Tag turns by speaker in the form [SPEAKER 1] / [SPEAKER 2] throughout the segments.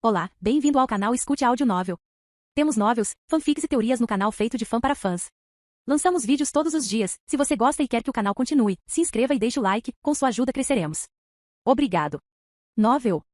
[SPEAKER 1] Olá, bem-vindo ao canal Escute Áudio Novel. Temos novels, fanfics e teorias no canal feito de fã para fãs. Lançamos vídeos todos os dias. Se você gosta e quer que o canal continue, se inscreva e deixe o like, com sua ajuda cresceremos. Obrigado. Novel.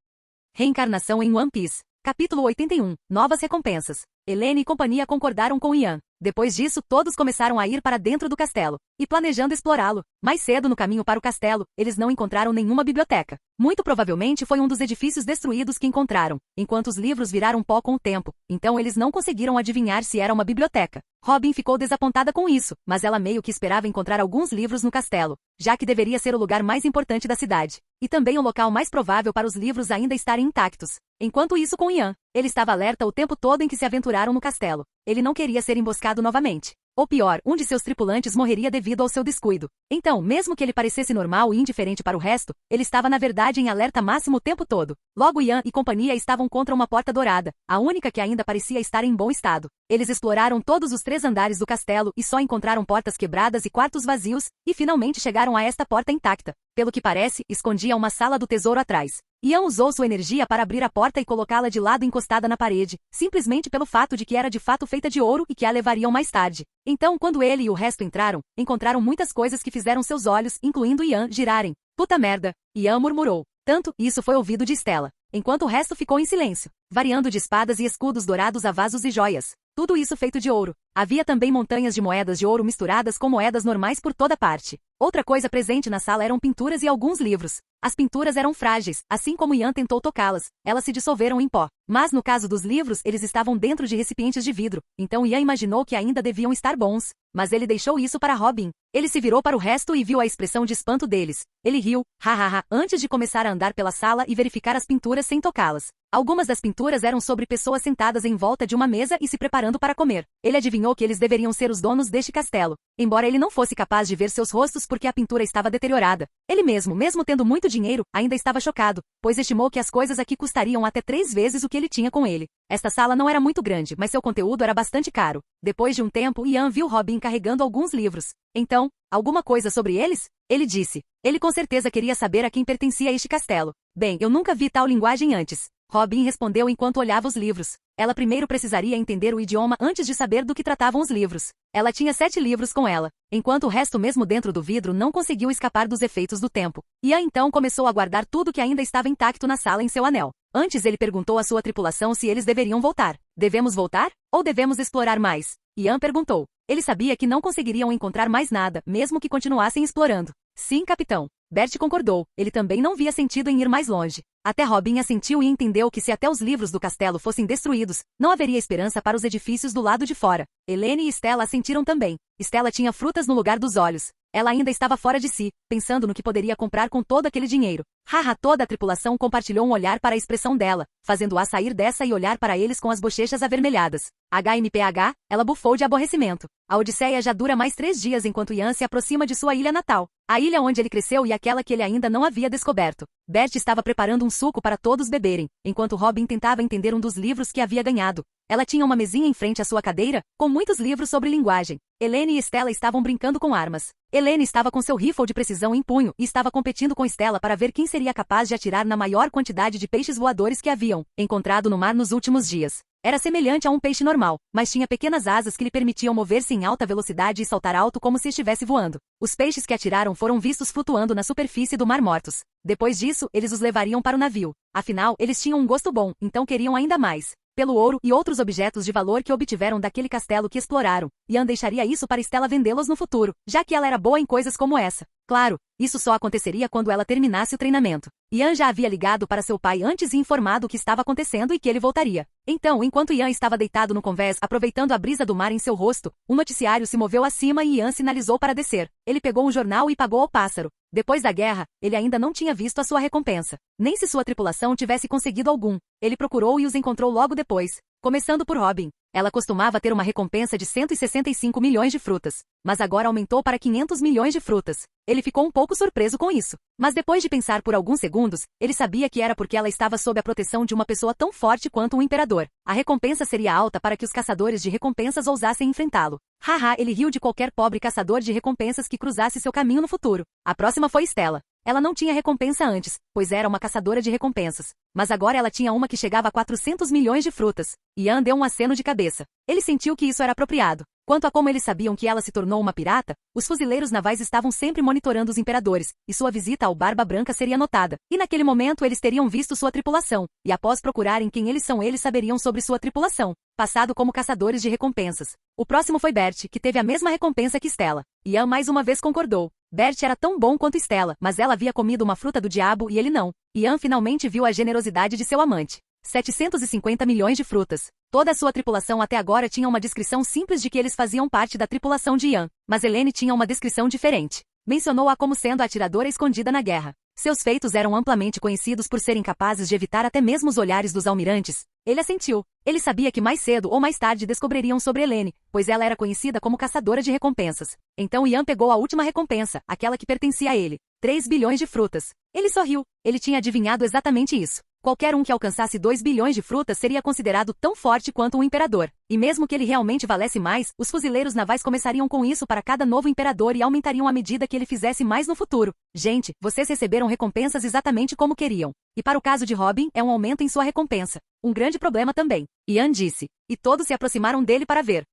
[SPEAKER 1] Reencarnação em One Piece. Capítulo 81. Novas recompensas. Helene e companhia concordaram com Ian. Depois disso, todos começaram a ir para dentro do castelo, e planejando explorá-lo. Mais cedo no caminho para o castelo, eles não encontraram nenhuma biblioteca. Muito provavelmente foi um dos edifícios destruídos que encontraram, enquanto os livros viraram pó com o tempo, então eles não conseguiram adivinhar se era uma biblioteca. Robin ficou desapontada com isso, mas ela meio que esperava encontrar alguns livros no castelo, já que deveria ser o lugar mais importante da cidade, e também o local mais provável para os livros ainda estarem intactos. Enquanto isso com Ian, ele estava alerta o tempo todo em que se aventuraram no castelo. Ele não queria ser emboscado novamente. Ou pior, um de seus tripulantes morreria devido ao seu descuido. Então, mesmo que ele parecesse normal e indiferente para o resto, ele estava na verdade em alerta máximo o tempo todo. Logo Ian e companhia estavam contra uma porta dourada, a única que ainda parecia estar em bom estado. Eles exploraram todos os 3 andares do castelo e só encontraram portas quebradas e quartos vazios, e finalmente chegaram a esta porta intacta. Pelo que parece, escondia uma sala do tesouro atrás. Ian usou sua energia para abrir a porta e colocá-la de lado encostada na parede, simplesmente pelo fato de que era de fato feita de ouro e que a levariam mais tarde. Então, quando ele e o resto entraram, encontraram muitas coisas que fizeram seus olhos, incluindo Ian, girarem. Puta merda! Ian murmurou. Tanto, isso foi ouvido de Stella, enquanto o resto ficou em silêncio, variando de espadas e escudos dourados a vasos e joias. Tudo isso feito de ouro. Havia também montanhas de moedas de ouro misturadas com moedas normais por toda parte. Outra coisa presente na sala eram pinturas e alguns livros. As pinturas eram frágeis, assim como Ian tentou tocá-las, elas se dissolveram em pó. Mas no caso dos livros, eles estavam dentro de recipientes de vidro, então Ian imaginou que ainda deviam estar bons. Mas ele deixou isso para Robin. Ele se virou para o resto e viu a expressão de espanto deles. Ele riu, hahaha, antes de começar a andar pela sala e verificar as pinturas sem tocá-las. Algumas das pinturas eram sobre pessoas sentadas em volta de uma mesa e se preparando para comer. Ele adivinhou que eles deveriam ser os donos deste castelo, embora ele não fosse capaz de ver seus rostos porque a pintura estava deteriorada. Ele mesmo tendo muito dinheiro, ainda estava chocado, pois estimou que as coisas aqui custariam até 3 vezes o que ele tinha com ele. Esta sala não era muito grande, mas seu conteúdo era bastante caro. Depois de um tempo, Ian viu Robin carregando alguns livros. Então, alguma coisa sobre eles? Ele disse. Ele com certeza queria saber a quem pertencia este castelo. Bem, eu nunca vi tal linguagem antes. Robin respondeu enquanto olhava os livros. Ela primeiro precisaria entender o idioma antes de saber do que tratavam os livros. Ela tinha 7 livros com ela, enquanto o resto mesmo dentro do vidro não conseguiu escapar dos efeitos do tempo. Ian então começou a guardar tudo que ainda estava intacto na sala em seu anel. Antes ele perguntou à sua tripulação se eles deveriam voltar. Devemos voltar? Ou devemos explorar mais? Ian perguntou. Ele sabia que não conseguiriam encontrar mais nada, mesmo que continuassem explorando. Sim, capitão. Bert concordou. Ele também não via sentido em ir mais longe. Até Robin assentiu e entendeu que se até os livros do castelo fossem destruídos, não haveria esperança para os edifícios do lado de fora. Helene e Stella assentiram também. Stella tinha frutas no lugar dos olhos. Ela ainda estava fora de si, pensando no que poderia comprar com todo aquele dinheiro. Haha, toda a tripulação compartilhou um olhar para a expressão dela, fazendo-a sair dessa e olhar para eles com as bochechas avermelhadas. HMPH, ela bufou de aborrecimento. A Odisseia já dura mais 3 dias enquanto Ian se aproxima de sua ilha natal. A ilha onde ele cresceu e aquela que ele ainda não havia descoberto. Bert estava preparando um suco para todos beberem, enquanto Robin tentava entender um dos livros que havia ganhado. Ela tinha uma mesinha em frente à sua cadeira, com muitos livros sobre linguagem. Helene e Stella estavam brincando com armas. Helene estava com seu rifle de precisão em punho e estava competindo com Stella para ver quem seria capaz de atirar na maior quantidade de peixes voadores que haviam encontrado no mar nos últimos dias. Era semelhante a um peixe normal, mas tinha pequenas asas que lhe permitiam mover-se em alta velocidade e saltar alto como se estivesse voando. Os peixes que atiraram foram vistos flutuando na superfície do mar mortos. Depois disso, eles os levariam para o navio. Afinal, eles tinham um gosto bom, então queriam ainda mais. Pelo ouro e outros objetos de valor que obtiveram daquele castelo que exploraram. Ian deixaria isso para Stella vendê-los no futuro, já que ela era boa em coisas como essa. Claro, isso só aconteceria quando ela terminasse o treinamento. Ian já havia ligado para seu pai antes e informado o que estava acontecendo e que ele voltaria. Então, enquanto Ian estava deitado no convés, aproveitando a brisa do mar em seu rosto, um noticiário se moveu acima e Ian sinalizou para descer. Ele pegou um jornal e pagou ao pássaro. Depois da guerra, ele ainda não tinha visto a sua recompensa. Nem se sua tripulação tivesse conseguido algum. Ele procurou e os encontrou logo depois. Começando por Robin. Ela costumava ter uma recompensa de 165 milhões de frutas, mas agora aumentou para 500 milhões de frutas. Ele ficou um pouco surpreso com isso. Mas depois de pensar por alguns segundos, ele sabia que era porque ela estava sob a proteção de uma pessoa tão forte quanto um imperador. A recompensa seria alta para que os caçadores de recompensas ousassem enfrentá-lo. Haha, ele riu de qualquer pobre caçador de recompensas que cruzasse seu caminho no futuro. A próxima foi Stella. Ela não tinha recompensa antes, pois era uma caçadora de recompensas. Mas agora ela tinha uma que chegava a 400 milhões de frutas. Ian deu um aceno de cabeça. Ele sentiu que isso era apropriado. Quanto a como eles sabiam que ela se tornou uma pirata, os fuzileiros navais estavam sempre monitorando os imperadores, e sua visita ao Barba Branca seria notada. E naquele momento eles teriam visto sua tripulação, e após procurarem quem eles são, eles saberiam sobre sua tripulação, passado como caçadores de recompensas. O próximo foi Bert, que teve a mesma recompensa que Stella. Ian mais uma vez concordou. Bert era tão bom quanto Stella, mas ela havia comido uma fruta do diabo e ele não. Ian finalmente viu a generosidade de seu amante. 750 milhões de frutas. Toda a sua tripulação até agora tinha uma descrição simples de que eles faziam parte da tripulação de Ian, mas Helene tinha uma descrição diferente. Mencionou-a como sendo a atiradora escondida na guerra. Seus feitos eram amplamente conhecidos por serem capazes de evitar até mesmo os olhares dos almirantes. Ele assentiu. Ele sabia que mais cedo ou mais tarde descobririam sobre Helene, pois ela era conhecida como caçadora de recompensas. Então Ian pegou a última recompensa, aquela que pertencia a ele. 3 bilhões de frutas. Ele sorriu. Ele tinha adivinhado exatamente isso. Qualquer um que alcançasse 2 bilhões de frutas seria considerado tão forte quanto um imperador. E mesmo que ele realmente valesse mais, os fuzileiros navais começariam com isso para cada novo imperador e aumentariam à medida que ele fizesse mais no futuro. Gente, vocês receberam recompensas exatamente como queriam. E para o caso de Robin, é um aumento em sua recompensa. Um grande problema também. Ian disse. E todos se aproximaram dele para ver.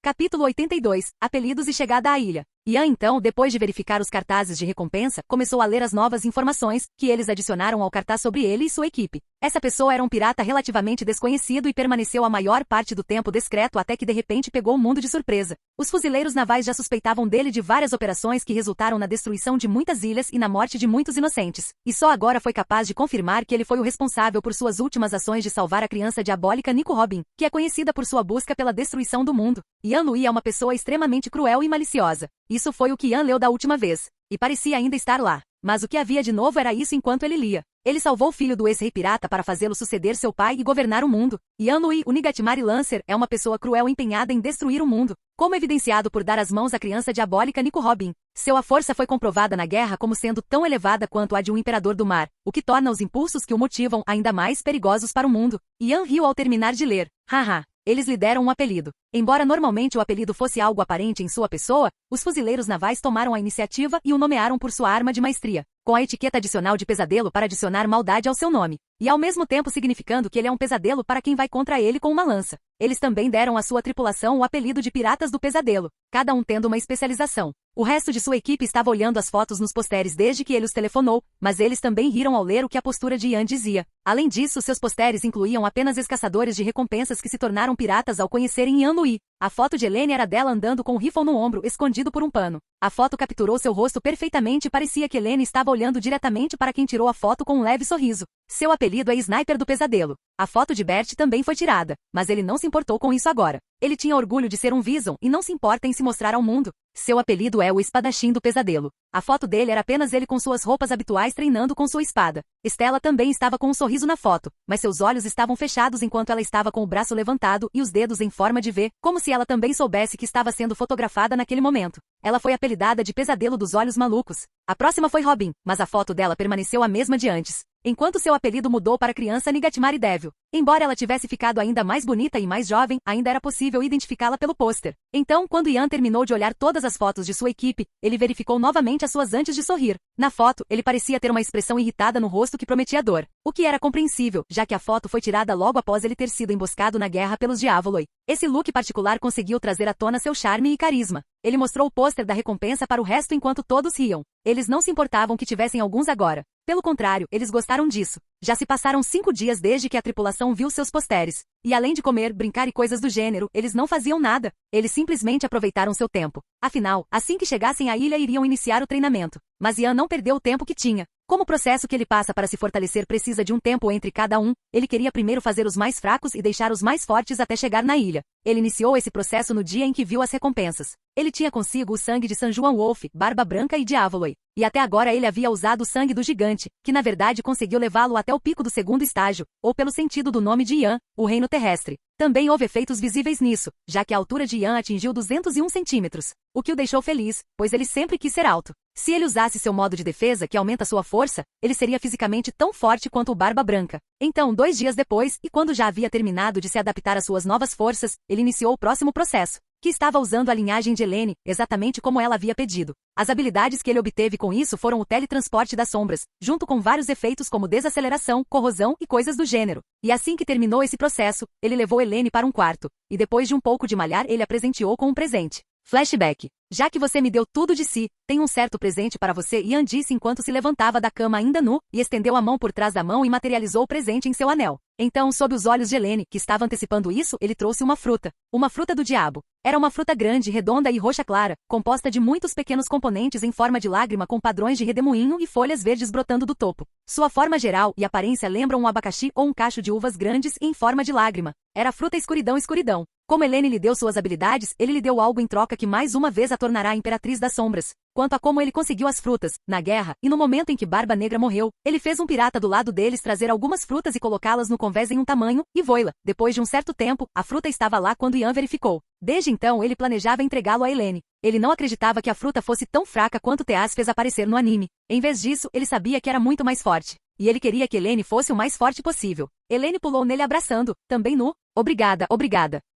[SPEAKER 1] Capítulo 82. Apelidos e chegada à ilha. Ian então, depois de verificar os cartazes de recompensa, começou a ler as novas informações que eles adicionaram ao cartaz sobre ele e sua equipe. Essa pessoa era um pirata relativamente desconhecido e permaneceu a maior parte do tempo discreto até que de repente pegou o mundo de surpresa. Os fuzileiros navais já suspeitavam dele de várias operações que resultaram na destruição de muitas ilhas e na morte de muitos inocentes. E só agora foi capaz de confirmar que ele foi o responsável por suas últimas ações de salvar a criança diabólica Nico Robin, que é conhecida por sua busca pela destruição do mundo. Ian Louis é uma pessoa extremamente cruel e maliciosa. Isso foi o que Ian leu da última vez. E parecia ainda estar lá. Mas o que havia de novo era isso enquanto ele lia. Ele salvou o filho do ex-rei pirata para fazê-lo suceder seu pai e governar o mundo. Ian Louis, o Nigatimari Lancer, é uma pessoa cruel empenhada em destruir o mundo, como evidenciado por dar as mãos à criança diabólica Nico Robin. Sua força foi comprovada na guerra como sendo tão elevada quanto a de um imperador do mar, o que torna os impulsos que o motivam ainda mais perigosos para o mundo. Ian riu ao terminar de ler. Haha. Eles lhe deram um apelido. Embora normalmente o apelido fosse algo aparente em sua pessoa, os fuzileiros navais tomaram a iniciativa e o nomearam por sua arma de maestria, com a etiqueta adicional de pesadelo para adicionar maldade ao seu nome, e ao mesmo tempo significando que ele é um pesadelo para quem vai contra ele com uma lança. Eles também deram à sua tripulação o apelido de Piratas do Pesadelo, cada um tendo uma especialização. O resto de sua equipe estava olhando as fotos nos posteres desde que ele os telefonou, mas eles também riram ao ler o que a postura de Ian dizia. Além disso, seus posteres incluíam apenas ex-caçadores de recompensas que se tornaram piratas ao conhecerem Ian Louis. A foto de Helene era dela andando com um rifle no ombro, escondido por um pano. A foto capturou seu rosto perfeitamente e parecia que Helene estava olhando diretamente para quem tirou a foto com um leve sorriso. Seu apelido é Sniper do Pesadelo. A foto de Bert também foi tirada, mas ele não se importou com isso agora. Ele tinha orgulho de ser um Vison e não se importa em se mostrar ao mundo. Seu apelido é o Espadachim do Pesadelo. A foto dele era apenas ele com suas roupas habituais treinando com sua espada. Stella também estava com um sorriso na foto, mas seus olhos estavam fechados enquanto ela estava com o braço levantado e os dedos em forma de V, como se ela também soubesse que estava sendo fotografada naquele momento. Ela foi apelidada de Pesadelo dos Olhos Malucos. A próxima foi Robin, mas a foto dela permaneceu a mesma de antes. Enquanto seu apelido mudou para criança Nigatimari Devil. Embora ela tivesse ficado ainda mais bonita e mais jovem, ainda era possível identificá-la pelo pôster. Então, quando Ian terminou de olhar todas as fotos de sua equipe, ele verificou novamente as suas antes de sorrir. Na foto, ele parecia ter uma expressão irritada no rosto que prometia dor. O que era compreensível, já que a foto foi tirada logo após ele ter sido emboscado na guerra pelos Diavoloi. Esse look particular conseguiu trazer à tona seu charme e carisma. Ele mostrou o pôster da recompensa para o resto enquanto todos riam. Eles não se importavam que tivessem alguns agora. Pelo contrário, eles gostaram disso. Já se passaram 5 dias desde que a tripulação viu seus posteres. E além de comer, brincar e coisas do gênero, eles não faziam nada. Eles simplesmente aproveitaram seu tempo. Afinal, assim que chegassem à ilha iriam iniciar o treinamento. Mas Ian não perdeu o tempo que tinha. Como o processo que ele passa para se fortalecer precisa de um tempo entre cada um, ele queria primeiro fazer os mais fracos e deixar os mais fortes até chegar na ilha. Ele iniciou esse processo no dia em que viu as recompensas. Ele tinha consigo o sangue de San Juan Wolf, Barba Branca e Diavoloi. E até agora ele havia usado o sangue do gigante, que na verdade conseguiu levá-lo até o pico do segundo estágio, ou pelo sentido do nome de Ian, o reino terrestre. Também houve efeitos visíveis nisso, já que a altura de Ian atingiu 201 centímetros, o que o deixou feliz, pois ele sempre quis ser alto. Se ele usasse seu modo de defesa, que aumenta sua força, ele seria fisicamente tão forte quanto o Barba Branca. Então, 2 dias depois, e quando já havia terminado de se adaptar às suas novas forças, ele iniciou o próximo processo. que estava usando a linhagem de Elene, exatamente como ela havia pedido. As habilidades que ele obteve com isso foram o teletransporte das sombras, junto com vários efeitos como desaceleração, corrosão e coisas do gênero. E assim que terminou esse processo, ele levou Elene para um quarto, e depois de um pouco de malhar ele a presenteou com um presente. Flashback. Já que você me deu tudo de si, tenho um certo presente para você, Ian disse enquanto se levantava da cama ainda nu, e estendeu a mão por trás da mão e materializou o presente em seu anel. Então, sob os olhos de Elene, que estava antecipando isso, ele trouxe uma fruta. Uma fruta do diabo. Era uma fruta grande, redonda e roxa clara, composta de muitos pequenos componentes em forma de lágrima com padrões de redemoinho e folhas verdes brotando do topo. Sua forma geral e aparência lembram um abacaxi ou um cacho de uvas grandes em forma de lágrima. Era a fruta escuridão. Como Elene lhe deu suas habilidades, ele lhe deu algo em troca que mais uma vez a tornará a Imperatriz das Sombras. Quanto a como ele conseguiu as frutas, na guerra, e no momento em que Barba Negra morreu, ele fez um pirata do lado deles trazer algumas frutas e colocá-las no convés em um tamanho, e voila. Depois de um certo tempo, a fruta estava lá quando Ian verificou. Desde então ele planejava entregá-lo a Elene. Ele não acreditava que a fruta fosse tão fraca quanto Teas fez aparecer no anime. Em vez disso, ele sabia que era muito mais forte. E ele queria que Elene fosse o mais forte possível. Elene pulou nele abraçando, também nu. Obrigada.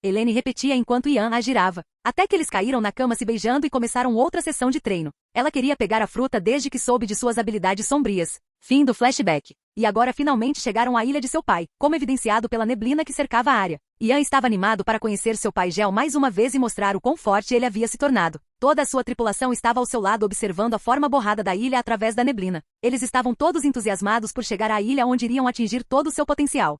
[SPEAKER 1] Elene repetia enquanto Ian a girava. Até que eles caíram na cama se beijando e começaram outra sessão de treino. Ela queria pegar a fruta desde que soube de suas habilidades sombrias. Fim do flashback. E agora finalmente chegaram à ilha de seu pai, como evidenciado pela neblina que cercava a área. Ian estava animado para conhecer seu pai Gel mais uma vez e mostrar o quão forte ele havia se tornado. Toda a sua tripulação estava ao seu lado observando a forma borrada da ilha através da neblina. Eles estavam todos entusiasmados por chegar à ilha onde iriam atingir todo o seu potencial.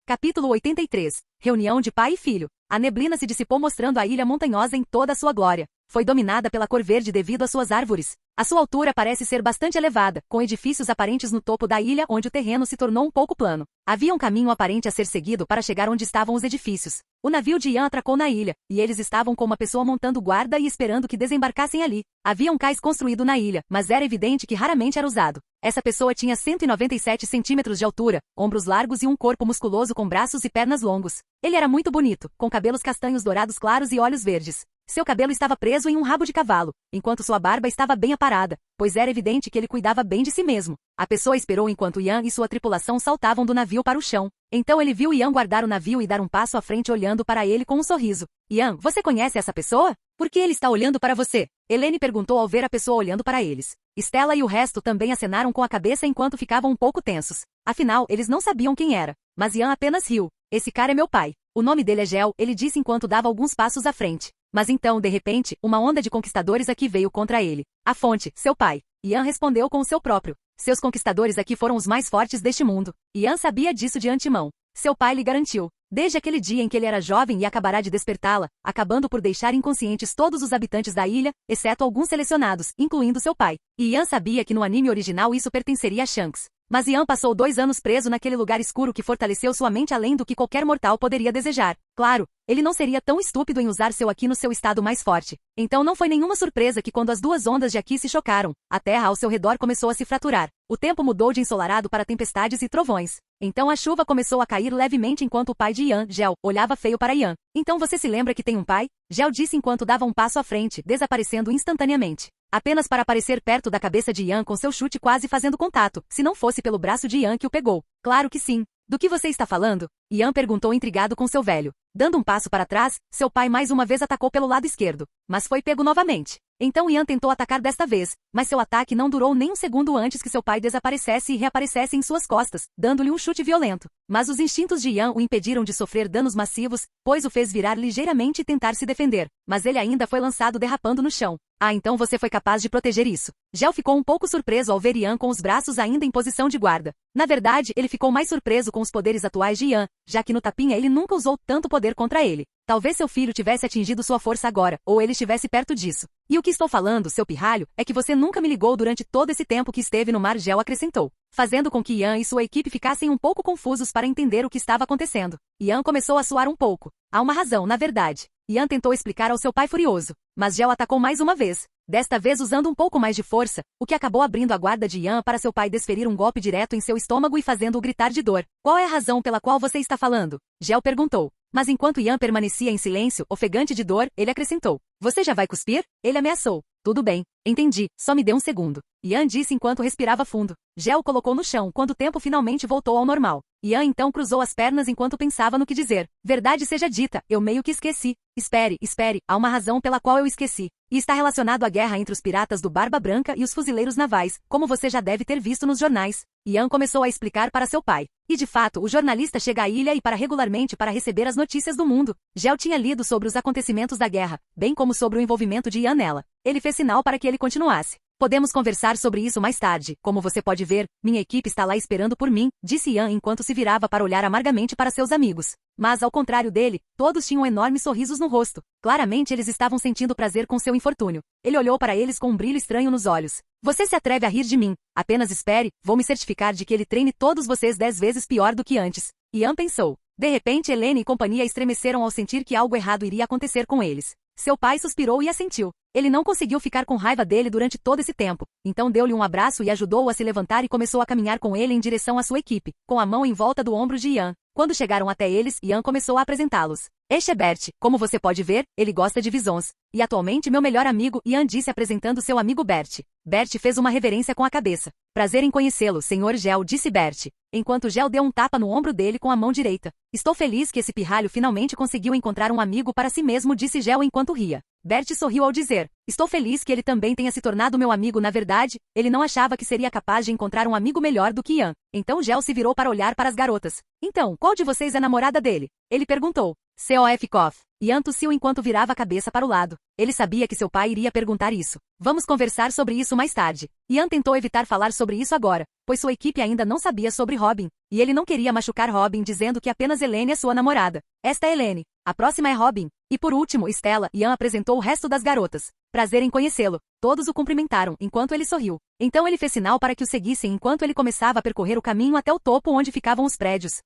[SPEAKER 1] Capítulo 83. Reunião de pai e filho. A neblina se dissipou mostrando a ilha montanhosa em toda a sua glória. Foi dominada pela cor verde devido às suas árvores. A sua altura parece ser bastante elevada, com edifícios aparentes no topo da ilha onde o terreno se tornou um pouco plano. Havia um caminho aparente a ser seguido para chegar onde estavam os edifícios. O navio de Ian atracou na ilha, e eles estavam com uma pessoa montando guarda e esperando que desembarcassem ali. Havia um cais construído na ilha, mas era evidente que raramente era usado. Essa pessoa tinha 197 centímetros de altura, ombros largos e um corpo musculoso com braços e pernas longos. Ele era muito bonito, com cabelos castanhos dourados claros e olhos verdes. Seu cabelo estava preso em um rabo de cavalo, enquanto sua barba estava bem aparada, pois era evidente que ele cuidava bem de si mesmo. A pessoa esperou enquanto Ian e sua tripulação saltavam do navio para o chão. Então ele viu Ian guardar o navio e dar um passo à frente olhando para ele com um sorriso. Ian, você conhece essa pessoa? Por que ele está olhando para você? Elene perguntou ao ver a pessoa olhando para eles. Stella e o resto também acenaram com a cabeça enquanto ficavam um pouco tensos. Afinal, eles não sabiam quem era. Mas Ian apenas riu. Esse cara é meu pai. O nome dele é Gel, ele disse enquanto dava alguns passos à frente. Mas então, de repente, uma onda de conquistadores aqui veio contra ele. A fonte, seu pai. Ian respondeu com o seu próprio. Seus conquistadores aqui foram os mais fortes deste mundo. Ian sabia disso de antemão. Seu pai lhe garantiu. Desde aquele dia em que ele era jovem e acabará de despertá-la, acabando por deixar inconscientes todos os habitantes da ilha, exceto alguns selecionados, incluindo seu pai. E Ian sabia que no anime original isso pertenceria a Shanks. Mas Ian passou 2 anos preso naquele lugar escuro que fortaleceu sua mente além do que qualquer mortal poderia desejar. Claro, ele não seria tão estúpido em usar seu Aqui no seu estado mais forte. Então não foi nenhuma surpresa que quando as 2 ondas de Aqui se chocaram, a terra ao seu redor começou a se fraturar. O tempo mudou de ensolarado para tempestades e trovões. Então a chuva começou a cair levemente enquanto o pai de Ian, Gel, olhava feio para Ian. Então você se lembra que tem um pai? Gel disse enquanto dava um passo à frente, desaparecendo instantaneamente. Apenas para aparecer perto da cabeça de Ian com seu chute quase fazendo contato, se não fosse pelo braço de Ian que o pegou. Claro que sim. Do que você está falando? Ian perguntou intrigado com seu velho. Dando um passo para trás, seu pai mais uma vez atacou pelo lado esquerdo, mas foi pego novamente. Então Ian tentou atacar desta vez, mas seu ataque não durou nem um segundo antes que seu pai desaparecesse e reaparecesse em suas costas, dando-lhe um chute violento. Mas os instintos de Ian o impediram de sofrer danos massivos, pois o fez virar ligeiramente e tentar se defender. Mas ele ainda foi lançado derrapando no chão. Ah, então você foi capaz de proteger isso. Gel ficou um pouco surpreso ao ver Ian com os braços ainda em posição de guarda. Na verdade, ele ficou mais surpreso com os poderes atuais de Ian, já que no tapinha ele nunca usou tanto poder contra ele. Talvez seu filho tivesse atingido sua força agora, ou ele estivesse perto disso. E o que estou falando, seu pirralho, é que você nunca me ligou durante todo esse tempo que esteve no mar, Gel acrescentou, fazendo com que Ian e sua equipe ficassem um pouco confusos para entender o que estava acontecendo. Ian começou a suar um pouco. Há uma razão, na verdade. Ian tentou explicar ao seu pai furioso, mas Gel atacou mais uma vez, desta vez usando um pouco mais de força, o que acabou abrindo a guarda de Ian para seu pai desferir um golpe direto em seu estômago e fazendo-o gritar de dor. Qual é a razão pela qual você está falando? Gel perguntou. Mas enquanto Ian permanecia em silêncio, ofegante de dor, ele acrescentou. Você já vai cuspir? Ele ameaçou. Tudo bem, entendi, só me dê um segundo. Ian disse enquanto respirava fundo. Gel o colocou no chão quando o tempo finalmente voltou ao normal. Ian então cruzou as pernas enquanto pensava no que dizer. Verdade seja dita, eu meio que esqueci. Espere, há uma razão pela qual eu esqueci. E está relacionado à guerra entre os piratas do Barba Branca e os fuzileiros navais, como você já deve ter visto nos jornais. Ian começou a explicar para seu pai. E de fato, o jornalista chega à ilha e para regularmente para receber as notícias do mundo. Gel tinha lido sobre os acontecimentos da guerra, bem como sobre o envolvimento de Ian nela. Ele fez sinal para que ele continuasse. Podemos conversar sobre isso mais tarde. Como você pode ver, minha equipe está lá esperando por mim, disse Ian enquanto se virava para olhar amargamente para seus amigos. Mas, ao contrário dele, todos tinham enormes sorrisos no rosto. Claramente eles estavam sentindo prazer com seu infortúnio. Ele olhou para eles com um brilho estranho nos olhos. Você se atreve a rir de mim. Apenas espere, vou me certificar de que ele treine todos vocês 10 vezes pior do que antes. Ian pensou. De repente Helene e companhia estremeceram ao sentir que algo errado iria acontecer com eles. Seu pai suspirou e assentiu. Ele não conseguiu ficar com raiva dele durante todo esse tempo, então deu-lhe um abraço e ajudou-o a se levantar e começou a caminhar com ele em direção à sua equipe, com a mão em volta do ombro de Ian. Quando chegaram até eles, Ian começou a apresentá-los. Este é Bert, como você pode ver, ele gosta de visões. E atualmente meu melhor amigo, Ian disse apresentando seu amigo Bert. Bert fez uma reverência com a cabeça. Prazer em conhecê-lo, Sr. Gel, disse Bert, enquanto Gel deu um tapa no ombro dele com a mão direita. Estou feliz que esse pirralho finalmente conseguiu encontrar um amigo para si mesmo, disse Gel enquanto ria. Bert sorriu ao dizer, estou feliz que ele também tenha se tornado meu amigo. Na verdade, ele não achava que seria capaz de encontrar um amigo melhor do que Ian. Então Gel se virou para olhar para as garotas. Então, qual de vocês é a namorada dele? Ele perguntou. COF Cough. Ian tossiu enquanto virava a cabeça para o lado. Ele sabia que seu pai iria perguntar isso. Vamos conversar sobre isso mais tarde. Ian tentou evitar falar sobre isso agora, pois sua equipe ainda não sabia sobre Robin, e ele não queria machucar Robin dizendo que apenas Helene é sua namorada. Esta é Helene. A próxima é Robin. E por último, Stella. Ian apresentou o resto das garotas. Prazer em conhecê-lo. Todos o cumprimentaram, enquanto ele sorriu. Então ele fez sinal para que o seguissem enquanto ele começava a percorrer o caminho até o topo onde ficavam os prédios.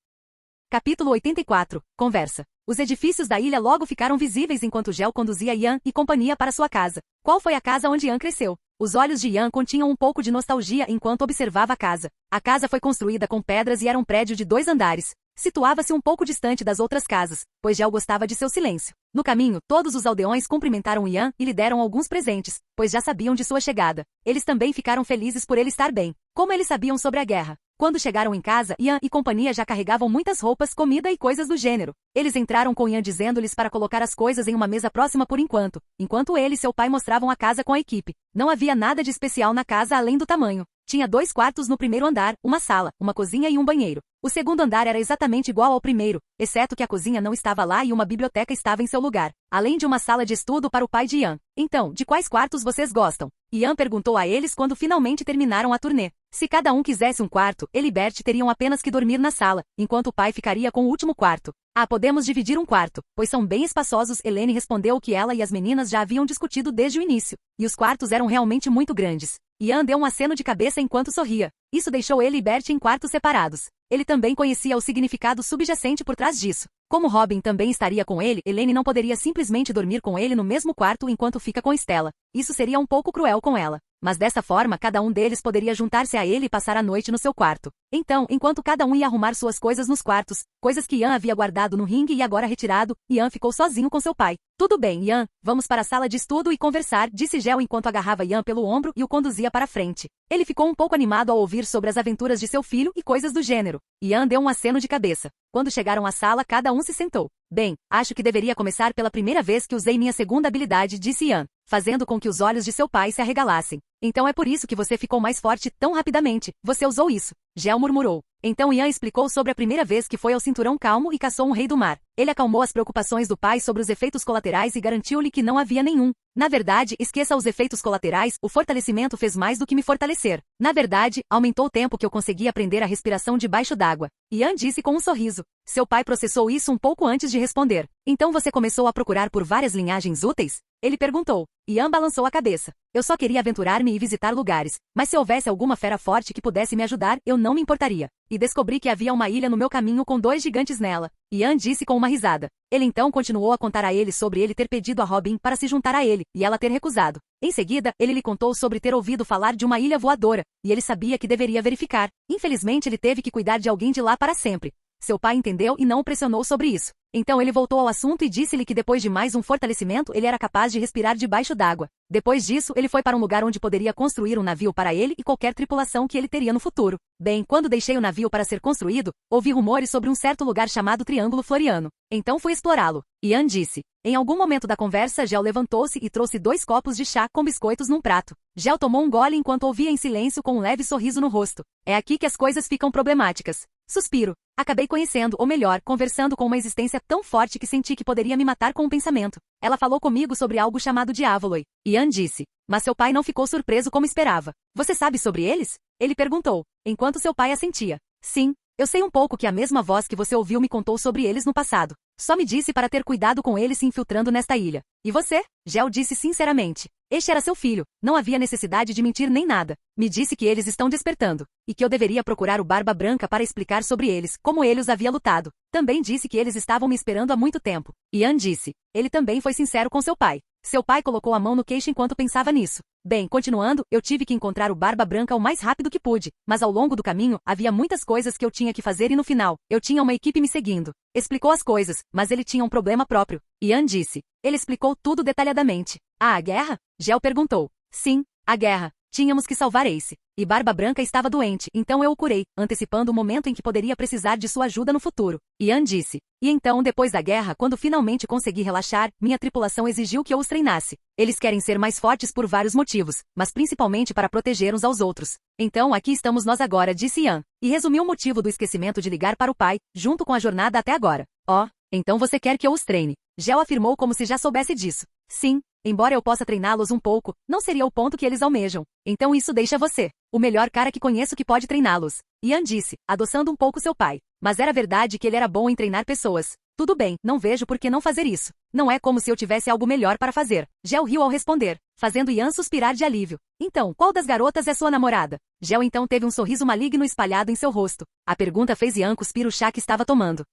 [SPEAKER 1] Capítulo 84. Conversa. Os edifícios da ilha logo ficaram visíveis enquanto Gel conduzia Ian e companhia para sua casa. Qual foi a casa onde Ian cresceu? Os olhos de Ian continham um pouco de nostalgia enquanto observava a casa. A casa foi construída com pedras e era um prédio de 2 andares. Situava-se um pouco distante das outras casas, pois Gel gostava de seu silêncio. No caminho, todos os aldeões cumprimentaram Ian e lhe deram alguns presentes, pois já sabiam de sua chegada. Eles também ficaram felizes por ele estar bem. Como eles sabiam sobre a guerra? Quando chegaram em casa, Ian e companhia já carregavam muitas roupas, comida e coisas do gênero. Eles entraram com Ian dizendo-lhes para colocar as coisas em uma mesa próxima por enquanto ele e seu pai mostravam a casa com a equipe. Não havia nada de especial na casa além do tamanho. Tinha 2 quartos no primeiro andar, uma sala, uma cozinha e um banheiro. O segundo andar era exatamente igual ao primeiro, exceto que a cozinha não estava lá e uma biblioteca estava em seu lugar, além de uma sala de estudo para o pai de Ian. Então, de quais quartos vocês gostam? Ian perguntou a eles quando finalmente terminaram a turnê. Se cada um quisesse um quarto, ele e Bert teriam apenas que dormir na sala, enquanto o pai ficaria com o último quarto. Podemos dividir um quarto, pois são bem espaçosos. Helene respondeu o que ela e as meninas já haviam discutido desde o início. E os quartos eram realmente muito grandes. Ian deu um aceno de cabeça enquanto sorria. Isso deixou ele e Bert em quartos separados. Ele também conhecia o significado subjacente por trás disso. Como Robin também estaria com ele, Helene não poderia simplesmente dormir com ele no mesmo quarto enquanto fica com Stella. Isso seria um pouco cruel com ela. Mas dessa forma, cada um deles poderia juntar-se a ele e passar a noite no seu quarto. Então, enquanto cada um ia arrumar suas coisas nos quartos, coisas que Ian havia guardado no ringue e agora retirado, Ian ficou sozinho com seu pai. Tudo bem, Ian, vamos para a sala de estudo e conversar, disse Gel enquanto agarrava Ian pelo ombro e o conduzia para frente. Ele ficou um pouco animado ao ouvir sobre as aventuras de seu filho e coisas do gênero. Ian deu um aceno de cabeça. Quando chegaram à sala, cada um se sentou. Bem, acho que deveria começar pela primeira vez que usei minha segunda habilidade, disse Ian, fazendo com que os olhos de seu pai se arregalassem. Então é por isso que você ficou mais forte tão rapidamente. Você usou isso. Gel murmurou. Então Ian explicou sobre a primeira vez que foi ao cinturão calmo e caçou um rei do mar. Ele acalmou as preocupações do pai sobre os efeitos colaterais e garantiu-lhe que não havia nenhum. Na verdade, esqueça os efeitos colaterais, o fortalecimento fez mais do que me fortalecer. Na verdade, aumentou o tempo que eu consegui aprender a respiração debaixo d'água. Ian disse com um sorriso. Seu pai processou isso um pouco antes de responder. Então você começou a procurar por várias linhagens úteis? Ele perguntou. Ian balançou a cabeça. Eu só queria aventurar-me e visitar lugares, mas se houvesse alguma fera forte que pudesse me ajudar, eu não me importaria. E descobri que havia uma ilha no meu caminho com 2 gigantes nela. Ian disse com uma risada. Ele então continuou a contar a ele sobre ele ter pedido a Robin para se juntar a ele, e ela ter recusado. Em seguida, ele lhe contou sobre ter ouvido falar de uma ilha voadora, e ele sabia que deveria verificar. Infelizmente ele teve que cuidar de alguém de lá para sempre. Seu pai entendeu e não o pressionou sobre isso. Então ele voltou ao assunto e disse-lhe que depois de mais um fortalecimento ele era capaz de respirar debaixo d'água. Depois disso, ele foi para um lugar onde poderia construir um navio para ele e qualquer tripulação que ele teria no futuro. Bem, quando deixei o navio para ser construído, ouvi rumores sobre um certo lugar chamado Triângulo Floriano. Então fui explorá-lo. Ian disse. Em algum momento da conversa, Gel levantou-se e trouxe 2 copos de chá com biscoitos num prato. Gel tomou um gole enquanto ouvia em silêncio com um leve sorriso no rosto. É aqui que as coisas ficam problemáticas. Suspiro. Acabei conhecendo, ou melhor, conversando com uma existência tão forte que senti que poderia me matar com um pensamento. Ela falou comigo sobre algo chamado Diavoloi. Ian disse. Mas seu pai não ficou surpreso como esperava. Você sabe sobre eles? Ele perguntou, enquanto seu pai assentia. Sim. Eu sei um pouco que a mesma voz que você ouviu me contou sobre eles no passado. Só me disse para ter cuidado com eles se infiltrando nesta ilha. E você? Gel disse sinceramente. Este era seu filho. Não havia necessidade de mentir nem nada. Me disse que eles estão despertando. E que eu deveria procurar o Barba Branca para explicar sobre eles, como ele os havia lutado. Também disse que eles estavam me esperando há muito tempo. Ian disse. Ele também foi sincero com seu pai. Seu pai colocou a mão no queixo enquanto pensava nisso. Bem, continuando, eu tive que encontrar o Barba Branca o mais rápido que pude, mas ao longo do caminho, havia muitas coisas que eu tinha que fazer e no final, eu tinha uma equipe me seguindo. Explicou as coisas, mas ele tinha um problema próprio. Ian disse. Ele explicou tudo detalhadamente. Ah, a guerra? Gel perguntou. Sim, a guerra. Tínhamos que salvar Ace. E Barba Branca estava doente, então eu o curei, antecipando o momento em que poderia precisar de sua ajuda no futuro. Ian disse. E então, depois da guerra, quando finalmente consegui relaxar, minha tripulação exigiu que eu os treinasse. Eles querem ser mais fortes por vários motivos, mas principalmente para proteger uns aos outros. Então aqui estamos nós agora, disse Ian. E resumiu o motivo do esquecimento de ligar para o pai, junto com a jornada até agora. Oh, então você quer que eu os treine? Gel afirmou como se já soubesse disso. Sim. Embora eu possa treiná-los um pouco, não seria o ponto que eles almejam. Então isso deixa você, o melhor cara que conheço que pode treiná-los. Ian disse, adoçando um pouco seu pai. Mas era verdade que ele era bom em treinar pessoas. Tudo bem, não vejo por que não fazer isso. Não é como se eu tivesse algo melhor para fazer. Gel riu ao responder, fazendo Ian suspirar de alívio. Então, qual das garotas é sua namorada? Gel então teve um sorriso maligno espalhado em seu rosto. A pergunta fez Ian cuspir o chá que estava tomando.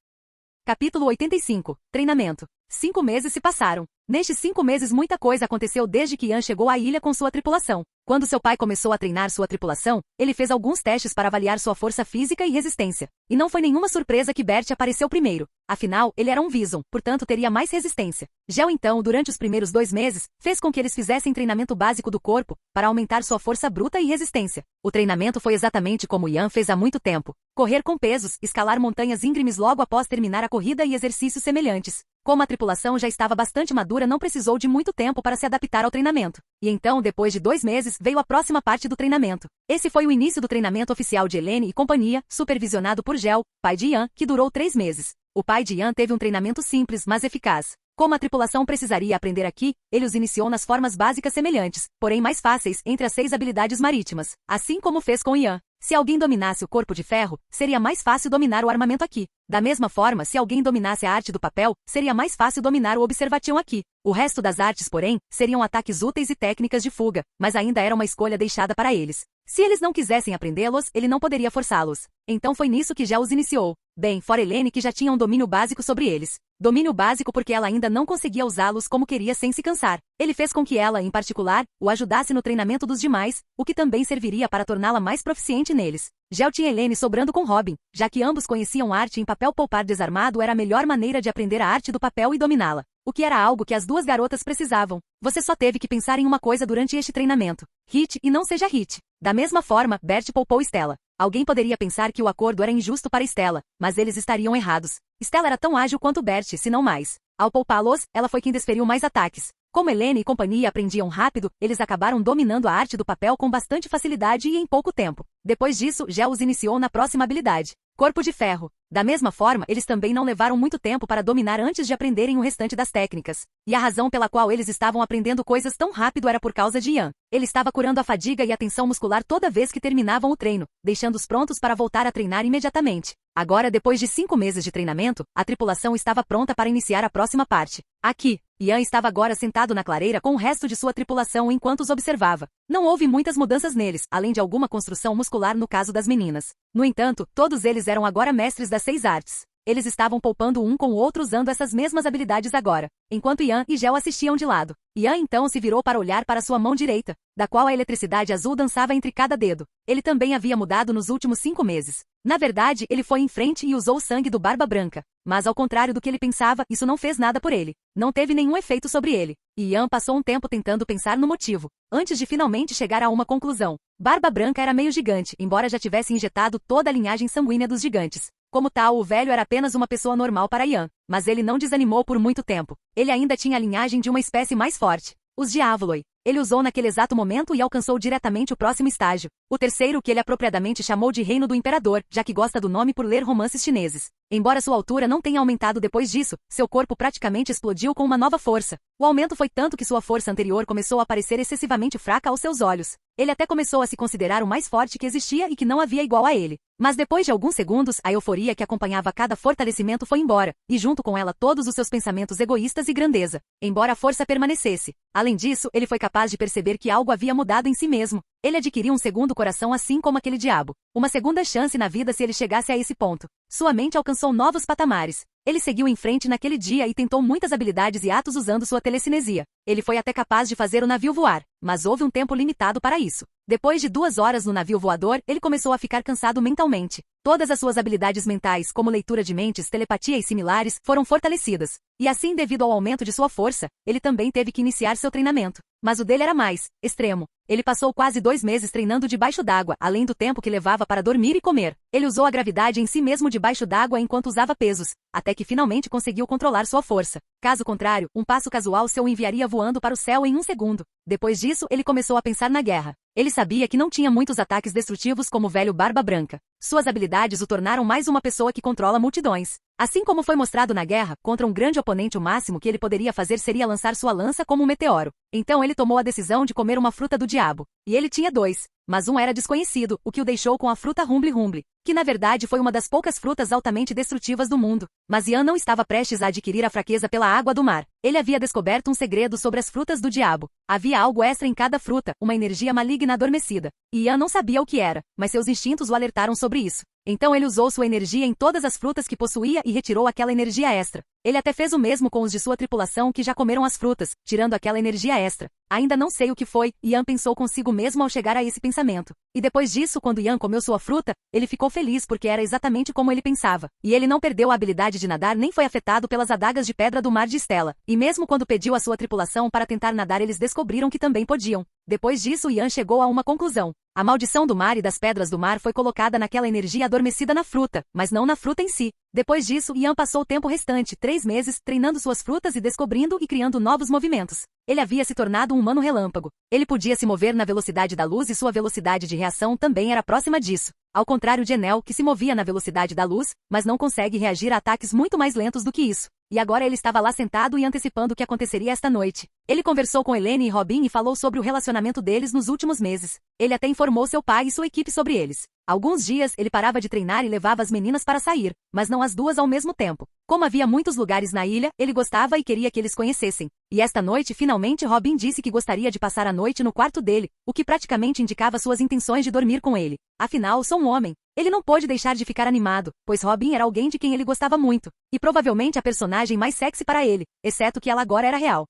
[SPEAKER 1] Capítulo 85. Treinamento. 5 meses se passaram. Nestes 5 meses muita coisa aconteceu desde que Ian chegou à ilha com sua tripulação. Quando seu pai começou a treinar sua tripulação, ele fez alguns testes para avaliar sua força física e resistência. E não foi nenhuma surpresa que Bert apareceu primeiro. Afinal, ele era um Vison, portanto teria mais resistência. Gel então, durante os primeiros 2 meses, fez com que eles fizessem treinamento básico do corpo, para aumentar sua força bruta e resistência. O treinamento foi exatamente como Ian fez há muito tempo. Correr com pesos, escalar montanhas íngremes logo após terminar a corrida e exercícios semelhantes. Como a tripulação já estava bastante madura, não precisou de muito tempo para se adaptar ao treinamento. E então, depois de 2 meses, veio a próxima parte do treinamento. Esse foi o início do treinamento oficial de Helene e companhia, supervisionado por Gel, pai de Ian, que durou 3 meses. O pai de Ian teve um treinamento simples, mas eficaz. Como a tripulação precisaria aprender aqui, ele os iniciou nas formas básicas semelhantes, porém mais fáceis, entre as 6 habilidades marítimas, assim como fez com Ian. Se alguém dominasse o corpo de ferro, seria mais fácil dominar o armamento aqui. Da mesma forma, se alguém dominasse a arte do papel, seria mais fácil dominar o observation aqui. O resto das artes, porém, seriam ataques úteis e técnicas de fuga, mas ainda era uma escolha deixada para eles. Se eles não quisessem aprendê-los, ele não poderia forçá-los. Então foi nisso que já os iniciou. Bem, fora Helene que já tinha um domínio básico sobre eles. Domínio básico porque ela ainda não conseguia usá-los como queria sem se cansar. Ele fez com que ela, em particular, o ajudasse no treinamento dos demais, o que também serviria para torná-la mais proficiente neles. Gel tinha Helene sobrando com Robin, já que ambos conheciam arte em papel. Poupar desarmado era a melhor maneira de aprender a arte do papel e dominá-la. O que era algo que as 2 garotas precisavam. Você só teve que pensar em uma coisa durante este treinamento. Hit e não seja hit. Da mesma forma, Bert poupou Stella. Alguém poderia pensar que o acordo era injusto para Stella, mas eles estariam errados. Stella era tão ágil quanto Bert, se não mais. Ao poupá-los, ela foi quem desferiu mais ataques. Como Helene e companhia aprendiam rápido, eles acabaram dominando a arte do papel com bastante facilidade e em pouco tempo. Depois disso, Gel os iniciou na próxima habilidade. Corpo de ferro. Da mesma forma, eles também não levaram muito tempo para dominar antes de aprenderem o restante das técnicas. E a razão pela qual eles estavam aprendendo coisas tão rápido era por causa de Ian. Ele estava curando a fadiga e a tensão muscular toda vez que terminavam o treino, deixando-os prontos para voltar a treinar imediatamente. Agora, depois de 5 meses de treinamento, a tripulação estava pronta para iniciar a próxima parte. Aqui, Ian estava agora sentado na clareira com o resto de sua tripulação enquanto os observava. Não houve muitas mudanças neles, além de alguma construção muscular no caso das meninas. No entanto, todos eles eram agora mestres das 6 artes. Eles estavam poupando um com o outro usando essas mesmas habilidades agora, enquanto Yan e Gel assistiam de lado. Yan então se virou para olhar para sua mão direita, da qual a eletricidade azul dançava entre cada dedo. Ele também havia mudado nos últimos 5 meses. Na verdade, ele foi em frente e usou o sangue do Barba Branca. Mas ao contrário do que ele pensava, isso não fez nada por ele. Não teve nenhum efeito sobre ele. E Yan passou um tempo tentando pensar no motivo, antes de finalmente chegar a uma conclusão. Barba Branca era meio gigante, embora já tivesse injetado toda a linhagem sanguínea dos gigantes. Como tal, o velho era apenas uma pessoa normal para Yan, mas ele não desanimou por muito tempo. Ele ainda tinha a linhagem de uma espécie mais forte, os Diavoloi. Ele usou naquele exato momento e alcançou diretamente o próximo estágio, o terceiro que ele apropriadamente chamou de Reino do Imperador, já que gosta do nome por ler romances chineses. Embora sua altura não tenha aumentado depois disso, seu corpo praticamente explodiu com uma nova força. O aumento foi tanto que sua força anterior começou a parecer excessivamente fraca aos seus olhos. Ele até começou a se considerar o mais forte que existia e que não havia igual a ele. Mas depois de alguns segundos, a euforia que acompanhava cada fortalecimento foi embora, e junto com ela todos os seus pensamentos egoístas e grandeza, embora a força permanecesse. Além disso, ele foi capaz de perceber que algo havia mudado em si mesmo. Ele adquiriu um segundo coração assim como aquele diabo. Uma segunda chance na vida se ele chegasse a esse ponto. Sua mente alcançou novos patamares. Ele seguiu em frente naquele dia e tentou muitas habilidades e atos usando sua telecinesia. Ele foi até capaz de fazer o navio voar, mas houve um tempo limitado para isso. Depois de 2 horas no navio voador, ele começou a ficar cansado mentalmente. Todas as suas habilidades mentais, como leitura de mentes, telepatia e similares, foram fortalecidas. E assim, devido ao aumento de sua força, ele também teve que iniciar seu treinamento. Mas o dele era mais extremo. Ele passou quase 2 meses treinando debaixo d'água, além do tempo que levava para dormir e comer. Ele usou a gravidade em si mesmo debaixo d'água enquanto usava pesos, até que finalmente conseguiu controlar sua força. Caso contrário, um passo casual seu enviaria voando para o céu em 1 segundo. Depois disso, ele começou a pensar na guerra. Ele sabia que não tinha muitos ataques destrutivos como o velho Barba Branca. Suas habilidades o tornaram mais uma pessoa que controla multidões. Assim como foi mostrado na guerra, contra um grande oponente o máximo que ele poderia fazer seria lançar sua lança como um meteoro. Então ele tomou a decisão de comer uma fruta do diabo. E ele tinha 2. Mas um era desconhecido, o que o deixou com a fruta Rumble Rumble, que na verdade foi uma das poucas frutas altamente destrutivas do mundo. Mas Yan não estava prestes a adquirir a fraqueza pela água do mar. Ele havia descoberto um segredo sobre as frutas do diabo. Havia algo extra em cada fruta, uma energia maligna adormecida. E Yan não sabia o que era, mas seus instintos o alertaram sobre isso. Então ele usou sua energia em todas as frutas que possuía e retirou aquela energia extra. Ele até fez o mesmo com os de sua tripulação que já comeram as frutas, tirando aquela energia extra. Ainda não sei o que foi, Yan pensou consigo mesmo ao chegar a esse pensamento. E depois disso, quando Yan comeu sua fruta, ele ficou feliz porque era exatamente como ele pensava. E ele não perdeu a habilidade de nadar nem foi afetado pelas adagas de pedra do mar de Estela. E mesmo quando pediu à sua tripulação para tentar nadar, eles descobriram que também podiam. Depois disso, Yan chegou a uma conclusão. A maldição do mar e das pedras do mar foi colocada naquela energia adormecida na fruta, mas não na fruta em si. Depois disso, Yan passou o tempo restante, 3 meses, treinando suas frutas e descobrindo e criando novos movimentos. Ele havia se tornado um humano relâmpago. Ele podia se mover na velocidade da luz e sua velocidade de reação também era próxima disso. Ao contrário de Enel, que se movia na velocidade da luz, mas não consegue reagir a ataques muito mais lentos do que isso. E agora ele estava lá sentado e antecipando o que aconteceria esta noite. Ele conversou com Helene e Robin e falou sobre o relacionamento deles nos últimos meses. Ele até informou seu pai e sua equipe sobre eles. Alguns dias, ele parava de treinar e levava as meninas para sair, mas não as duas ao mesmo tempo. Como havia muitos lugares na ilha, ele gostava e queria que eles conhecessem. E esta noite, finalmente, Robin disse que gostaria de passar a noite no quarto dele, o que praticamente indicava suas intenções de dormir com ele. Afinal, sou um homem. Ele não pôde deixar de ficar animado, pois Robin era alguém de quem ele gostava muito, e provavelmente a personagem mais sexy para ele, exceto que ela agora era real.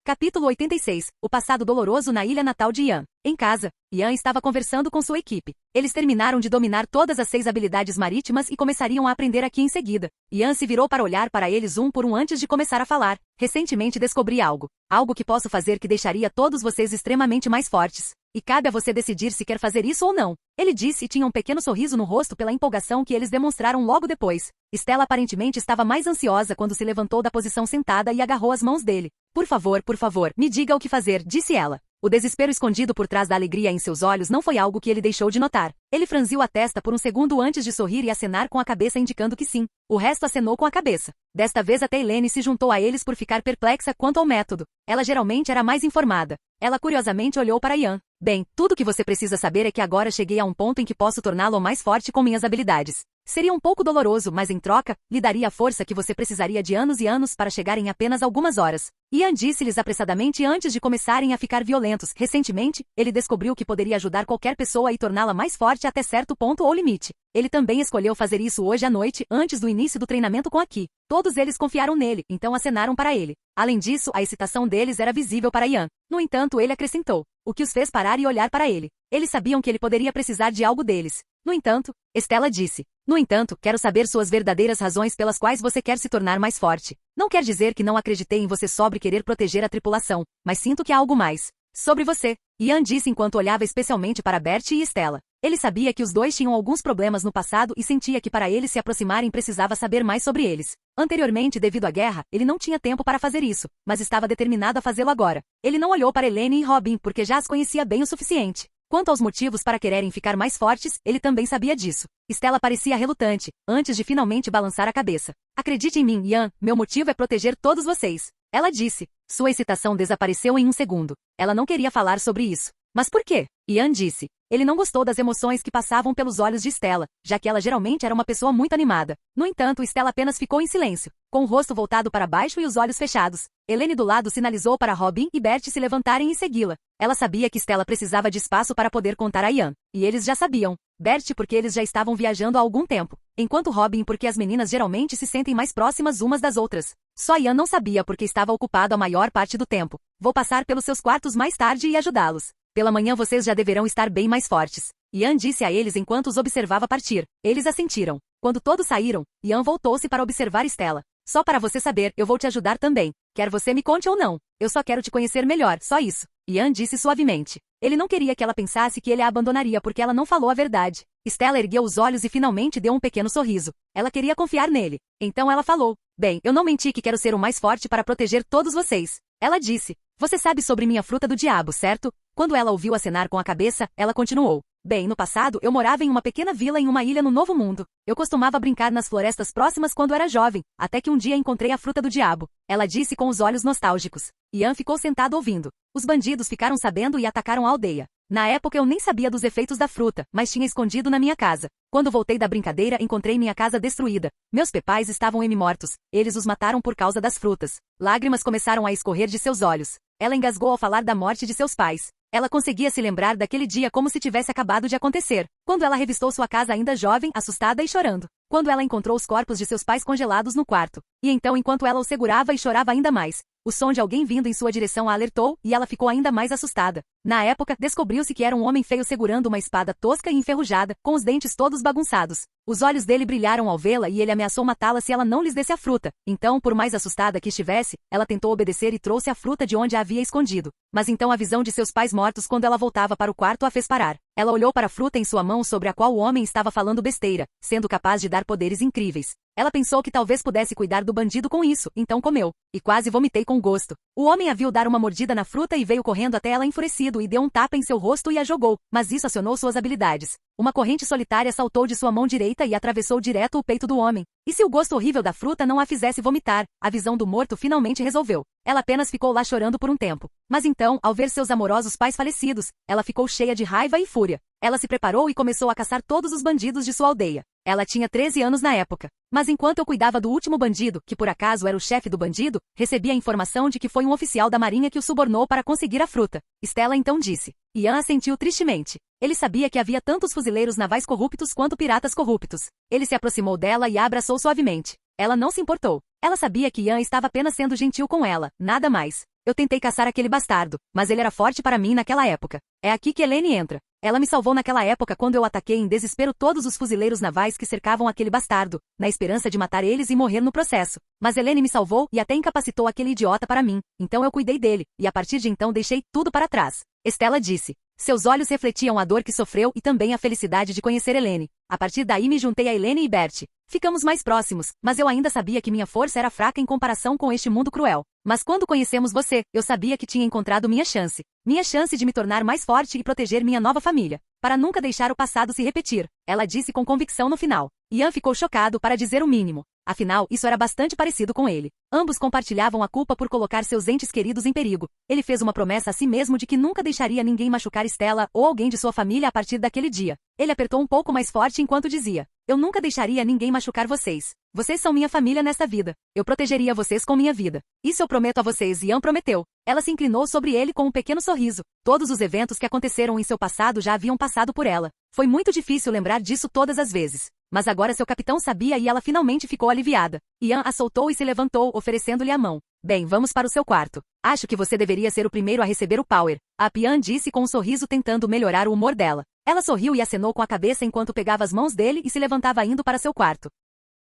[SPEAKER 1] Capítulo 86. O passado doloroso na ilha natal de Yan. Em casa, Yan estava conversando com sua equipe. Eles terminaram de dominar todas as 6 habilidades marítimas e começariam a aprender aqui em seguida. Yan se virou para olhar para eles um por um antes de começar a falar. Recentemente descobri algo. Algo que posso fazer que deixaria todos vocês extremamente mais fortes. E cabe a você decidir se quer fazer isso ou não. Ele disse e tinha um pequeno sorriso no rosto pela empolgação que eles demonstraram logo depois. Stella aparentemente estava mais ansiosa quando se levantou da posição sentada e agarrou as mãos dele. Por favor, me diga o que fazer, disse ela. O desespero escondido por trás da alegria em seus olhos não foi algo que ele deixou de notar. Ele franziu a testa por um segundo antes de sorrir e acenar com a cabeça indicando que sim. O resto acenou com a cabeça. Desta vez até Helene se juntou a eles por ficar perplexa quanto ao método. Ela geralmente era mais informada. Ela curiosamente olhou para Yan. Bem, tudo que você precisa saber é que agora cheguei a um ponto em que posso torná-lo mais forte com minhas habilidades. Seria um pouco doloroso, mas em troca, lhe daria a força que você precisaria de anos e anos para chegar em apenas algumas horas. Ian disse-lhes apressadamente antes de começarem a ficar violentos. Recentemente, ele descobriu que poderia ajudar qualquer pessoa e torná-la mais forte até certo ponto ou limite. Ele também escolheu fazer isso hoje à noite, antes do início do treinamento com a Ki. Todos eles confiaram nele, então acenaram para ele. Além disso, a excitação deles era visível para Ian. No entanto, ele acrescentou, o que os fez parar e olhar para ele. Eles sabiam que ele poderia precisar de algo deles. No entanto, Stella disse, no entanto, quero saber suas verdadeiras razões pelas quais você quer se tornar mais forte. Não quer dizer que não acreditei em você sobre querer proteger a tripulação, mas sinto que há algo mais. Sobre você, Ian disse enquanto olhava especialmente para Bert e Stella. Ele sabia que os dois tinham alguns problemas no passado e sentia que para eles se aproximarem precisava saber mais sobre eles. Anteriormente, devido à guerra, ele não tinha tempo para fazer isso, mas estava determinado a fazê-lo agora. Ele não olhou para Elaine e Robin porque já as conhecia bem o suficiente. Quanto aos motivos para quererem ficar mais fortes, ele também sabia disso. Stella parecia relutante, antes de finalmente balançar a cabeça. Acredite em mim, Ian, meu motivo é proteger todos vocês. Ela disse. Sua excitação desapareceu em um segundo. Ela não queria falar sobre isso. Mas por quê? Ian disse. Ele não gostou das emoções que passavam pelos olhos de Stella, já que ela geralmente era uma pessoa muito animada. No entanto, Stella apenas ficou em silêncio, com o rosto voltado para baixo e os olhos fechados. Elaine do lado sinalizou para Robin e Bert se levantarem e segui-la. Ela sabia que Stella precisava de espaço para poder contar a Ian. E eles já sabiam. Bert porque eles já estavam viajando há algum tempo. Enquanto Robin porque as meninas geralmente se sentem mais próximas umas das outras. Só Ian não sabia porque estava ocupado a maior parte do tempo. Vou passar pelos seus quartos mais tarde e ajudá-los. Pela manhã vocês já deverão estar bem mais fortes. Ian disse a eles enquanto os observava partir. Eles assentiram. Quando todos saíram, Ian voltou-se para observar Stella. Só para você saber, eu vou te ajudar também. Quer você me conte ou não. Eu só quero te conhecer melhor, só isso. Ian disse suavemente. Ele não queria que ela pensasse que ele a abandonaria porque ela não falou a verdade. Stella ergueu os olhos e finalmente deu um pequeno sorriso. Ela queria confiar nele. Então ela falou. Bem, eu não menti que quero ser o mais forte para proteger todos vocês. Ela disse. Você sabe sobre minha fruta do diabo, certo? Quando ela ouviu acenar com a cabeça, ela continuou. Bem, no passado, eu morava em uma pequena vila em uma ilha no Novo Mundo. Eu costumava brincar nas florestas próximas quando era jovem, até que um dia encontrei a fruta do diabo. Ela disse com os olhos nostálgicos. Ian ficou sentado ouvindo. Os bandidos ficaram sabendo e atacaram a aldeia. Na época eu nem sabia dos efeitos da fruta, mas tinha escondido na minha casa. Quando voltei da brincadeira, encontrei minha casa destruída. Meus pais estavam mortos. Eles os mataram por causa das frutas. Lágrimas começaram a escorrer de seus olhos. Ela engasgou ao falar da morte de seus pais. Ela conseguia se lembrar daquele dia como se tivesse acabado de acontecer. Quando ela revistou sua casa ainda jovem, assustada e chorando. Quando ela encontrou os corpos de seus pais congelados no quarto. E então enquanto ela o segurava e chorava ainda mais, o som de alguém vindo em sua direção a alertou e ela ficou ainda mais assustada. Na época, descobriu-se que era um homem feio segurando uma espada tosca e enferrujada, com os dentes todos bagunçados. Os olhos dele brilharam ao vê-la e ele ameaçou matá-la se ela não lhes desse a fruta. Então, por mais assustada que estivesse, ela tentou obedecer e trouxe a fruta de onde a havia escondido. Mas então a visão de seus pais mortos quando ela voltava para o quarto a fez parar. Ela olhou para a fruta em sua mão sobre a qual o homem estava falando besteira, sendo capaz de dar poderes incríveis. Ela pensou que talvez pudesse cuidar do bandido com isso, então comeu. E quase vomitei com gosto. O homem a viu dar uma mordida na fruta e veio correndo até ela enfurecido e deu um tapa em seu rosto e a jogou, mas isso acionou suas habilidades. Uma corrente solitária saltou de sua mão direita e atravessou direto o peito do homem. E se o gosto horrível da fruta não a fizesse vomitar, a visão do morto finalmente resolveu. Ela apenas ficou lá chorando por um tempo. Mas então, ao ver seus amorosos pais falecidos, ela ficou cheia de raiva e fúria. Ela se preparou e começou a caçar todos os bandidos de sua aldeia. Ela tinha 13 anos na época. Mas enquanto eu cuidava do último bandido, que por acaso era o chefe do bandido, recebi a informação de que foi um oficial da marinha que o subornou para conseguir a fruta. Stella então disse. Ian assentiu tristemente. Ele sabia que havia tantos fuzileiros navais corruptos quanto piratas corruptos. Ele se aproximou dela e a abraçou suavemente. Ela não se importou. Ela sabia que Ian estava apenas sendo gentil com ela, nada mais. Eu tentei caçar aquele bastardo, mas ele era forte para mim naquela época. É aqui que Elaine entra. Ela me salvou naquela época quando eu ataquei em desespero todos os fuzileiros navais que cercavam aquele bastardo, na esperança de matar eles e morrer no processo. Mas Elaine me salvou e até incapacitou aquele idiota para mim. Então eu cuidei dele, e a partir de então deixei tudo para trás. Stella disse. Seus olhos refletiam a dor que sofreu e também a felicidade de conhecer Elaine. A partir daí me juntei a Elaine e Bert. Ficamos mais próximos, mas eu ainda sabia que minha força era fraca em comparação com este mundo cruel. Mas quando conhecemos você, eu sabia que tinha encontrado minha chance. Minha chance de me tornar mais forte e proteger minha nova família. Para nunca deixar o passado se repetir. Ela disse com convicção no final. Ian ficou chocado para dizer o mínimo. Afinal, isso era bastante parecido com ele. Ambos compartilhavam a culpa por colocar seus entes queridos em perigo. Ele fez uma promessa a si mesmo de que nunca deixaria ninguém machucar Stella ou alguém de sua família a partir daquele dia. Ele apertou um pouco mais forte enquanto dizia: eu nunca deixaria ninguém machucar vocês. Vocês são minha família nesta vida. Eu protegeria vocês com minha vida. Isso eu prometo a vocês. Ian prometeu. Ela se inclinou sobre ele com um pequeno sorriso. Todos os eventos que aconteceram em seu passado já haviam passado por ela. Foi muito difícil lembrar disso todas as vezes. Mas agora seu capitão sabia e ela finalmente ficou aliviada. Ian a soltou e se levantou, oferecendo-lhe a mão. Bem, vamos para o seu quarto. Acho que você deveria ser o primeiro a receber o Power. A Ian disse com um sorriso tentando melhorar o humor dela. Ela sorriu e acenou com a cabeça enquanto pegava as mãos dele e se levantava indo para seu quarto.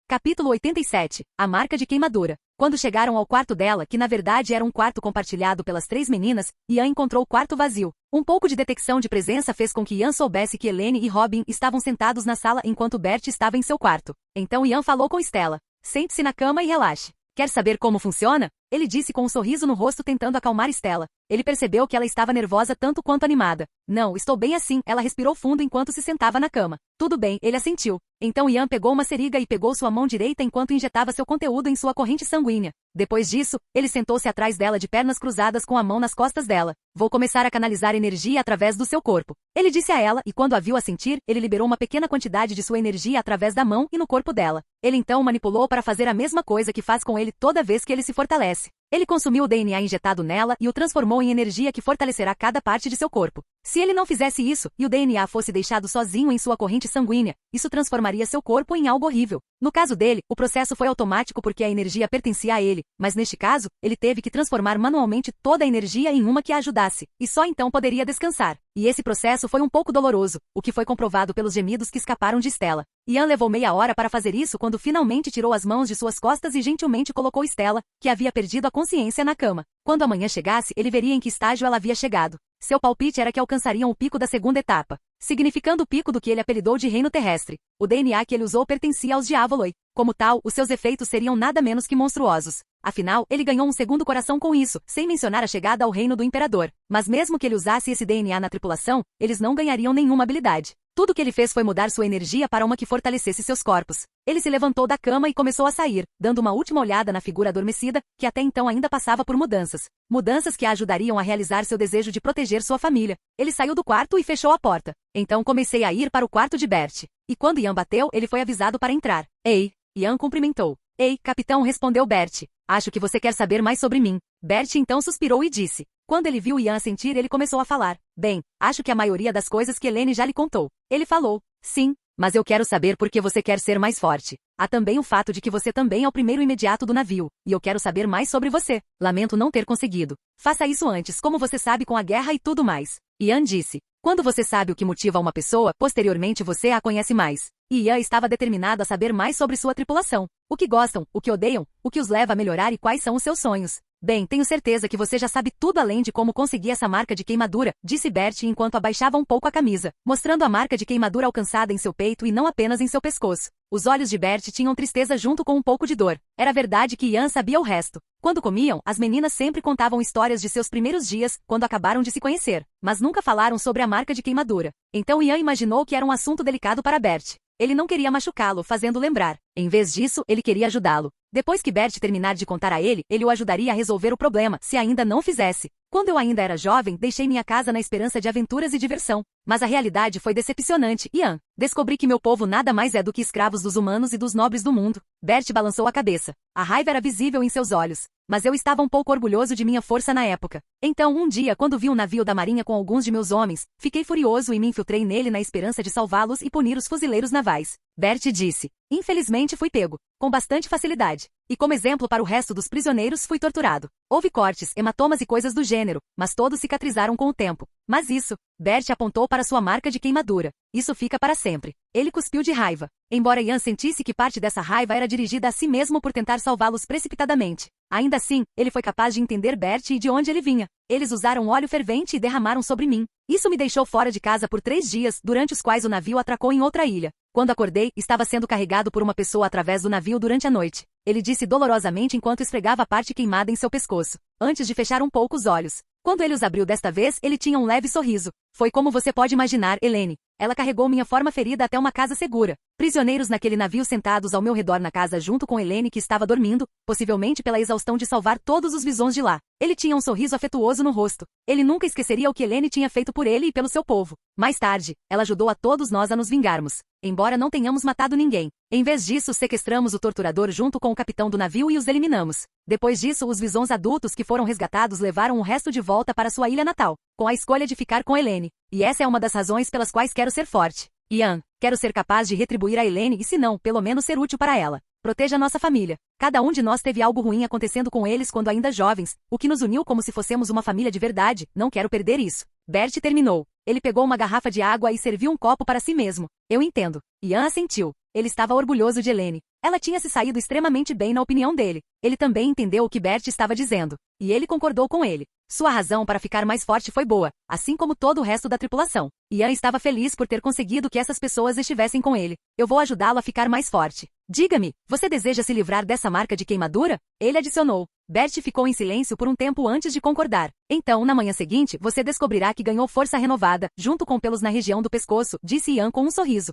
[SPEAKER 1] Capítulo 87. A marca de queimadura. Quando chegaram ao quarto dela, que na verdade era um quarto compartilhado pelas 3 meninas, Ian encontrou o quarto vazio. Um pouco de detecção de presença fez com que Ian soubesse que Helene e Robin estavam sentados na sala enquanto Bert estava em seu quarto. Então Ian falou com Stella. Sente-se na cama e relaxe. Quer saber como funciona? Ele disse com um sorriso no rosto tentando acalmar Stella. Ele percebeu que ela estava nervosa tanto quanto animada. Não, estou bem assim, ela respirou fundo enquanto se sentava na cama. Tudo bem, ele assentiu. Então Ian pegou uma seringa e pegou sua mão direita enquanto injetava seu conteúdo em sua corrente sanguínea. Depois disso, ele sentou-se atrás dela de pernas cruzadas com a mão nas costas dela. Vou começar a canalizar energia através do seu corpo. Ele disse a ela e quando a viu assentir, ele liberou uma pequena quantidade de sua energia através da mão e no corpo dela. Ele então manipulou para fazer a mesma coisa que faz com ele toda vez que ele se fortalece. Ele consumiu o DNA injetado nela e o transformou em energia que fortalecerá cada parte de seu corpo. Se ele não fizesse isso, e o DNA fosse deixado sozinho em sua corrente sanguínea, isso transformaria seu corpo em algo horrível. No caso dele, o processo foi automático porque a energia pertencia a ele, mas neste caso, ele teve que transformar manualmente toda a energia em uma que a ajudasse, e só então poderia descansar. E esse processo foi um pouco doloroso, o que foi comprovado pelos gemidos que escaparam de Stella. Ian levou meia hora para fazer isso quando finalmente tirou as mãos de suas costas e gentilmente colocou Stella, que havia perdido a consciência, na cama. Quando amanhã chegasse, ele veria em que estágio ela havia chegado. Seu palpite era que alcançariam o pico da segunda etapa, significando o pico do que ele apelidou de Reino Terrestre. O DNA que ele usou pertencia aos Diavoloi. Como tal, os seus efeitos seriam nada menos que monstruosos. Afinal, ele ganhou um segundo coração com isso, sem mencionar a chegada ao reino do Imperador. Mas mesmo que ele usasse esse DNA na tripulação, eles não ganhariam nenhuma habilidade. Tudo o que ele fez foi mudar sua energia para uma que fortalecesse seus corpos. Ele se levantou da cama e começou a sair, dando uma última olhada na figura adormecida, que até então ainda passava por mudanças. Mudanças que a ajudariam a realizar seu desejo de proteger sua família. Ele saiu do quarto e fechou a porta. Então comecei a ir para o quarto de Bert. E quando Ian bateu, ele foi avisado para entrar. Ei! Ian cumprimentou. Ei, capitão, respondeu Bert. Acho que você quer saber mais sobre mim. Bert então suspirou e disse. Quando ele viu Ian assentir, ele começou a falar. Bem, acho que a maioria das coisas que Helene já lhe contou. Ele falou. Sim, mas eu quero saber por que você quer ser mais forte. Há também o fato de que você também é o primeiro imediato do navio, e eu quero saber mais sobre você. Lamento não ter conseguido. Faça isso antes, como você sabe, com a guerra e tudo mais. Ian disse. Quando você sabe o que motiva uma pessoa, posteriormente você a conhece mais. E Ian estava determinado a saber mais sobre sua tripulação. O que gostam, o que odeiam, o que os leva a melhorar e quais são os seus sonhos. Bem, tenho certeza que você já sabe tudo além de como conseguir essa marca de queimadura, disse Bert enquanto abaixava um pouco a camisa, mostrando a marca de queimadura alcançada em seu peito e não apenas em seu pescoço. Os olhos de Bert tinham tristeza junto com um pouco de dor. Era verdade que Ian sabia o resto. Quando comiam, as meninas sempre contavam histórias de seus primeiros dias, quando acabaram de se conhecer, mas nunca falaram sobre a marca de queimadura. Então Ian imaginou que era um assunto delicado para Bert. Ele não queria machucá-lo, fazendo lembrar. Em vez disso, ele queria ajudá-lo. Depois que Bert terminar de contar a ele, ele o ajudaria a resolver o problema, se ainda não fizesse. Quando eu ainda era jovem, deixei minha casa na esperança de aventuras e diversão. Mas a realidade foi decepcionante, Ian. Descobri que meu povo nada mais é do que escravos dos humanos e dos nobres do mundo. Bert balançou a cabeça. A raiva era visível em seus olhos. Mas eu estava um pouco orgulhoso de minha força na época. Então, um dia, quando vi um navio da marinha com alguns de meus homens, fiquei furioso e me infiltrei nele na esperança de salvá-los e punir os fuzileiros navais. Bert disse. Infelizmente fui pego. Com bastante facilidade. E como exemplo para o resto dos prisioneiros, fui torturado. Houve cortes, hematomas e coisas do gênero, mas todos cicatrizaram com o tempo. Mas isso, Bert apontou para sua marca de queimadura. Isso fica para sempre. Ele cuspiu de raiva. Embora Ian sentisse que parte dessa raiva era dirigida a si mesmo por tentar salvá-los precipitadamente. Ainda assim, ele foi capaz de entender Bert e de onde ele vinha. Eles usaram óleo fervente e derramaram sobre mim. Isso me deixou fora de casa por 3 dias, durante os quais o navio atracou em outra ilha. Quando acordei, estava sendo carregado por uma pessoa através do navio durante a noite. Ele disse dolorosamente enquanto esfregava a parte queimada em seu pescoço, antes de fechar um pouco os olhos. Quando ele os abriu desta vez, ele tinha um leve sorriso. Foi como você pode imaginar, Helene. Ela carregou minha forma ferida até uma casa segura. Prisioneiros naquele navio sentados ao meu redor na casa junto com Helene que estava dormindo, possivelmente pela exaustão de salvar todos os visões de lá. Ele tinha um sorriso afetuoso no rosto. Ele nunca esqueceria o que Helene tinha feito por ele e pelo seu povo. Mais tarde, ela ajudou a todos nós a nos vingarmos. Embora não tenhamos matado ninguém. Em vez disso, sequestramos o torturador junto com o capitão do navio e os eliminamos. Depois disso, os visões adultos que foram resgatados levaram o resto de volta para sua ilha natal, com a escolha de ficar com Helene. E essa é uma das razões pelas quais quero ser forte. Ian, quero ser capaz de retribuir a Helene e se não, pelo menos ser útil para ela. Proteja nossa família. Cada um de nós teve algo ruim acontecendo com eles quando ainda jovens, o que nos uniu como se fossemos uma família de verdade, não quero perder isso. Bert terminou. Ele pegou uma garrafa de água e serviu um copo para si mesmo. Eu entendo. Ian assentiu. Ele estava orgulhoso de Helene. Ela tinha se saído extremamente bem na opinião dele. Ele também entendeu o que Bert estava dizendo. E ele concordou com ele. Sua razão para ficar mais forte foi boa, assim como todo o resto da tripulação. Ian estava feliz por ter conseguido que essas pessoas estivessem com ele. Eu vou ajudá-lo a ficar mais forte. Diga-me, você deseja se livrar dessa marca de queimadura? Ele adicionou. Bert ficou em silêncio por um tempo antes de concordar. Então, na manhã seguinte, você descobrirá que ganhou força renovada, junto com pelos na região do pescoço, disse Ian com um sorriso.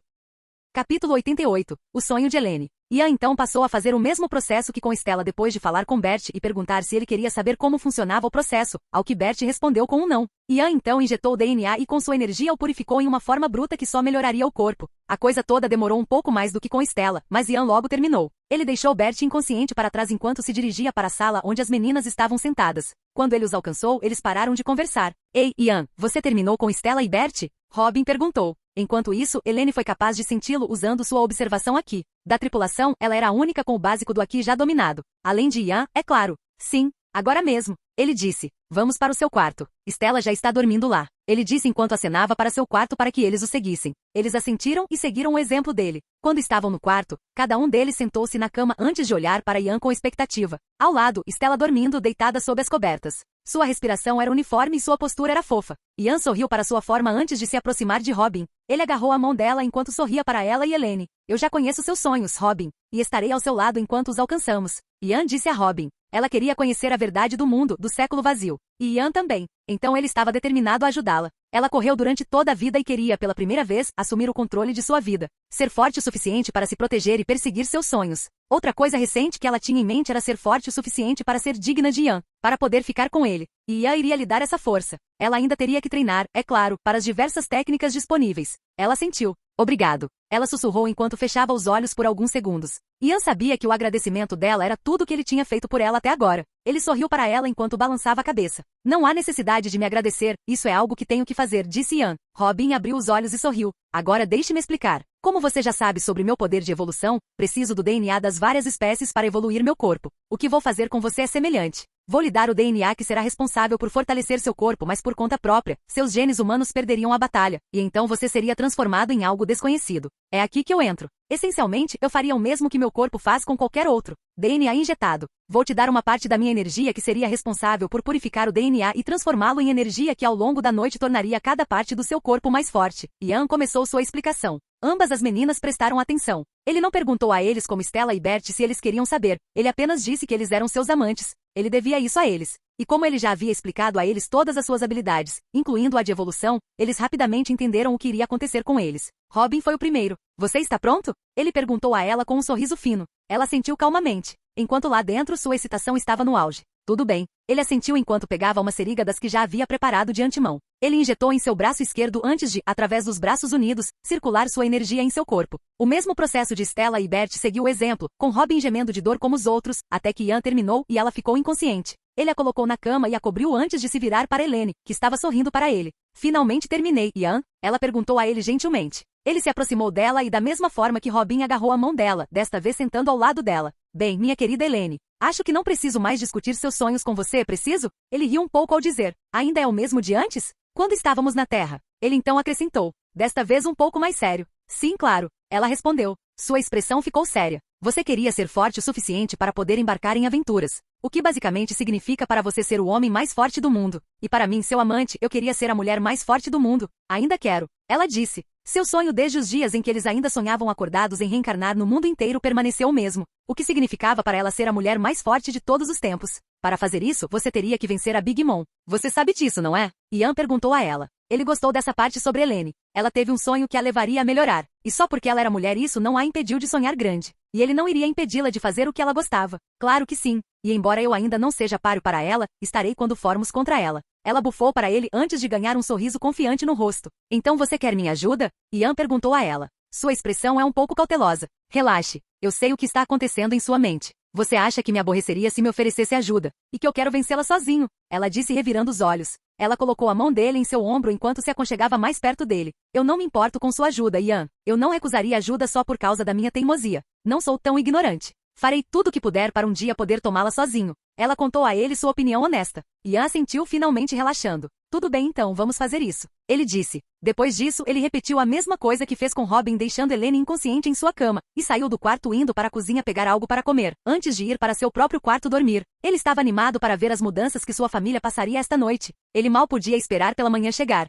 [SPEAKER 1] Capítulo 88. O sonho de Helene. Ian então passou a fazer o mesmo processo que com Stella depois de falar com Bert e perguntar se ele queria saber como funcionava o processo, ao que Bert respondeu com um não. Ian então injetou o DNA e com sua energia o purificou em uma forma bruta que só melhoraria o corpo. A coisa toda demorou um pouco mais do que com Stella, mas Ian logo terminou. Ele deixou Bert inconsciente para trás enquanto se dirigia para a sala onde as meninas estavam sentadas. Quando ele os alcançou, eles pararam de conversar. Ei, Ian, você terminou com Stella e Bert? Robin perguntou. Enquanto isso, Helene foi capaz de senti-lo usando sua observação aqui. Da tripulação, ela era a única com o básico do aqui já dominado. Além de Ian, é claro. Sim, agora mesmo. Ele disse. Vamos para o seu quarto. Stella já está dormindo lá. Ele disse enquanto acenava para seu quarto para que eles o seguissem. Eles assentiram e seguiram o exemplo dele. Quando estavam no quarto, cada um deles sentou-se na cama antes de olhar para Ian com expectativa. Ao lado, Stella dormindo deitada sob as cobertas. Sua respiração era uniforme e sua postura era fofa. Ian sorriu para sua forma antes de se aproximar de Robin. Ele agarrou a mão dela enquanto sorria para ela e Helene. Eu já conheço seus sonhos, Robin, e estarei ao seu lado enquanto os alcançamos. Ian disse a Robin. Ela queria conhecer a verdade do mundo, do século vazio. E Ian também. Então ele estava determinado a ajudá-la. Ela correu durante toda a vida e queria, pela primeira vez, assumir o controle de sua vida. Ser forte o suficiente para se proteger e perseguir seus sonhos. Outra coisa recente que ela tinha em mente era ser forte o suficiente para ser digna de Ian, para poder ficar com ele. E Ian iria lhe dar essa força. Ela ainda teria que treinar, é claro, para as diversas técnicas disponíveis. Ela sentiu. Obrigado. Ela sussurrou enquanto fechava os olhos por alguns segundos. Ian sabia que o agradecimento dela era tudo o que ele tinha feito por ela até agora. Ele sorriu para ela enquanto balançava a cabeça. Não há necessidade de me agradecer, isso é algo que tenho que fazer, disse Ian. Robin abriu os olhos e sorriu. Agora deixe-me explicar. Como você já sabe sobre meu poder de evolução, preciso do DNA das várias espécies para evoluir meu corpo. O que vou fazer com você é semelhante. Vou lhe dar o DNA que será responsável por fortalecer seu corpo, mas por conta própria, seus genes humanos perderiam a batalha, e então você seria transformado em algo desconhecido. É aqui que eu entro. Essencialmente, eu faria o mesmo que meu corpo faz com qualquer outro. DNA injetado. Vou te dar uma parte da minha energia que seria responsável por purificar o DNA e transformá-lo em energia que ao longo da noite tornaria cada parte do seu corpo mais forte. Ian começou sua explicação. Ambas as meninas prestaram atenção. Ele não perguntou a eles como Stella e Bert se eles queriam saber. Ele apenas disse que eles eram seus amantes. Ele devia isso a eles. E como ele já havia explicado a eles todas as suas habilidades, incluindo a de evolução, eles rapidamente entenderam o que iria acontecer com eles. Robin foi o primeiro. Você está pronto? Ele perguntou a ela com um sorriso fino. Ela assentiu calmamente. Enquanto lá dentro sua excitação estava no auge. Tudo bem. Ele assentiu enquanto pegava uma seringa das que já havia preparado de antemão. Ele injetou em seu braço esquerdo antes de, através dos braços unidos, circular sua energia em seu corpo. O mesmo processo de Stella e Bert seguiu o exemplo, com Robin gemendo de dor como os outros, até que Ian terminou e ela ficou inconsciente. Ele a colocou na cama e a cobriu antes de se virar para Helene, que estava sorrindo para ele. Finalmente terminei, Ian? Ela perguntou a ele gentilmente. Ele se aproximou dela e da mesma forma que Robin agarrou a mão dela, desta vez sentando ao lado dela. Bem, minha querida Helene, acho que não preciso mais discutir seus sonhos com você, preciso? Ele riu um pouco ao dizer. Ainda é o mesmo de antes? Quando estávamos na Terra. Ele então acrescentou. Desta vez um pouco mais sério. Sim, claro. Ela respondeu. Sua expressão ficou séria. Você queria ser forte o suficiente para poder embarcar em aventuras. O que basicamente significa para você ser o homem mais forte do mundo. E para mim, seu amante, eu queria ser a mulher mais forte do mundo. Ainda quero. Ela disse. Seu sonho desde os dias em que eles ainda sonhavam acordados em reencarnar no mundo inteiro permaneceu o mesmo. O que significava para ela ser a mulher mais forte de todos os tempos. Para fazer isso, você teria que vencer a Big Mom. Você sabe disso, não é? Ian perguntou a ela. Ele gostou dessa parte sobre Helene. Ela teve um sonho que a levaria a melhorar. E só porque ela era mulher isso não a impediu de sonhar grande. E ele não iria impedi-la de fazer o que ela gostava. Claro que sim. E embora eu ainda não seja páreo para ela, estarei quando formos contra ela. Ela bufou para ele antes de ganhar um sorriso confiante no rosto. Então você quer minha ajuda? Ian perguntou a ela. Sua expressão é um pouco cautelosa. Relaxe. Eu sei o que está acontecendo em sua mente. Você acha que me aborreceria se me oferecesse ajuda, e que eu quero vencê-la sozinho, ela disse revirando os olhos. Ela colocou a mão dele em seu ombro enquanto se aconchegava mais perto dele. Eu não me importo com sua ajuda, Ian. Eu não recusaria ajuda só por causa da minha teimosia. Não sou tão ignorante. Farei tudo o que puder para um dia poder tomá-la sozinho. Ela contou a ele sua opinião honesta. Ian assentiu finalmente relaxando. Tudo bem então, vamos fazer isso. Ele disse. Depois disso, ele repetiu a mesma coisa que fez com Robin deixando Helene inconsciente em sua cama, e saiu do quarto indo para a cozinha pegar algo para comer, antes de ir para seu próprio quarto dormir. Ele estava animado para ver as mudanças que sua família passaria esta noite. Ele mal podia esperar pela manhã chegar.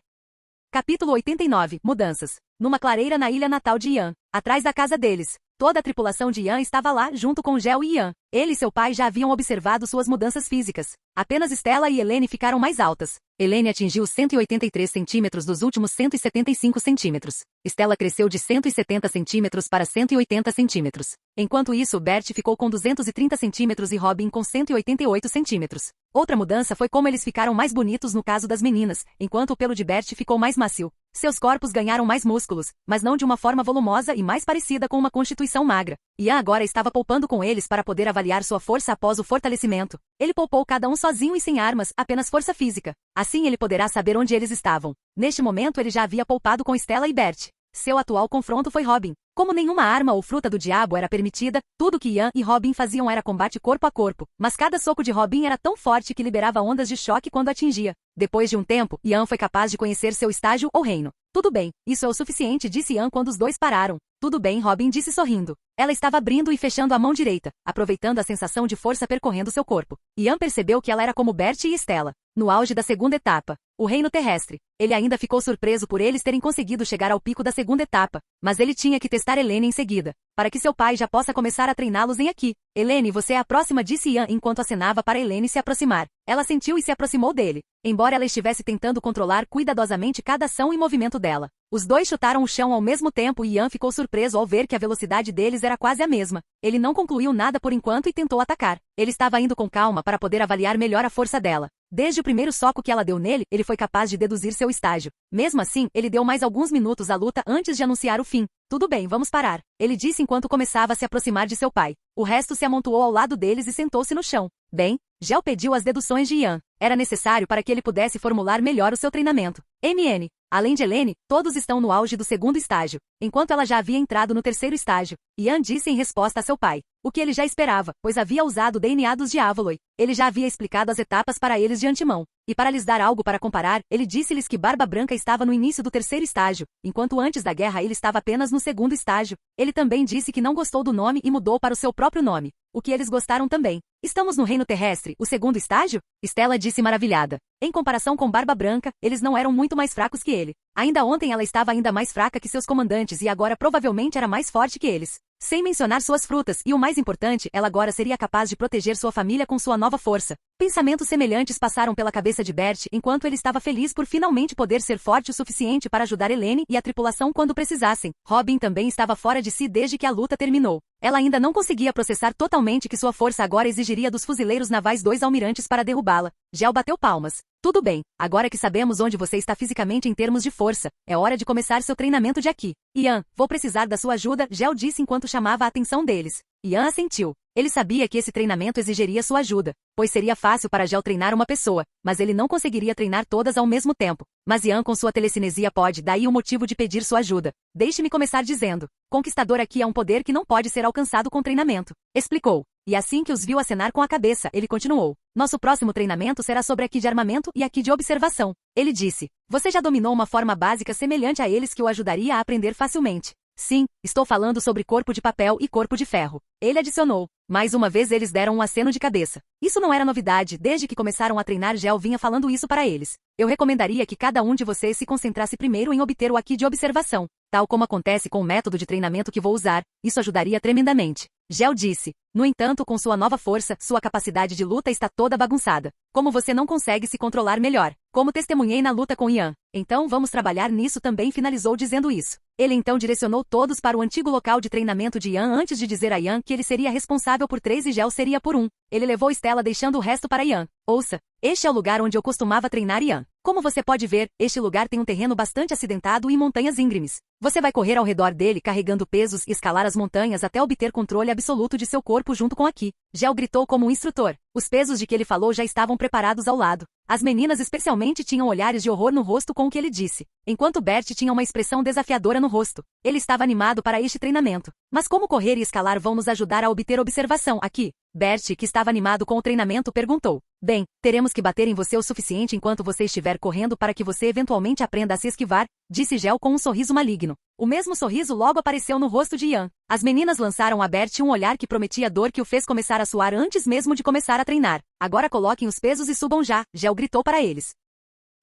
[SPEAKER 1] Capítulo 89. Mudanças. Numa clareira na ilha natal de Ian, atrás da casa deles. Toda a tripulação de Ian estava lá, junto com Gel e Ian. Ele e seu pai já haviam observado suas mudanças físicas. Apenas Stella e Helene ficaram mais altas. Helene atingiu 183 centímetros dos últimos 175 centímetros. Stella cresceu de 170 centímetros para 180 centímetros. Enquanto isso, Bert ficou com 230 centímetros e Robin com 188 centímetros. Outra mudança foi como eles ficaram mais bonitos no caso das meninas, enquanto o pelo de Bert ficou mais macio. Seus corpos ganharam mais músculos, mas não de uma forma volumosa e mais parecida com uma constituição magra. Ian agora estava poupando com eles para poder avaliar sua força após o fortalecimento. Ele poupou cada um sozinho e sem armas, apenas força física. Assim ele poderá saber onde eles estavam. Neste momento ele já havia poupado com Stella e Bert. Seu atual confronto foi Robin. Como nenhuma arma ou fruta do diabo era permitida, tudo que Ian e Robin faziam era combate corpo a corpo, mas cada soco de Robin era tão forte que liberava ondas de choque quando atingia. Depois de um tempo, Ian foi capaz de conhecer seu estágio ou reino. Tudo bem, isso é o suficiente, disse Ian quando os dois pararam. Tudo bem, Robin disse sorrindo. Ela estava abrindo e fechando a mão direita, aproveitando a sensação de força percorrendo seu corpo. Ian percebeu que ela era como Bert e Stella. No auge da segunda etapa, o reino terrestre. Ele ainda ficou surpreso por eles terem conseguido chegar ao pico da segunda etapa, mas ele tinha que testar Helene em seguida, para que seu pai já possa começar a treiná-los em aqui. Helene, você é a próxima, disse Ian enquanto acenava para Helene se aproximar. Ela sentiu e se aproximou dele, embora ela estivesse tentando controlar cuidadosamente cada ação e movimento dela. Os dois chutaram o chão ao mesmo tempo e Ian ficou surpreso ao ver que a velocidade deles era quase a mesma. Ele não concluiu nada por enquanto e tentou atacar. Ele estava indo com calma para poder avaliar melhor a força dela. Desde o primeiro soco que ela deu nele, ele foi capaz de deduzir seu estágio. Mesmo assim, ele deu mais alguns minutos à luta antes de anunciar o fim. Tudo bem, vamos parar, ele disse enquanto começava a se aproximar de seu pai. O resto se amontoou ao lado deles e sentou-se no chão. Bem, Gel pediu as deduções de Ian. Era necessário para que ele pudesse formular melhor o seu treinamento. MN. Além de Helene, todos estão no auge do segundo estágio, enquanto ela já havia entrado no terceiro estágio. Ian disse em resposta a seu pai. O que ele já esperava, pois havia usado o DNA dos Diavoloi. Ele já havia explicado as etapas para eles de antemão. E para lhes dar algo para comparar, ele disse-lhes que Barba Branca estava no início do terceiro estágio, enquanto antes da guerra ele estava apenas no segundo estágio. Ele também disse que não gostou do nome e mudou para o seu próprio nome. O que eles gostaram também. Estamos no reino terrestre, o segundo estágio? Stella disse maravilhada. Em comparação com Barba Branca, eles não eram muito mais fracos que ele. Ainda ontem ela estava ainda mais fraca que seus comandantes e agora provavelmente era mais forte que eles. Sem mencionar suas frutas e o mais importante, ela agora seria capaz de proteger sua família com sua nova força. Pensamentos semelhantes passaram pela cabeça de Bert enquanto ele estava feliz por finalmente poder ser forte o suficiente para ajudar Helene e a tripulação quando precisassem. Robin também estava fora de si desde que a luta terminou. Ela ainda não conseguia processar totalmente que sua força agora exigiria dos fuzileiros navais 2 almirantes para derrubá-la. Gel bateu palmas. Tudo bem, agora que sabemos onde você está fisicamente em termos de força, é hora de começar seu treinamento de aqui. Ian, vou precisar da sua ajuda, Gel disse enquanto chamava a atenção deles. Ian assentiu. Ele sabia que esse treinamento exigiria sua ajuda, pois seria fácil para Gel treinar uma pessoa, mas ele não conseguiria treinar todas ao mesmo tempo. Mas Ian com sua telecinesia pode, daí o motivo de pedir sua ajuda. Deixe-me começar dizendo. Conquistador aqui é um poder que não pode ser alcançado com treinamento. Explicou. E assim que os viu acenar com a cabeça, ele continuou. Nosso próximo treinamento será sobre aqui de armamento e aqui de observação. Ele disse. Você já dominou uma forma básica semelhante a eles que o ajudaria a aprender facilmente. Sim, estou falando sobre corpo de papel e corpo de ferro. Ele adicionou. Mais uma vez eles deram um aceno de cabeça. Isso não era novidade, desde que começaram a treinar Gel vinha falando isso para eles. Eu recomendaria que cada um de vocês se concentrasse primeiro em obter o aqui de observação. Tal como acontece com o método de treinamento que vou usar, isso ajudaria tremendamente. Gel disse. No entanto, com sua nova força, sua capacidade de luta está toda bagunçada. Como você não consegue se controlar melhor? Como testemunhei na luta com Ian. Então vamos trabalhar nisso também, finalizou dizendo isso. Ele então direcionou todos para o antigo local de treinamento de Ian antes de dizer a Ian que ele seria responsável por 3 e Gel seria por 1. Ele levou Stella deixando o resto para Ian. Ouça, este é o lugar onde eu costumava treinar Ian. Como você pode ver, este lugar tem um terreno bastante acidentado e montanhas íngremes. Você vai correr ao redor dele carregando pesos e escalar as montanhas até obter controle absoluto de seu corpo junto com Aki. Gel gritou como um instrutor. Os pesos de que ele falou já estavam preparados ao lado. As meninas especialmente tinham olhares de horror no rosto com o que ele disse, enquanto Bert tinha uma expressão desafiadora no rosto. Ele estava animado para este treinamento. Mas como correr e escalar vão nos ajudar a obter observação aqui? Bert, que estava animado com o treinamento, perguntou. Bem, teremos que bater em você o suficiente enquanto você estiver correndo para que você eventualmente aprenda a se esquivar, disse Gel com um sorriso maligno. O mesmo sorriso logo apareceu no rosto de Ian. As meninas lançaram a Bert um olhar que prometia dor que o fez começar a suar antes mesmo de começar a treinar. Agora coloquem os pesos e subam já, Gel gritou para eles.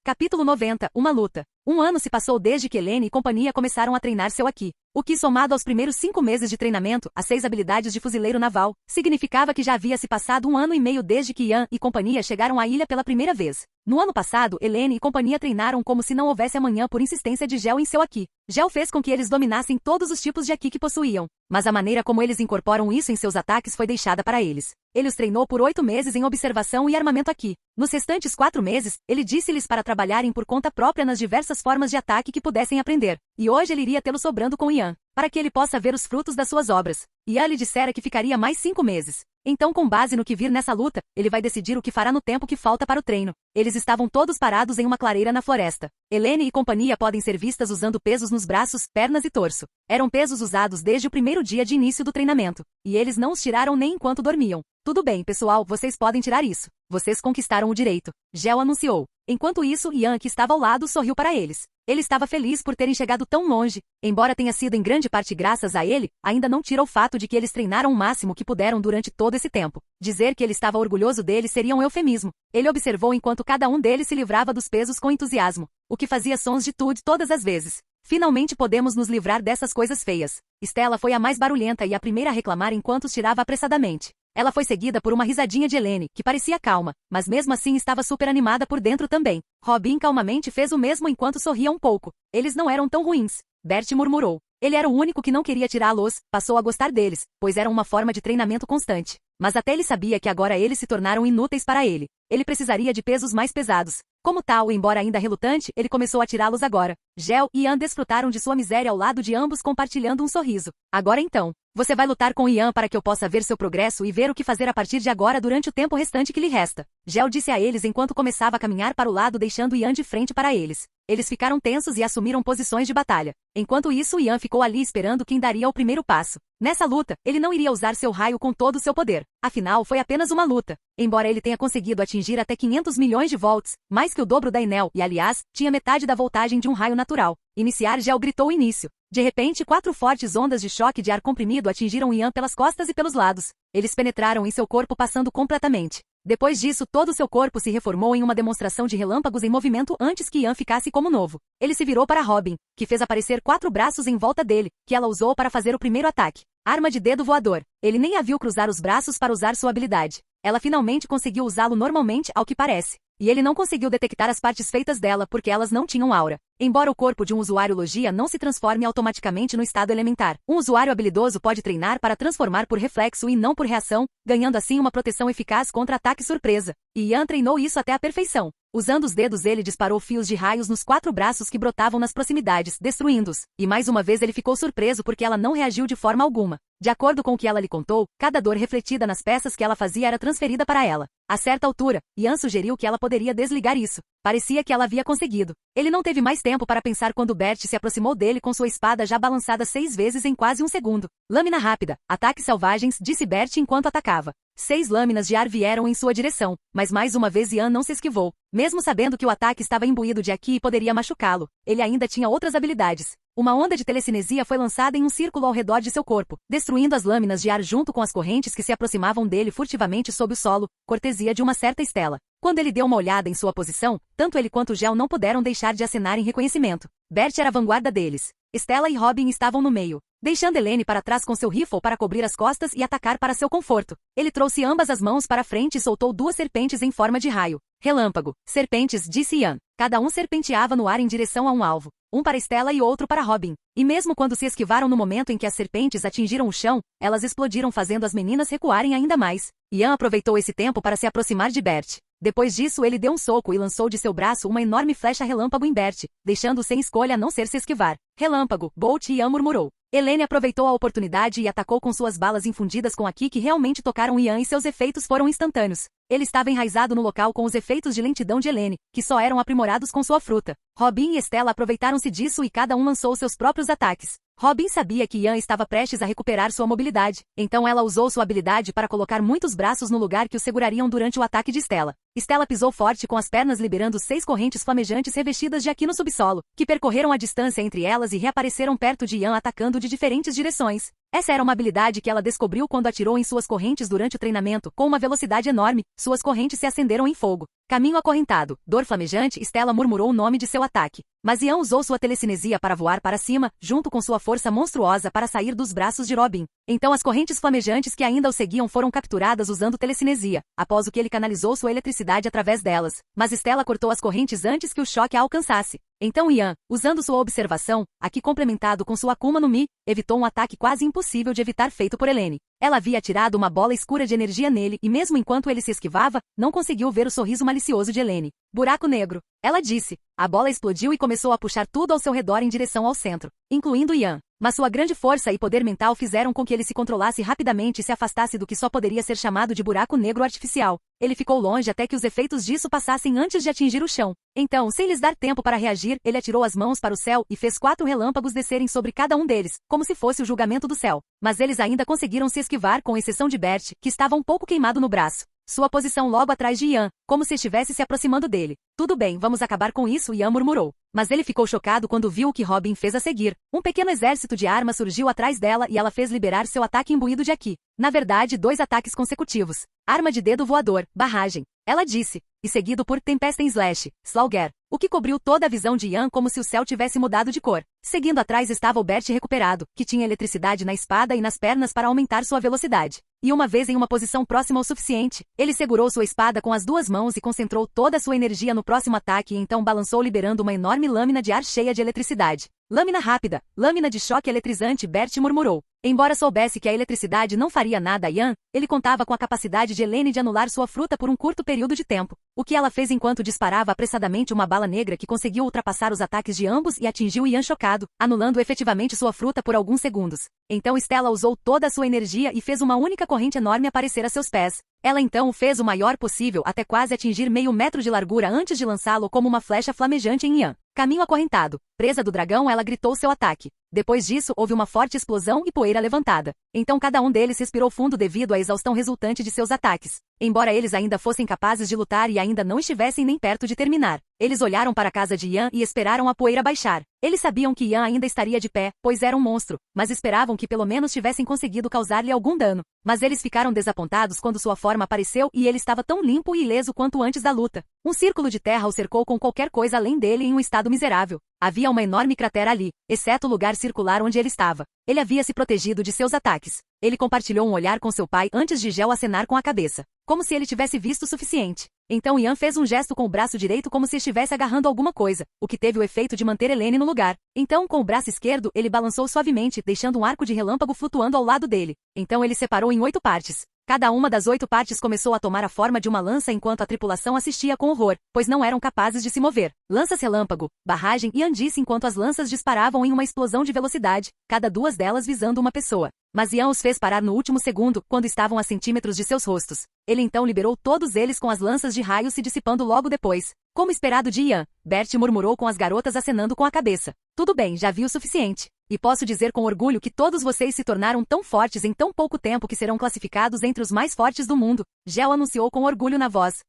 [SPEAKER 1] Capítulo 90, uma luta. 1 ano se passou desde que Helene e companhia começaram a treinar seu Aki. O que, somado aos primeiros 5 meses de treinamento, as 6 habilidades de fuzileiro naval, significava que já havia se passado 1 ano e meio desde que Ian e companhia chegaram à ilha pela primeira vez. No ano passado, Helene e companhia treinaram como se não houvesse amanhã por insistência de Gel em seu Aki. Gel fez com que eles dominassem todos os tipos de Aki que possuíam, mas a maneira como eles incorporam isso em seus ataques foi deixada para eles. Ele os treinou por 8 meses em observação e armamento Aki. Nos restantes 4 meses, ele disse-lhes para trabalharem por conta própria nas diversas formas de ataque que pudessem aprender. E hoje ele iria tê-lo sobrando com Ian, para que ele possa ver os frutos das suas obras. Ian lhe dissera que ficaria mais 5 meses. Então, com base no que vir nessa luta, ele vai decidir o que fará no tempo que falta para o treino. Eles estavam todos parados em uma clareira na floresta. Helene e companhia podem ser vistas usando pesos nos braços, pernas e torso. Eram pesos usados desde o primeiro dia de início do treinamento. E eles não os tiraram nem enquanto dormiam. Tudo bem, pessoal, vocês podem tirar isso. Vocês conquistaram o direito. Gel anunciou. Enquanto isso, Ian, que estava ao lado, sorriu para eles. Ele estava feliz por terem chegado tão longe. Embora tenha sido em grande parte graças a ele, ainda não tira o fato de que eles treinaram o máximo que puderam durante todo esse tempo. Dizer que ele estava orgulhoso deles seria um eufemismo. Ele observou enquanto cada um deles se livrava dos pesos com entusiasmo, o que fazia sons de tudo todas as vezes. Finalmente podemos nos livrar dessas coisas feias. Stella foi a mais barulhenta e a primeira a reclamar enquanto os tirava apressadamente. Ela foi seguida por uma risadinha de Helene, que parecia calma, mas mesmo assim estava super animada por dentro também. Robin calmamente fez o mesmo enquanto sorria um pouco. Eles não eram tão ruins. Bert murmurou. Ele era o único que não queria tirá-los, passou a gostar deles, pois eram uma forma de treinamento constante. Mas até ele sabia que agora eles se tornaram inúteis para ele. Ele precisaria de pesos mais pesados. Como tal, embora ainda relutante, ele começou a tirá-los agora. Gel e Ian desfrutaram de sua miséria ao lado de ambos compartilhando um sorriso. Agora então, você vai lutar com Ian para que eu possa ver seu progresso e ver o que fazer a partir de agora durante o tempo restante que lhe resta. Gel disse a eles enquanto começava a caminhar para o lado deixando Ian de frente para eles. Eles ficaram tensos e assumiram posições de batalha. Enquanto isso, Ian ficou ali esperando quem daria o primeiro passo. Nessa luta, ele não iria usar seu raio com todo o seu poder. Afinal, foi apenas uma luta. Embora ele tenha conseguido atingir até 500 milhões de volts, mais que o dobro da Enel, e aliás, tinha metade da voltagem de um raio natural. Iniciar, Gel gritou início. De repente, 4 fortes ondas de choque de ar comprimido atingiram Ian pelas costas e pelos lados. Eles penetraram em seu corpo passando completamente. Depois disso, todo seu corpo se reformou em uma demonstração de relâmpagos em movimento antes que Ian ficasse como novo. Ele se virou para Robin, que fez aparecer 4 braços em volta dele, que ela usou para fazer o primeiro ataque. Arma de dedo voador. Ele nem a viu cruzar os braços para usar sua habilidade. Ela finalmente conseguiu usá-lo normalmente, ao que parece. E ele não conseguiu detectar as partes feitas dela porque elas não tinham aura. Embora o corpo de um usuário logia não se transforme automaticamente no estado elementar, um usuário habilidoso pode treinar para transformar por reflexo e não por reação, ganhando assim uma proteção eficaz contra ataque surpresa. E Ian treinou isso até a perfeição. Usando os dedos ele disparou fios de raios nos 4 braços que brotavam nas proximidades, destruindo-os. E mais uma vez ele ficou surpreso porque ela não reagiu de forma alguma. De acordo com o que ela lhe contou, cada dor refletida nas peças que ela fazia era transferida para ela. A certa altura, Ian sugeriu que ela poderia desligar isso. Parecia que ela havia conseguido. Ele não teve mais tempo para pensar quando Bert se aproximou dele com sua espada já balançada 6 vezes em quase um segundo. Lâmina rápida, ataques selvagens, disse Bert enquanto atacava. 6 lâminas de ar vieram em sua direção, mas mais uma vez Ian não se esquivou. Mesmo sabendo que o ataque estava imbuído de Aki e poderia machucá-lo, ele ainda tinha outras habilidades. Uma onda de telecinesia foi lançada em um círculo ao redor de seu corpo, destruindo as lâminas de ar junto com as correntes que se aproximavam dele furtivamente sob o solo, cortesia de uma certa Stella. Quando ele deu uma olhada em sua posição, tanto ele quanto Gel não puderam deixar de acenar em reconhecimento. Bert era a vanguarda deles. Stella e Robin estavam no meio, deixando Elaine para trás com seu rifle para cobrir as costas e atacar para seu conforto. Ele trouxe ambas as mãos para frente e soltou duas serpentes em forma de raio. Relâmpago. Serpentes, disse Ian. Cada um serpenteava no ar em direção a um alvo. Um para Stella e outro para Robin. E mesmo quando se esquivaram no momento em que as serpentes atingiram o chão, elas explodiram fazendo as meninas recuarem ainda mais. Ian aproveitou esse tempo para se aproximar de Bert. Depois disso ele deu um soco e lançou de seu braço uma enorme flecha relâmpago em Bert, deixando-o sem escolha a não ser se esquivar. Relâmpago, Bolt, Ian murmurou. Elaine aproveitou a oportunidade e atacou com suas balas infundidas com a Ki que realmente tocaram Ian e seus efeitos foram instantâneos. Ele estava enraizado no local com os efeitos de lentidão de Elaine, que só eram aprimorados com sua fruta. Robin e Stella aproveitaram-se disso e cada um lançou seus próprios ataques. Robin sabia que Ian estava prestes a recuperar sua mobilidade, então ela usou sua habilidade para colocar muitos braços no lugar que o segurariam durante o ataque de Stella. Stella pisou forte com as pernas liberando 6 correntes flamejantes revestidas de Aki no subsolo, que percorreram a distância entre elas e reapareceram perto de Ian atacando de diferentes direções. Essa era uma habilidade que ela descobriu quando atirou em suas correntes durante o treinamento, com uma velocidade enorme, suas correntes se acenderam em fogo. Caminho acorrentado, dor flamejante, Stella murmurou o nome de seu ataque. Mas Ian usou sua telecinesia para voar para cima, junto com sua força monstruosa para sair dos braços de Robin. Então as correntes flamejantes que ainda o seguiam foram capturadas usando telecinesia, após o que ele canalizou sua eletricidade através delas. Mas Stella cortou as correntes antes que o choque a alcançasse. Então Ian, usando sua observação, aqui complementado com sua Akuma no Mi, evitou um ataque quase impossível de evitar feito por Elaine. Ela havia atirado uma bola escura de energia nele e mesmo enquanto ele se esquivava, não conseguiu ver o sorriso malicioso de Elaine. Buraco negro. Ela disse. A bola explodiu e começou a puxar tudo ao seu redor em direção ao centro, incluindo Ian. Mas sua grande força e poder mental fizeram com que ele se controlasse rapidamente e se afastasse do que só poderia ser chamado de buraco negro artificial. Ele ficou longe até que os efeitos disso passassem antes de atingir o chão. Então, sem lhes dar tempo para reagir, ele atirou as mãos para o céu e fez 4 relâmpagos descerem sobre cada um deles, como se fosse o julgamento do céu. Mas eles ainda conseguiram se esquivar com exceção de Bert, que estava um pouco queimado no braço. Sua posição logo atrás de Ian, como se estivesse se aproximando dele. Tudo bem, vamos acabar com isso, Ian murmurou. Mas ele ficou chocado quando viu o que Robin fez a seguir. Um pequeno exército de armas surgiu atrás dela e ela fez liberar seu ataque imbuído de Aki. Na verdade, 2 ataques consecutivos. Arma de dedo voador, barragem. Ela disse. E seguido por Tempesta em Slash, Slaughter, o que cobriu toda a visão de Ian como se o céu tivesse mudado de cor. Seguindo atrás estava o Bert recuperado, que tinha eletricidade na espada e nas pernas para aumentar sua velocidade. E uma vez em uma posição próxima o suficiente, ele segurou sua espada com as 2 mãos e concentrou toda a sua energia no próximo ataque e então balançou liberando uma enorme lâmina de ar cheia de eletricidade. Lâmina rápida, lâmina de choque eletrizante, Bert murmurou. Embora soubesse que a eletricidade não faria nada a Ian, ele contava com a capacidade de Elaine de anular sua fruta por um curto período de tempo. O que ela fez enquanto disparava apressadamente uma bala negra que conseguiu ultrapassar os ataques de ambos e atingiu Ian chocado, anulando efetivamente sua fruta por alguns segundos. Então Stella usou toda a sua energia e fez uma única corrente enorme aparecer a seus pés. Ela então o fez o maior possível até quase atingir meio metro de largura antes de lançá-lo como uma flecha flamejante em Ian. Caminho acorrentado. Presa do dragão, ela gritou seu ataque. Depois disso, houve uma forte explosão e poeira levantada. Então cada um deles respirou fundo devido à exaustão resultante de seus ataques. Embora eles ainda fossem capazes de lutar e ainda não estivessem nem perto de terminar. Eles olharam para a casa de Ian e esperaram a poeira baixar. Eles sabiam que Ian ainda estaria de pé, pois era um monstro, mas esperavam que pelo menos tivessem conseguido causar-lhe algum dano. Mas eles ficaram desapontados quando sua forma apareceu e ele estava tão limpo e ileso quanto antes da luta. Um círculo de terra o cercou com qualquer coisa além dele em um estado miserável. Havia uma enorme cratera ali, exceto o lugar circular onde ele estava. Ele havia se protegido de seus ataques. Ele compartilhou um olhar com seu pai antes de Gel acenar com a cabeça, como se ele tivesse visto o suficiente. Então Ian fez um gesto com o braço direito como se estivesse agarrando alguma coisa, o que teve o efeito de manter Elaine no lugar. Então, com o braço esquerdo, ele balançou suavemente, deixando um arco de relâmpago flutuando ao lado dele. Então ele separou em 8 partes. Cada uma das 8 partes começou a tomar a forma de uma lança enquanto a tripulação assistia com horror, pois não eram capazes de se mover. Lanças relâmpago, barragem e disse enquanto as lanças disparavam em uma explosão de velocidade, cada 2 delas visando uma pessoa. Mas Ian os fez parar no último segundo, quando estavam a centímetros de seus rostos. Ele então liberou todos eles com as lanças de raios se dissipando logo depois. Como esperado de Ian, Bert murmurou com as garotas acenando com a cabeça. Tudo bem, já vi o suficiente. E posso dizer com orgulho que todos vocês se tornaram tão fortes em tão pouco tempo que serão classificados entre os mais fortes do mundo, Gel anunciou com orgulho na voz.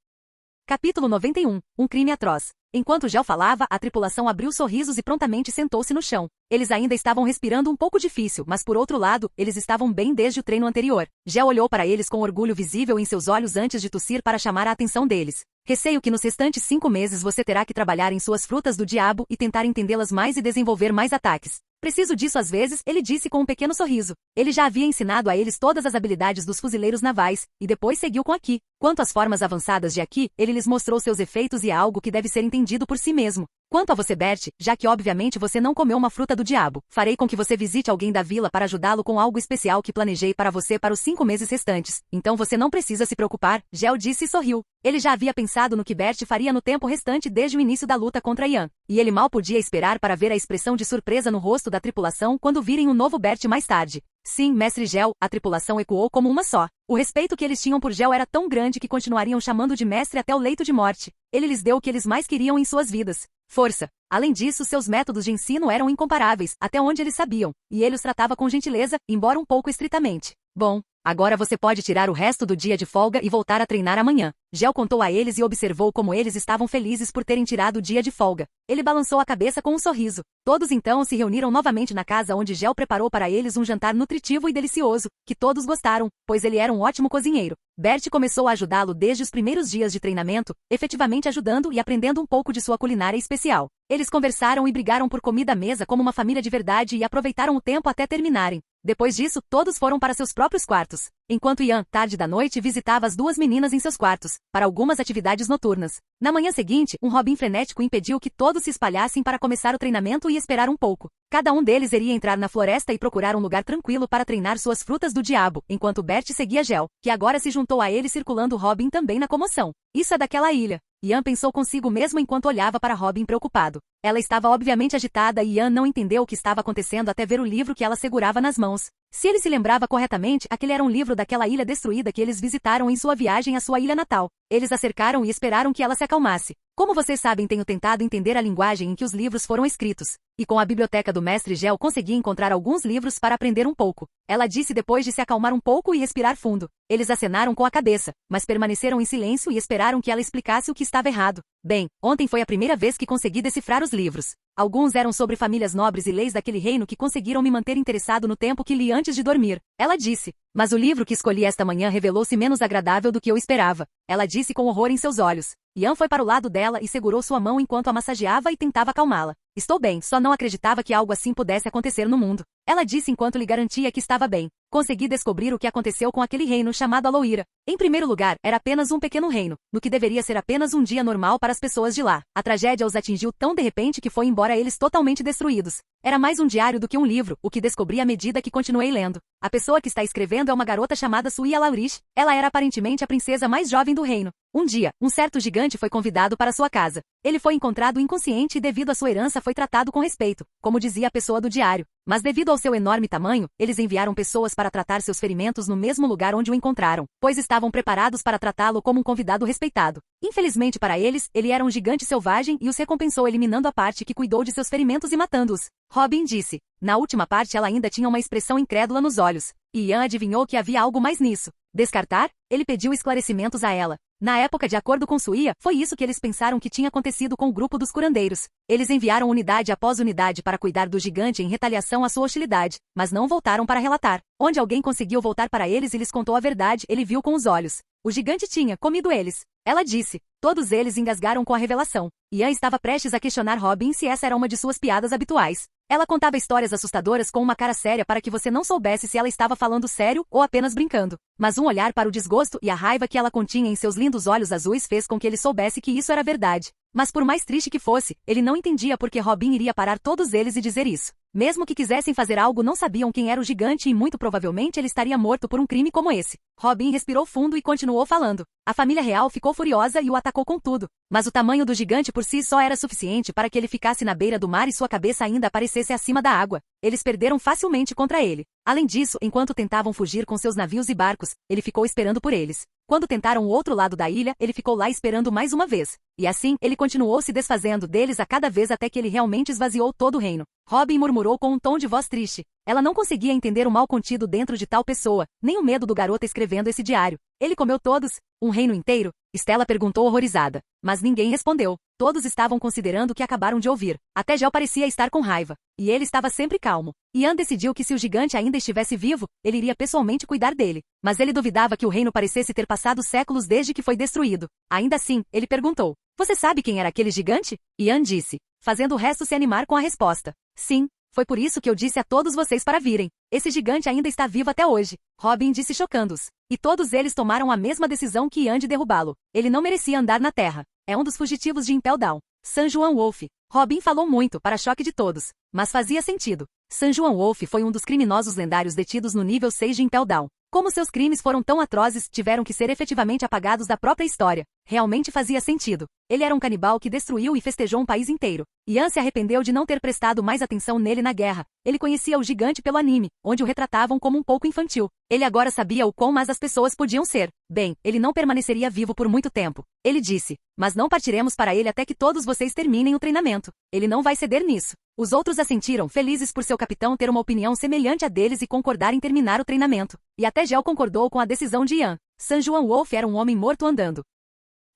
[SPEAKER 1] Capítulo 91. Um crime atroz. Enquanto Gel falava, a tripulação abriu sorrisos e prontamente sentou-se no chão. Eles ainda estavam respirando um pouco difícil, mas por outro lado, eles estavam bem desde o treino anterior. Gel olhou para eles com orgulho visível em seus olhos antes de tossir para chamar a atenção deles. Receio que nos restantes 5 meses você terá que trabalhar em suas frutas do diabo e tentar entendê-las mais e desenvolver mais ataques. Preciso disso às vezes, ele disse com um pequeno sorriso. Ele já havia ensinado a eles todas as habilidades dos fuzileiros navais, e depois seguiu com Aki. Quanto às formas avançadas de Aki, ele lhes mostrou seus efeitos e é algo que deve ser entendido por si mesmo. Quanto a você, Bert, já que obviamente você não comeu uma fruta do diabo, farei com que você visite alguém da vila para ajudá-lo com algo especial que planejei para você para os 5 meses restantes. Então você não precisa se preocupar, Gel disse e sorriu. Ele já havia pensado no que Bert faria no tempo restante desde o início da luta contra Ian, e ele mal podia esperar para ver a expressão de surpresa no rosto da tripulação quando virem o novo Bert mais tarde. Sim, mestre Gel, a tripulação ecoou como uma só. O respeito que eles tinham por Gel era tão grande que continuariam chamando de mestre até o leito de morte. Ele lhes deu o que eles mais queriam em suas vidas: força. Além disso, seus métodos de ensino eram incomparáveis, até onde eles sabiam, e ele os tratava com gentileza, embora um pouco estritamente. Bom, agora você pode tirar o resto do dia de folga e voltar a treinar amanhã. Gel contou a eles e observou como eles estavam felizes por terem tirado o dia de folga. Ele balançou a cabeça com um sorriso. Todos então se reuniram novamente na casa onde Gel preparou para eles um jantar nutritivo e delicioso, que todos gostaram, pois ele era um ótimo cozinheiro. Bert começou a ajudá-lo desde os primeiros dias de treinamento, efetivamente ajudando e aprendendo um pouco de sua culinária especial. Eles conversaram e brigaram por comida à mesa como uma família de verdade e aproveitaram o tempo até terminarem. Depois disso, todos foram para seus próprios quartos, enquanto Ian, tarde da noite, visitava as duas meninas em seus quartos, para algumas atividades noturnas. Na manhã seguinte, um Robin frenético impediu que todos se espalhassem para começar o treinamento e esperar um pouco. Cada um deles iria entrar na floresta e procurar um lugar tranquilo para treinar suas frutas do diabo, enquanto Bert seguia Gel, que agora se juntou a ele circulando Robin também na comoção. Isso é daquela ilha. Ian pensou consigo mesmo enquanto olhava para Robin preocupado. Ela estava obviamente agitada e Ian não entendeu o que estava acontecendo até ver o livro que ela segurava nas mãos. Se ele se lembrava corretamente, aquele era um livro daquela ilha destruída que eles visitaram em sua viagem à sua ilha natal. Eles a cercaram e esperaram que ela se acalmasse. Como vocês sabem, tenho tentado entender a linguagem em que os livros foram escritos. E com a biblioteca do mestre Gel consegui encontrar alguns livros para aprender um pouco. Ela disse depois de se acalmar um pouco e respirar fundo. Eles acenaram com a cabeça, mas permaneceram em silêncio e esperaram que ela explicasse o que estava errado. Bem, ontem foi a primeira vez que consegui decifrar os livros. Alguns eram sobre famílias nobres e leis daquele reino que conseguiram me manter interessado no tempo que li antes de dormir. Ela disse. Mas o livro que escolhi esta manhã revelou-se menos agradável do que eu esperava. Ela disse com horror em seus olhos. Ian foi para o lado dela e segurou sua mão enquanto a massageava e tentava acalmá-la. Estou bem, só não acreditava que algo assim pudesse acontecer no mundo. Ela disse enquanto lhe garantia que estava bem. Consegui descobrir o que aconteceu com aquele reino chamado Aloira. Em primeiro lugar, era apenas um pequeno reino, no que deveria ser apenas um dia normal para as pessoas de lá. A tragédia os atingiu tão de repente que foi embora eles totalmente destruídos. Era mais um diário do que um livro, o que descobri à medida que continuei lendo. A pessoa que está escrevendo é uma garota chamada Sui Alaurish. Ela era aparentemente a princesa mais jovem do reino. Um dia, um certo gigante foi convidado para sua casa. Ele foi encontrado inconsciente e devido à sua herança foi tratado com respeito, como dizia a pessoa do diário. Mas devido ao seu enorme tamanho, eles enviaram pessoas para tratar seus ferimentos no mesmo lugar onde o encontraram, pois estavam preparados para tratá-lo como um convidado respeitado. Infelizmente para eles, ele era um gigante selvagem e os recompensou eliminando a parte que cuidou de seus ferimentos e matando-os. Robin disse. Na última parte ela ainda tinha uma expressão incrédula nos olhos. E Ian adivinhou que havia algo mais nisso. Descartar? Ele pediu esclarecimentos a ela. Na época, de acordo com Suia, foi isso que eles pensaram que tinha acontecido com o grupo dos curandeiros. Eles enviaram unidade após unidade para cuidar do gigante em retaliação à sua hostilidade, mas não voltaram para relatar. Onde alguém conseguiu voltar para eles e lhes contou a verdade, ele viu com os olhos. O gigante tinha comido eles. Ela disse. Todos eles engasgaram com a revelação. Ian estava prestes a questionar Robin se essa era uma de suas piadas habituais. Ela contava histórias assustadoras com uma cara séria para que você não soubesse se ela estava falando sério ou apenas brincando. Mas um olhar para o desgosto e a raiva que ela continha em seus lindos olhos azuis fez com que ele soubesse que isso era verdade. Mas por mais triste que fosse, ele não entendia por que Robin iria parar todos eles e dizer isso. Mesmo que quisessem fazer algo, não sabiam quem era o gigante e muito provavelmente ele estaria morto por um crime como esse. Robin respirou fundo e continuou falando. A família real ficou furiosa e o atacou com tudo. Mas o tamanho do gigante por si só era suficiente para que ele ficasse na beira do mar e sua cabeça ainda aparecesse acima da água. Eles perderam facilmente contra ele. Além disso, enquanto tentavam fugir com seus navios e barcos, ele ficou esperando por eles. Quando tentaram o outro lado da ilha, ele ficou lá esperando mais uma vez. E assim, ele continuou se desfazendo deles a cada vez até que ele realmente esvaziou todo o reino. Robin murmurou com um tom de voz triste. Ela não conseguia entender o mal contido dentro de tal pessoa, nem o medo do garoto escrevendo esse diário. Ele comeu todos? Um reino inteiro? Stella perguntou horrorizada. Mas ninguém respondeu. Todos estavam considerando o que acabaram de ouvir. Até Gel parecia estar com raiva. E ele estava sempre calmo. Ian decidiu que se o gigante ainda estivesse vivo, ele iria pessoalmente cuidar dele. Mas ele duvidava que o reino parecesse ter passado séculos desde que foi destruído. Ainda assim, ele perguntou. Você sabe quem era aquele gigante? Ian disse, fazendo o resto se animar com a resposta. Sim, Foi por isso que eu disse a todos vocês para virem. Esse gigante ainda está vivo até hoje. Robin disse chocando-os. E todos eles tomaram a mesma decisão que Ian de derrubá-lo. Ele não merecia andar na terra. É um dos fugitivos de Impel Down. San Juan Wolf. Robin falou muito, para choque de todos. Mas fazia sentido. San Juan Wolf foi um dos criminosos lendários detidos no nível 6 de Impel Down. Como seus crimes foram tão atrozes, tiveram que ser efetivamente apagados da própria história. Realmente fazia sentido. Ele era um canibal que destruiu e festejou um país inteiro. Ian se arrependeu de não ter prestado mais atenção nele na guerra. Ele conhecia o gigante pelo anime, onde o retratavam como um pouco infantil. Ele agora sabia o quão más as pessoas podiam ser. Bem, ele não permaneceria vivo por muito tempo. Ele disse, mas não partiremos para ele até que todos vocês terminem o treinamento. Ele não vai ceder nisso. Os outros assentiram, felizes por seu capitão ter uma opinião semelhante à deles e concordar em terminar o treinamento. E até Gel concordou com a decisão de Ian. San Juan Wolf era um homem morto andando.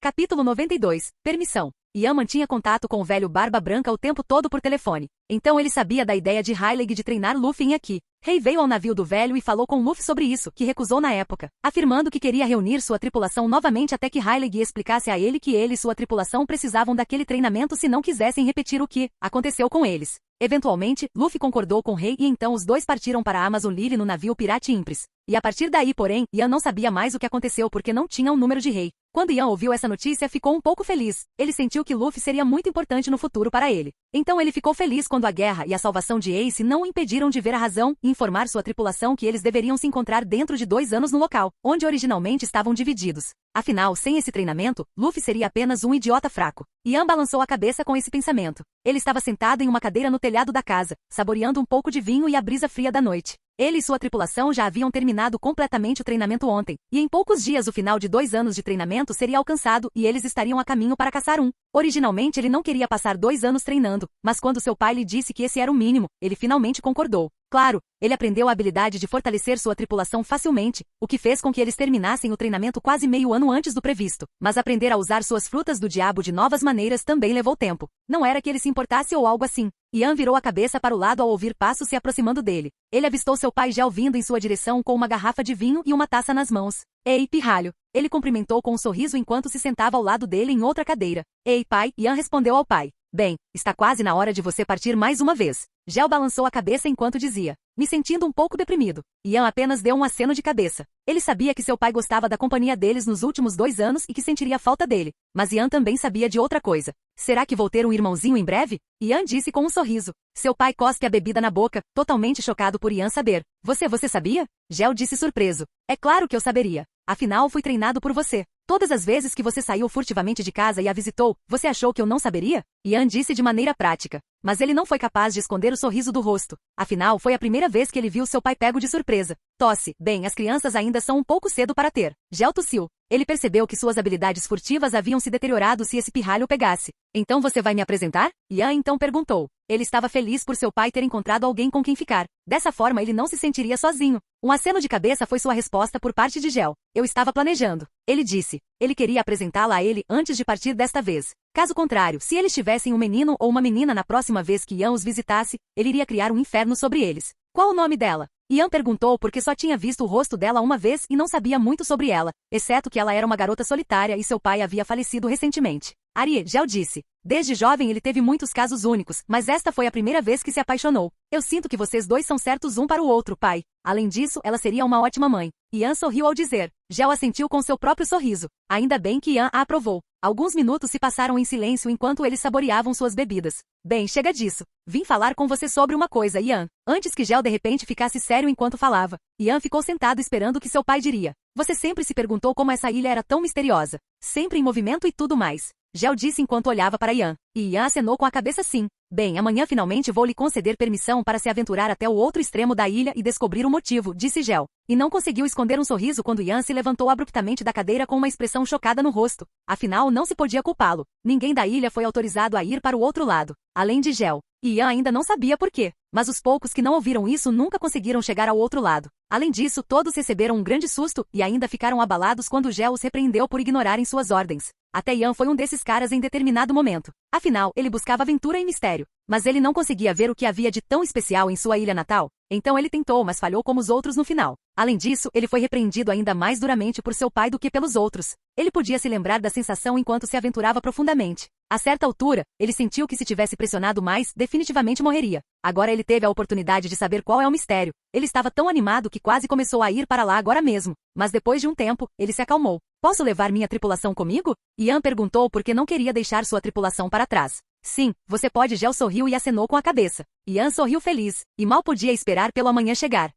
[SPEAKER 1] Capítulo 92. Permissão. Ian mantinha contato com o velho Barba Branca o tempo todo por telefone. Então ele sabia da ideia de Rayleigh de treinar Luffy em Aqui. Rei veio ao navio do velho e falou com Luffy sobre isso, que recusou na época, afirmando que queria reunir sua tripulação novamente até que Rayleigh explicasse a ele que ele e sua tripulação precisavam daquele treinamento se não quisessem repetir o que aconteceu com eles. Eventualmente, Luffy concordou com o rei e então os dois partiram para a Amazon Lily no navio Pirate Impris. E a partir daí, porém, Ian não sabia mais o que aconteceu porque não tinha um número de rei. Quando Ian ouviu essa notícia, ficou um pouco feliz. Ele sentiu que Luffy seria muito importante no futuro para ele. Então ele ficou feliz quando a guerra e a salvação de Ace não o impediram de ver a razão e informar sua tripulação que eles deveriam se encontrar dentro de 2 anos no local, onde originalmente estavam divididos. Afinal, sem esse treinamento, Luffy seria apenas um idiota fraco. Ian balançou a cabeça com esse pensamento. Ele estava sentado em uma cadeira no telhado da casa, saboreando um pouco de vinho e a brisa fria da noite. Ele e sua tripulação já haviam terminado completamente o treinamento ontem, e em poucos dias o final de 2 anos de treinamento seria alcançado e eles estariam a caminho para caçar um. Originalmente ele não queria passar 2 anos treinando, mas quando seu pai lhe disse que esse era o mínimo, ele finalmente concordou. Claro, ele aprendeu a habilidade de fortalecer sua tripulação facilmente, o que fez com que eles terminassem o treinamento quase meio ano antes do previsto. Mas aprender a usar suas frutas do diabo de novas maneiras também levou tempo. Não era que ele se importasse ou algo assim. Ian virou a cabeça para o lado ao ouvir passos se aproximando dele. Ele avistou seu pai Gel vindo em sua direção com uma garrafa de vinho e uma taça nas mãos. Ei, pirralho! Ele cumprimentou com um sorriso enquanto se sentava ao lado dele em outra cadeira. Ei, pai! Ian respondeu ao pai. Bem, está quase na hora de você partir mais uma vez. Gel balançou a cabeça enquanto dizia, me sentindo um pouco deprimido. Ian apenas deu um aceno de cabeça. Ele sabia que seu pai gostava da companhia deles nos últimos 2 anos e que sentiria falta dele. Mas Ian também sabia de outra coisa. Será que vou ter um irmãozinho em breve? Ian disse com um sorriso. Seu pai cospe a bebida na boca, totalmente chocado por Ian saber. Você sabia? Gel disse surpreso. É claro que eu saberia. Afinal, fui treinado por você. Todas as vezes que você saiu furtivamente de casa e a visitou, você achou que eu não saberia? Ian disse de maneira prática. Mas ele não foi capaz de esconder o sorriso do rosto. Afinal, foi a primeira vez que ele viu seu pai pego de surpresa. Tosse. Bem, as crianças ainda são um pouco cedo para ter. Gel tossiu. Ele percebeu que suas habilidades furtivas haviam se deteriorado se esse pirralho o pegasse. Então você vai me apresentar? Ian então perguntou. Ele estava feliz por seu pai ter encontrado alguém com quem ficar. Dessa forma ele não se sentiria sozinho. Um aceno de cabeça foi sua resposta por parte de Gel. Eu estava planejando. Ele disse. Ele queria apresentá-la a ele antes de partir desta vez. Caso contrário, se eles tivessem um menino ou uma menina na próxima vez que Ian os visitasse, ele iria criar um inferno sobre eles. Qual o nome dela? Ian perguntou porque só tinha visto o rosto dela uma vez e não sabia muito sobre ela, exceto que ela era uma garota solitária e seu pai havia falecido recentemente. Arie, Gel disse. Desde jovem ele teve muitos casos únicos, mas esta foi a primeira vez que se apaixonou. Eu sinto que vocês dois são certos um para o outro, pai. Além disso, ela seria uma ótima mãe. Ian sorriu ao dizer. Gel assentiu com seu próprio sorriso. Ainda bem que Ian a aprovou. Alguns minutos se passaram em silêncio enquanto eles saboreavam suas bebidas. Bem, chega disso. Vim falar com você sobre uma coisa, Ian. Antes que Gel de repente ficasse sério enquanto falava. Ian ficou sentado esperando o que seu pai diria. Você sempre se perguntou como essa ilha era tão misteriosa. Sempre em movimento e tudo mais. Gel disse enquanto olhava para Ian. E Ian acenou com a cabeça sim. Bem, amanhã finalmente vou lhe conceder permissão para se aventurar até o outro extremo da ilha e descobrir o motivo, disse Gel. E não conseguiu esconder um sorriso quando Ian se levantou abruptamente da cadeira com uma expressão chocada no rosto. Afinal, não se podia culpá-lo. Ninguém da ilha foi autorizado a ir para o outro lado, além de Gel. E Ian ainda não sabia por quê. Mas os poucos que não ouviram isso nunca conseguiram chegar ao outro lado. Além disso, todos receberam um grande susto e ainda ficaram abalados quando Gel os repreendeu por ignorarem suas ordens. Até Ian foi um desses caras em determinado momento. Afinal, ele buscava aventura e mistério. Mas ele não conseguia ver o que havia de tão especial em sua ilha natal. Então ele tentou, mas falhou como os outros no final. Além disso, ele foi repreendido ainda mais duramente por seu pai do que pelos outros. Ele podia se lembrar da sensação enquanto se aventurava profundamente. A certa altura, ele sentiu que se tivesse pressionado mais, definitivamente morreria. Agora ele teve a oportunidade de saber qual é o mistério. Ele estava tão animado que quase começou a ir para lá agora mesmo. Mas depois de um tempo, ele se acalmou. Posso levar minha tripulação comigo? Ian perguntou porque não queria deixar sua tripulação para trás. Sim, você pode. Gel sorriu e acenou com a cabeça. Ian sorriu feliz, e mal podia esperar pelo amanhã chegar.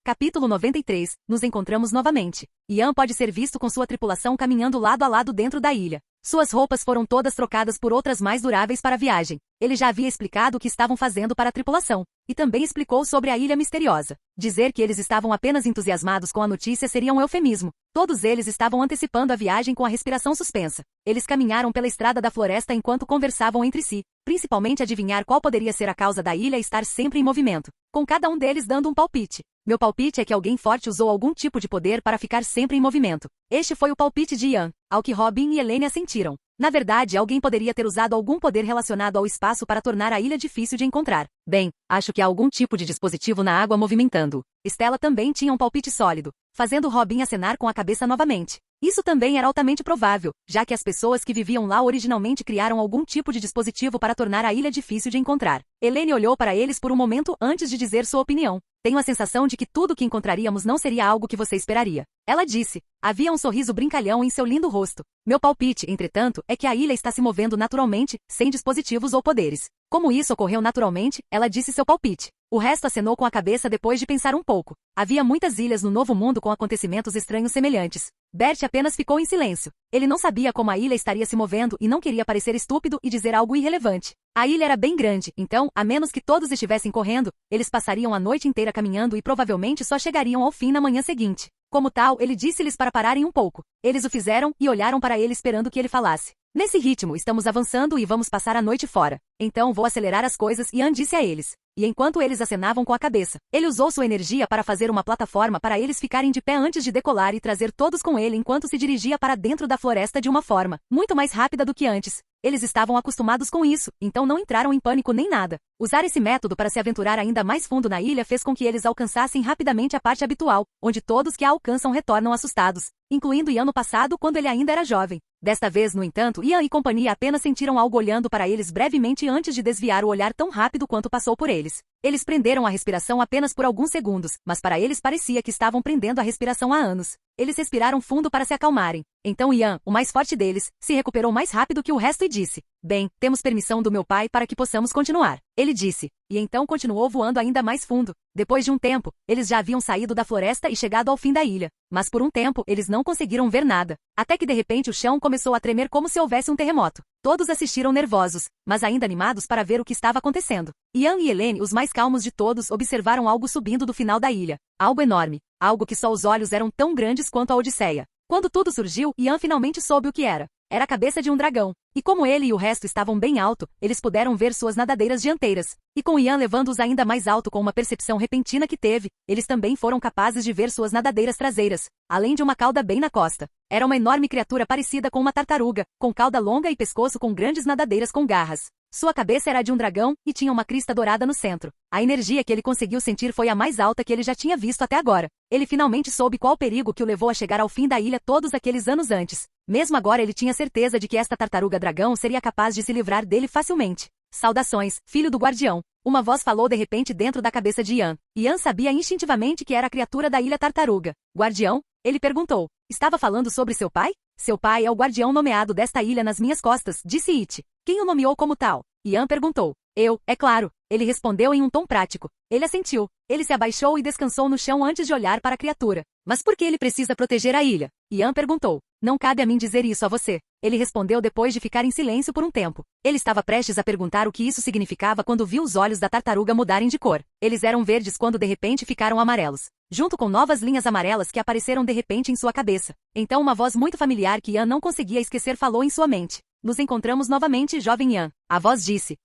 [SPEAKER 1] Capítulo 93. Nos encontramos novamente. Ian pode ser visto com sua tripulação caminhando lado a lado dentro da ilha. Suas roupas foram todas trocadas por outras mais duráveis para a viagem. Ele já havia explicado o que estavam fazendo para a tripulação. E também explicou sobre a ilha misteriosa. Dizer que eles estavam apenas entusiasmados com a notícia seria um eufemismo. Todos eles estavam antecipando a viagem com a respiração suspensa. Eles caminharam pela estrada da floresta enquanto conversavam entre si, principalmente adivinhar qual poderia ser a causa da ilha estar sempre em movimento, com cada um deles dando um palpite. Meu palpite é que alguém forte usou algum tipo de poder para ficar sempre em movimento. Este foi o palpite de Ian, ao que Robin e Elaine assentiram. Na verdade, alguém poderia ter usado algum poder relacionado ao espaço para tornar a ilha difícil de encontrar. Bem, acho que há algum tipo de dispositivo na água movimentando. Stella também tinha um palpite sólido, fazendo Robin acenar com a cabeça novamente. Isso também era altamente provável, já que as pessoas que viviam lá originalmente criaram algum tipo de dispositivo para tornar a ilha difícil de encontrar. Elaine olhou para eles por um momento antes de dizer sua opinião. Tenho a sensação de que tudo o que encontraríamos não seria algo que você esperaria. Ela disse. Havia um sorriso brincalhão em seu lindo rosto. Meu palpite, entretanto, é que a ilha está se movendo naturalmente, sem dispositivos ou poderes. Como isso ocorreu naturalmente, ela disse seu palpite. O resto acenou com a cabeça depois de pensar um pouco. Havia muitas ilhas no Novo Mundo com acontecimentos estranhos semelhantes. Bert apenas ficou em silêncio. Ele não sabia como a ilha estaria se movendo e não queria parecer estúpido e dizer algo irrelevante. A ilha era bem grande, então, a menos que todos estivessem correndo, eles passariam a noite inteira caminhando e provavelmente só chegariam ao fim na manhã seguinte. Como tal, ele disse-lhes para pararem um pouco. Eles o fizeram e olharam para ele esperando que ele falasse. Nesse ritmo, estamos avançando e vamos passar a noite fora. Então vou acelerar as coisas, Ian disse a eles. E enquanto eles acenavam com a cabeça, ele usou sua energia para fazer uma plataforma para eles ficarem de pé antes de decolar e trazer todos com ele enquanto se dirigia para dentro da floresta de uma forma muito mais rápida do que antes. Eles estavam acostumados com isso, então não entraram em pânico nem nada. Usar esse método para se aventurar ainda mais fundo na ilha fez com que eles alcançassem rapidamente a parte habitual, onde todos que a alcançam retornam assustados, incluindo Ian no passado quando ele ainda era jovem. Desta vez, no entanto, Ian e companhia apenas sentiram algo olhando para eles brevemente antes de desviar o olhar tão rápido quanto passou por eles. Eles prenderam a respiração apenas por alguns segundos, mas para eles parecia que estavam prendendo a respiração há anos. Eles respiraram fundo para se acalmarem. Então Ian, o mais forte deles, se recuperou mais rápido que o resto e disse: Bem, temos permissão do meu pai para que possamos continuar. Ele disse. E então continuou voando ainda mais fundo. Depois de um tempo, eles já haviam saído da floresta e chegado ao fim da ilha. Mas por um tempo, eles não conseguiram ver nada. Até que de repente o chão começou a tremer como se houvesse um terremoto. Todos assistiram nervosos, mas ainda animados para ver o que estava acontecendo. Ian e Elaine, os mais calmos de todos, observaram algo subindo do final da ilha. Algo enorme. Algo que só os olhos eram tão grandes quanto a Odisseia. Quando tudo surgiu, Ian finalmente soube o que era. Era a cabeça de um dragão. E como ele e o resto estavam bem alto, eles puderam ver suas nadadeiras dianteiras. E com Ian levando-os ainda mais alto com uma percepção repentina que teve, eles também foram capazes de ver suas nadadeiras traseiras, além de uma cauda bem na costa. Era uma enorme criatura parecida com uma tartaruga, com cauda longa e pescoço com grandes nadadeiras com garras. Sua cabeça era de um dragão, e tinha uma crista dourada no centro. A energia que ele conseguiu sentir foi a mais alta que ele já tinha visto até agora. Ele finalmente soube qual o perigo que o levou a chegar ao fim da ilha todos aqueles anos antes. Mesmo agora ele tinha certeza de que esta tartaruga dragão seria capaz de se livrar dele facilmente. Saudações, filho do guardião. Uma voz falou de repente dentro da cabeça de Ian. Ian sabia instintivamente que era a criatura da ilha tartaruga. Guardião? Ele perguntou. Estava falando sobre seu pai? Seu pai é o guardião nomeado desta ilha nas minhas costas, disse It. Quem o nomeou como tal? Ian perguntou. Eu, é claro. Ele respondeu em um tom prático. Ele assentiu. Ele se abaixou e descansou no chão antes de olhar para a criatura. Mas por que ele precisa proteger a ilha? Ian perguntou. Não cabe a mim dizer isso a você. Ele respondeu depois de ficar em silêncio por um tempo. Ele estava prestes a perguntar o que isso significava quando viu os olhos da tartaruga mudarem de cor. Eles eram verdes quando de repente ficaram amarelos, junto com novas linhas amarelas que apareceram de repente em sua cabeça. Então uma voz muito familiar que Ian não conseguia esquecer falou em sua mente. Nos encontramos novamente, jovem Ian. A voz disse.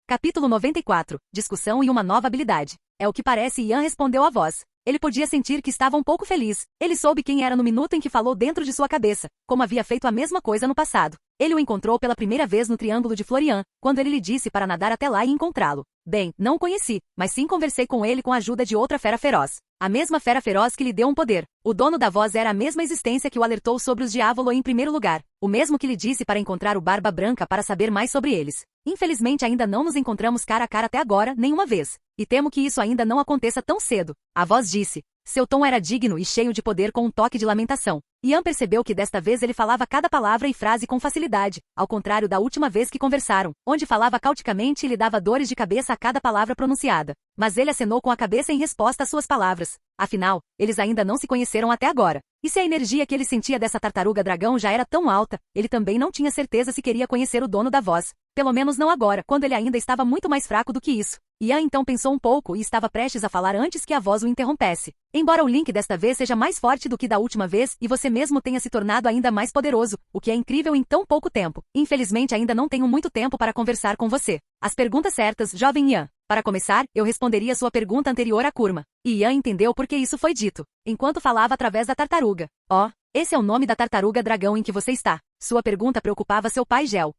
[SPEAKER 1] Capítulo 94. Discussão e uma nova habilidade. É o que parece, Ian respondeu à voz. Ele podia sentir que estava um pouco feliz. Ele soube quem era no minuto em que falou dentro de sua cabeça, como havia feito a mesma coisa no passado. Ele o encontrou pela primeira vez no Triângulo de Florian, quando ele lhe disse para nadar até lá e encontrá-lo. Bem, não o conheci, mas sim conversei com ele com a ajuda de outra fera feroz. A mesma fera feroz que lhe deu um poder. O dono da voz era a mesma existência que o alertou sobre os Diavoloi em primeiro lugar. O mesmo que lhe disse para encontrar o Barba Branca para saber mais sobre eles. Infelizmente ainda não nos encontramos cara a cara até agora, nenhuma vez. E temo que isso ainda não aconteça tão cedo. A voz disse. Seu tom era digno e cheio de poder com um toque de lamentação. Ian percebeu que desta vez ele falava cada palavra e frase com facilidade, ao contrário da última vez que conversaram, onde falava cauticamente e lhe dava dores de cabeça a cada palavra pronunciada. Mas ele acenou com a cabeça em resposta às suas palavras. Afinal, eles ainda não se conheceram até agora. E se a energia que ele sentia dessa tartaruga dragão já era tão alta, ele também não tinha certeza se queria conhecer o dono da voz. Pelo menos não agora, quando ele ainda estava muito mais fraco do que isso. Ian então pensou um pouco e estava prestes a falar antes que a voz o interrompesse. Embora o link desta vez seja mais forte do que da última vez e você mesmo tenha se tornado ainda mais poderoso, o que é incrível em tão pouco tempo. Infelizmente ainda não tenho muito tempo para conversar com você. As perguntas certas, jovem Ian. Para começar, eu responderia sua pergunta anterior à Kurma. E Ian entendeu por que isso foi dito, enquanto falava através da tartaruga. Oh, esse é o nome da tartaruga dragão em que você está. Sua pergunta preocupava seu pai Gel.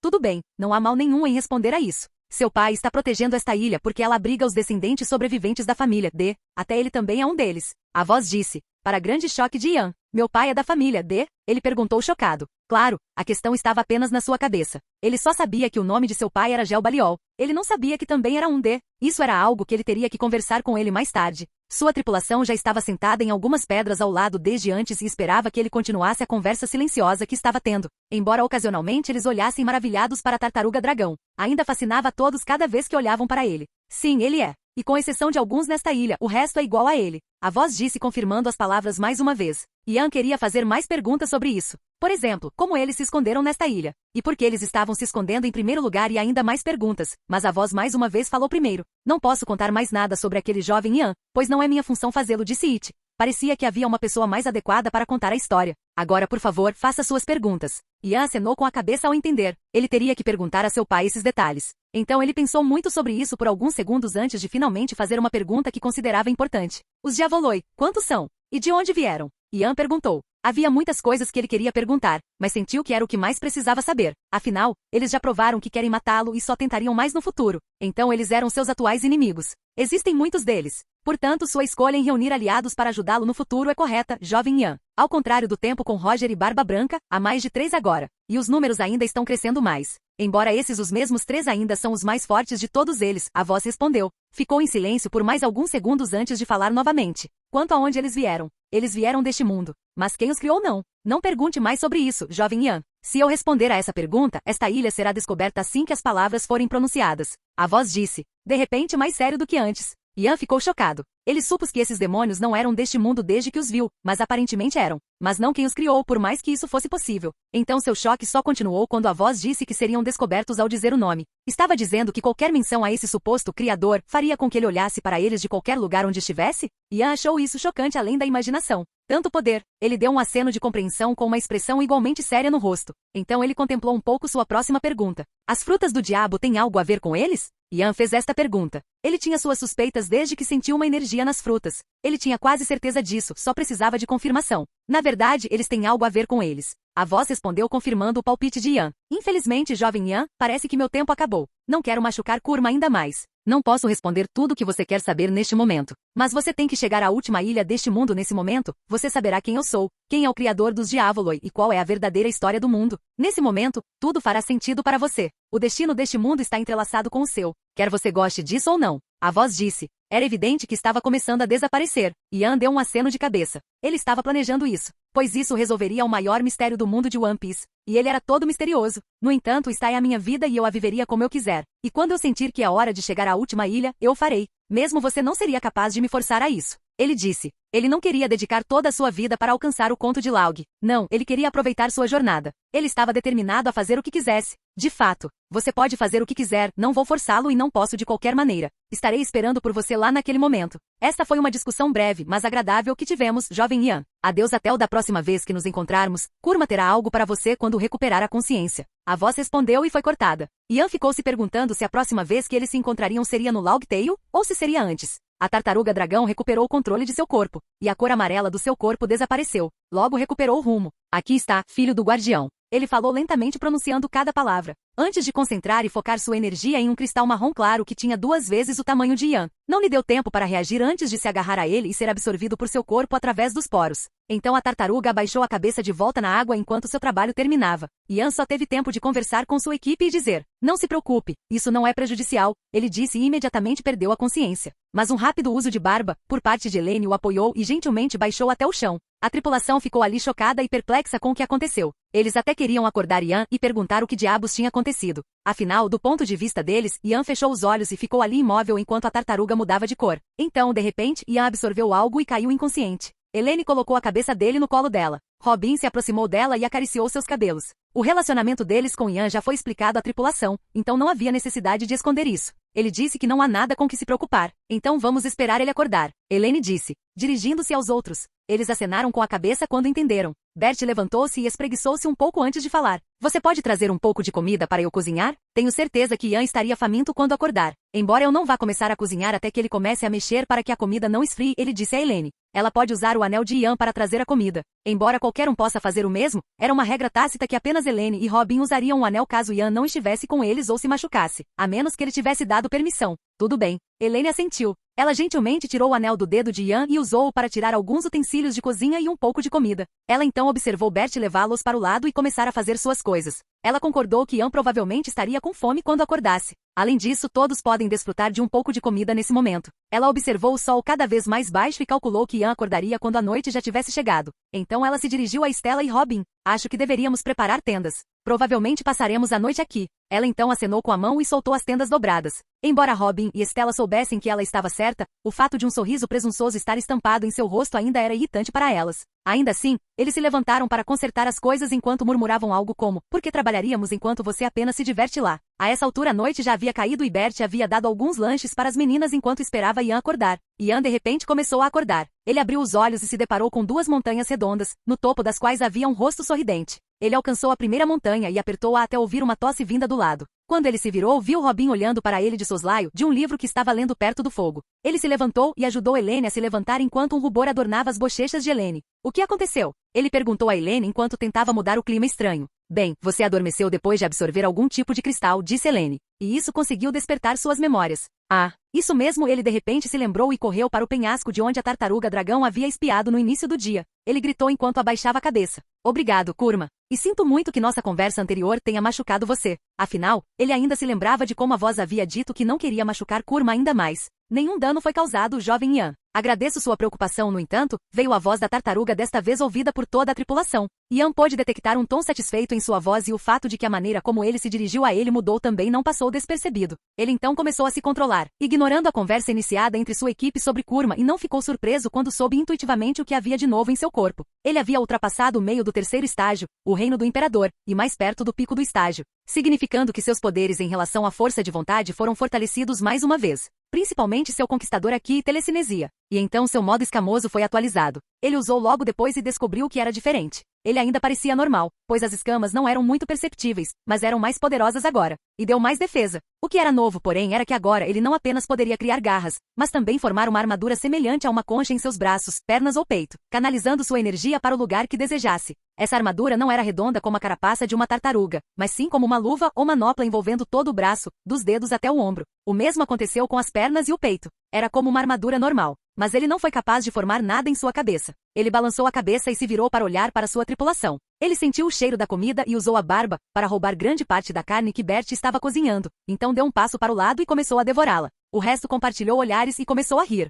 [SPEAKER 1] Tudo bem, não há mal nenhum em responder a isso. Seu pai está protegendo esta ilha porque ela abriga os descendentes sobreviventes da família D. Até ele também é um deles. A voz disse, para grande choque de Ian. Meu pai é da família D? Ele perguntou chocado. Claro, a questão estava apenas na sua cabeça. Ele só sabia que o nome de seu pai era Gel Baliol. Ele não sabia que também era um D. Isso era algo que ele teria que conversar com ele mais tarde. Sua tripulação já estava sentada em algumas pedras ao lado desde antes e esperava que ele continuasse a conversa silenciosa que estava tendo. Embora ocasionalmente eles olhassem maravilhados para a tartaruga dragão, ainda fascinava a todos cada vez que olhavam para ele. Sim, ele é. E com exceção de alguns nesta ilha, o resto é igual a ele. A voz disse confirmando as palavras mais uma vez. Ian queria fazer mais perguntas sobre isso. Por exemplo, como eles se esconderam nesta ilha? E por que eles estavam se escondendo em primeiro lugar e ainda mais perguntas, mas a voz mais uma vez falou primeiro. Não posso contar mais nada sobre aquele jovem Ian, pois não é minha função fazê-lo, disse It. Parecia que havia uma pessoa mais adequada para contar a história. Agora, por favor, faça suas perguntas. Ian acenou com a cabeça ao entender. Ele teria que perguntar a seu pai esses detalhes. Então ele pensou muito sobre isso por alguns segundos antes de finalmente fazer uma pergunta que considerava importante. Os Diavoloi, quantos são? E de onde vieram? Ian perguntou. Havia muitas coisas que ele queria perguntar, mas sentiu que era o que mais precisava saber. Afinal, eles já provaram que querem matá-lo e só tentariam mais no futuro. Então eles eram seus atuais inimigos. Existem muitos deles. Portanto, sua escolha em reunir aliados para ajudá-lo no futuro é correta, jovem Ian. Ao contrário do tempo com Roger e Barba Branca, há mais de 3 agora. E os números ainda estão crescendo mais. Embora esses os mesmos 3 ainda são os mais fortes de todos eles, a voz respondeu. Ficou em silêncio por mais alguns segundos antes de falar novamente. Quanto a onde eles vieram? Eles vieram deste mundo. Mas quem os criou não? Não pergunte mais sobre isso, jovem Ian. Se eu responder a essa pergunta, esta ilha será descoberta assim que as palavras forem pronunciadas. A voz disse, de repente mais sério do que antes. Ian ficou chocado. Ele supôs que esses demônios não eram deste mundo desde que os viu, mas aparentemente eram. Mas não quem os criou, por mais que isso fosse possível. Então seu choque só continuou quando a voz disse que seriam descobertos ao dizer o nome. Estava dizendo que qualquer menção a esse suposto criador faria com que ele olhasse para eles de qualquer lugar onde estivesse? Ian achou isso chocante além da imaginação. Tanto poder. Ele deu um aceno de compreensão com uma expressão igualmente séria no rosto. Então ele contemplou um pouco sua próxima pergunta. As frutas do diabo têm algo a ver com eles? Ian fez esta pergunta. Ele tinha suas suspeitas desde que sentiu uma energia nas frutas. Ele tinha quase certeza disso, só precisava de confirmação. Na verdade, eles têm algo a ver com eles. A voz respondeu confirmando o palpite de Ian. Infelizmente, jovem Ian, parece que meu tempo acabou. Não quero machucar Kurma ainda mais. Não posso responder tudo o que você quer saber neste momento. Mas você tem que chegar à última ilha deste mundo nesse momento. Você saberá quem eu sou, quem é o criador dos Diavoloi e qual é a verdadeira história do mundo. Nesse momento, tudo fará sentido para você. O destino deste mundo está entrelaçado com o seu. Quer você goste disso ou não. A voz disse. Era evidente que estava começando a desaparecer. Ian deu um aceno de cabeça. Ele estava planejando isso, pois isso resolveria o maior mistério do mundo de One Piece. E ele era todo misterioso. No entanto, está é a minha vida e eu a viveria como eu quiser. E quando eu sentir que é hora de chegar à última ilha, eu o farei. Mesmo você não seria capaz de me forçar a isso. Ele disse. Ele não queria dedicar toda a sua vida para alcançar o conto de Laug. Não, ele queria aproveitar sua jornada. Ele estava determinado a fazer o que quisesse. De fato, você pode fazer o que quiser, não vou forçá-lo e não posso de qualquer maneira. Estarei esperando por você lá naquele momento. Esta foi uma discussão breve, mas agradável que tivemos, jovem Ian. Adeus até o da próxima vez que nos encontrarmos. Kurma terá algo para você quando recuperar a consciência. A voz respondeu e foi cortada. Ian ficou se perguntando se a próxima vez que eles se encontrariam seria no Laug Tale, ou se seria antes. A tartaruga dragão recuperou o controle de seu corpo, e a cor amarela do seu corpo desapareceu. Logo recuperou o rumo. Aqui está, filho do guardião. Ele falou lentamente pronunciando cada palavra, antes de concentrar e focar sua energia em um cristal marrom claro que tinha 2 vezes o tamanho de Ian. Não lhe deu tempo para reagir antes de se agarrar a ele e ser absorvido por seu corpo através dos poros. Então a tartaruga abaixou a cabeça de volta na água enquanto seu trabalho terminava. Ian só teve tempo de conversar com sua equipe e dizer: "Não se preocupe, isso não é prejudicial", ele disse e imediatamente perdeu a consciência. Mas um rápido uso de barba, por parte de Elaine, o apoiou e gentilmente baixou até o chão. A tripulação ficou ali chocada e perplexa com o que aconteceu. Eles até queriam acordar Ian e perguntar o que diabos tinha acontecido. Afinal, do ponto de vista deles, Ian fechou os olhos e ficou ali imóvel enquanto a tartaruga mudava de cor. Então, de repente, Ian absorveu algo e caiu inconsciente. Elaine colocou a cabeça dele no colo dela. Robin se aproximou dela e acariciou seus cabelos. O relacionamento deles com Ian já foi explicado à tripulação, então não havia necessidade de esconder isso. Ele disse que não há nada com que se preocupar. Então vamos esperar ele acordar, Elaine disse, dirigindo-se aos outros. Eles acenaram com a cabeça quando entenderam. Bert levantou-se e espreguiçou-se um pouco antes de falar. "Você pode trazer um pouco de comida para eu cozinhar? Tenho certeza que Ian estaria faminto quando acordar. Embora eu não vá começar a cozinhar até que ele comece a mexer para que a comida não esfrie", ele disse a Elaine. Ela pode usar o anel de Ian para trazer a comida. Embora qualquer um possa fazer o mesmo, era uma regra tácita que apenas Elaine e Robin usariam o anel caso Ian não estivesse com eles ou se machucasse, a menos que ele tivesse dado permissão. Tudo bem. Elaine assentiu. Ela gentilmente tirou o anel do dedo de Ian e usou-o para tirar alguns utensílios de cozinha e um pouco de comida. Ela então observou Bert levá-los para o lado e começar a fazer suas coisas. Ela concordou que Ian provavelmente estaria com fome quando acordasse. Além disso, todos podem desfrutar de um pouco de comida nesse momento. Ela observou o sol cada vez mais baixo e calculou que Ian acordaria quando a noite já tivesse chegado. Então ela se dirigiu a Stella e Robin. "Acho que deveríamos preparar tendas. Provavelmente passaremos a noite aqui." Ela então acenou com a mão e soltou as tendas dobradas. Embora Robin e Stella soubessem que ela estava certa, o fato de um sorriso presunçoso estar estampado em seu rosto ainda era irritante para elas. Ainda assim, eles se levantaram para consertar as coisas enquanto murmuravam algo como: "Por que trabalharíamos enquanto você apenas se diverte lá?" A essa altura a noite já havia caído e Bert havia dado alguns lanches para as meninas enquanto esperava Ian acordar. Ian de repente começou a acordar. Ele abriu os olhos e se deparou com 2 montanhas redondas, no topo das quais havia um rosto sorridente. Ele alcançou a primeira montanha e apertou-a até ouvir uma tosse vinda do lado. Quando ele se virou, viu Robin olhando para ele de soslaio, de um livro que estava lendo perto do fogo. Ele se levantou e ajudou Elaine a se levantar enquanto um rubor adornava as bochechas de Elaine. "O que aconteceu?" ele perguntou a Elaine enquanto tentava mudar o clima estranho. "Bem, você adormeceu depois de absorver algum tipo de cristal", disse Elaine. "E isso conseguiu despertar suas memórias." "Ah, isso mesmo." Ele de repente se lembrou e correu para o penhasco de onde a tartaruga dragão havia espiado no início do dia. Ele gritou enquanto abaixava a cabeça. "Obrigado, Kurma. E sinto muito que nossa conversa anterior tenha machucado você." Afinal, ele ainda se lembrava de como a voz havia dito que não queria machucar Kurma ainda mais. "Nenhum dano foi causado, jovem Ian. Agradeço sua preocupação." No entanto, veio a voz da tartaruga, desta vez ouvida por toda a tripulação. Ian pôde detectar um tom satisfeito em sua voz e o fato de que a maneira como ele se dirigiu a ele mudou também não passou despercebido. Ele então começou a se controlar, ignorando a conversa iniciada entre sua equipe sobre Kurma, e não ficou surpreso quando soube intuitivamente o que havia de novo em seu corpo. Ele havia ultrapassado o meio do 3º estágio, o reino do imperador, e mais perto do pico do estágio, significando que seus poderes em relação à força de vontade foram fortalecidos mais uma vez. Principalmente seu conquistador aqui e telecinesia. E então seu modo escamoso foi atualizado. Ele usou logo depois e descobriu que era diferente. Ele ainda parecia normal, pois as escamas não eram muito perceptíveis, mas eram mais poderosas agora. E deu mais defesa. O que era novo, porém, era que agora ele não apenas poderia criar garras, mas também formar uma armadura semelhante a uma concha em seus braços, pernas ou peito, canalizando sua energia para o lugar que desejasse. Essa armadura não era redonda como a carapaça de uma tartaruga, mas sim como uma luva ou manopla envolvendo todo o braço, dos dedos até o ombro. O mesmo aconteceu com as pernas e o peito. Era como uma armadura normal, mas ele não foi capaz de formar nada em sua cabeça. Ele balançou a cabeça e se virou para olhar para sua tripulação. Ele sentiu o cheiro da comida e usou a barba para roubar grande parte da carne que Bert estava cozinhando. Então deu um passo para o lado e começou a devorá-la. O resto compartilhou olhares e começou a rir.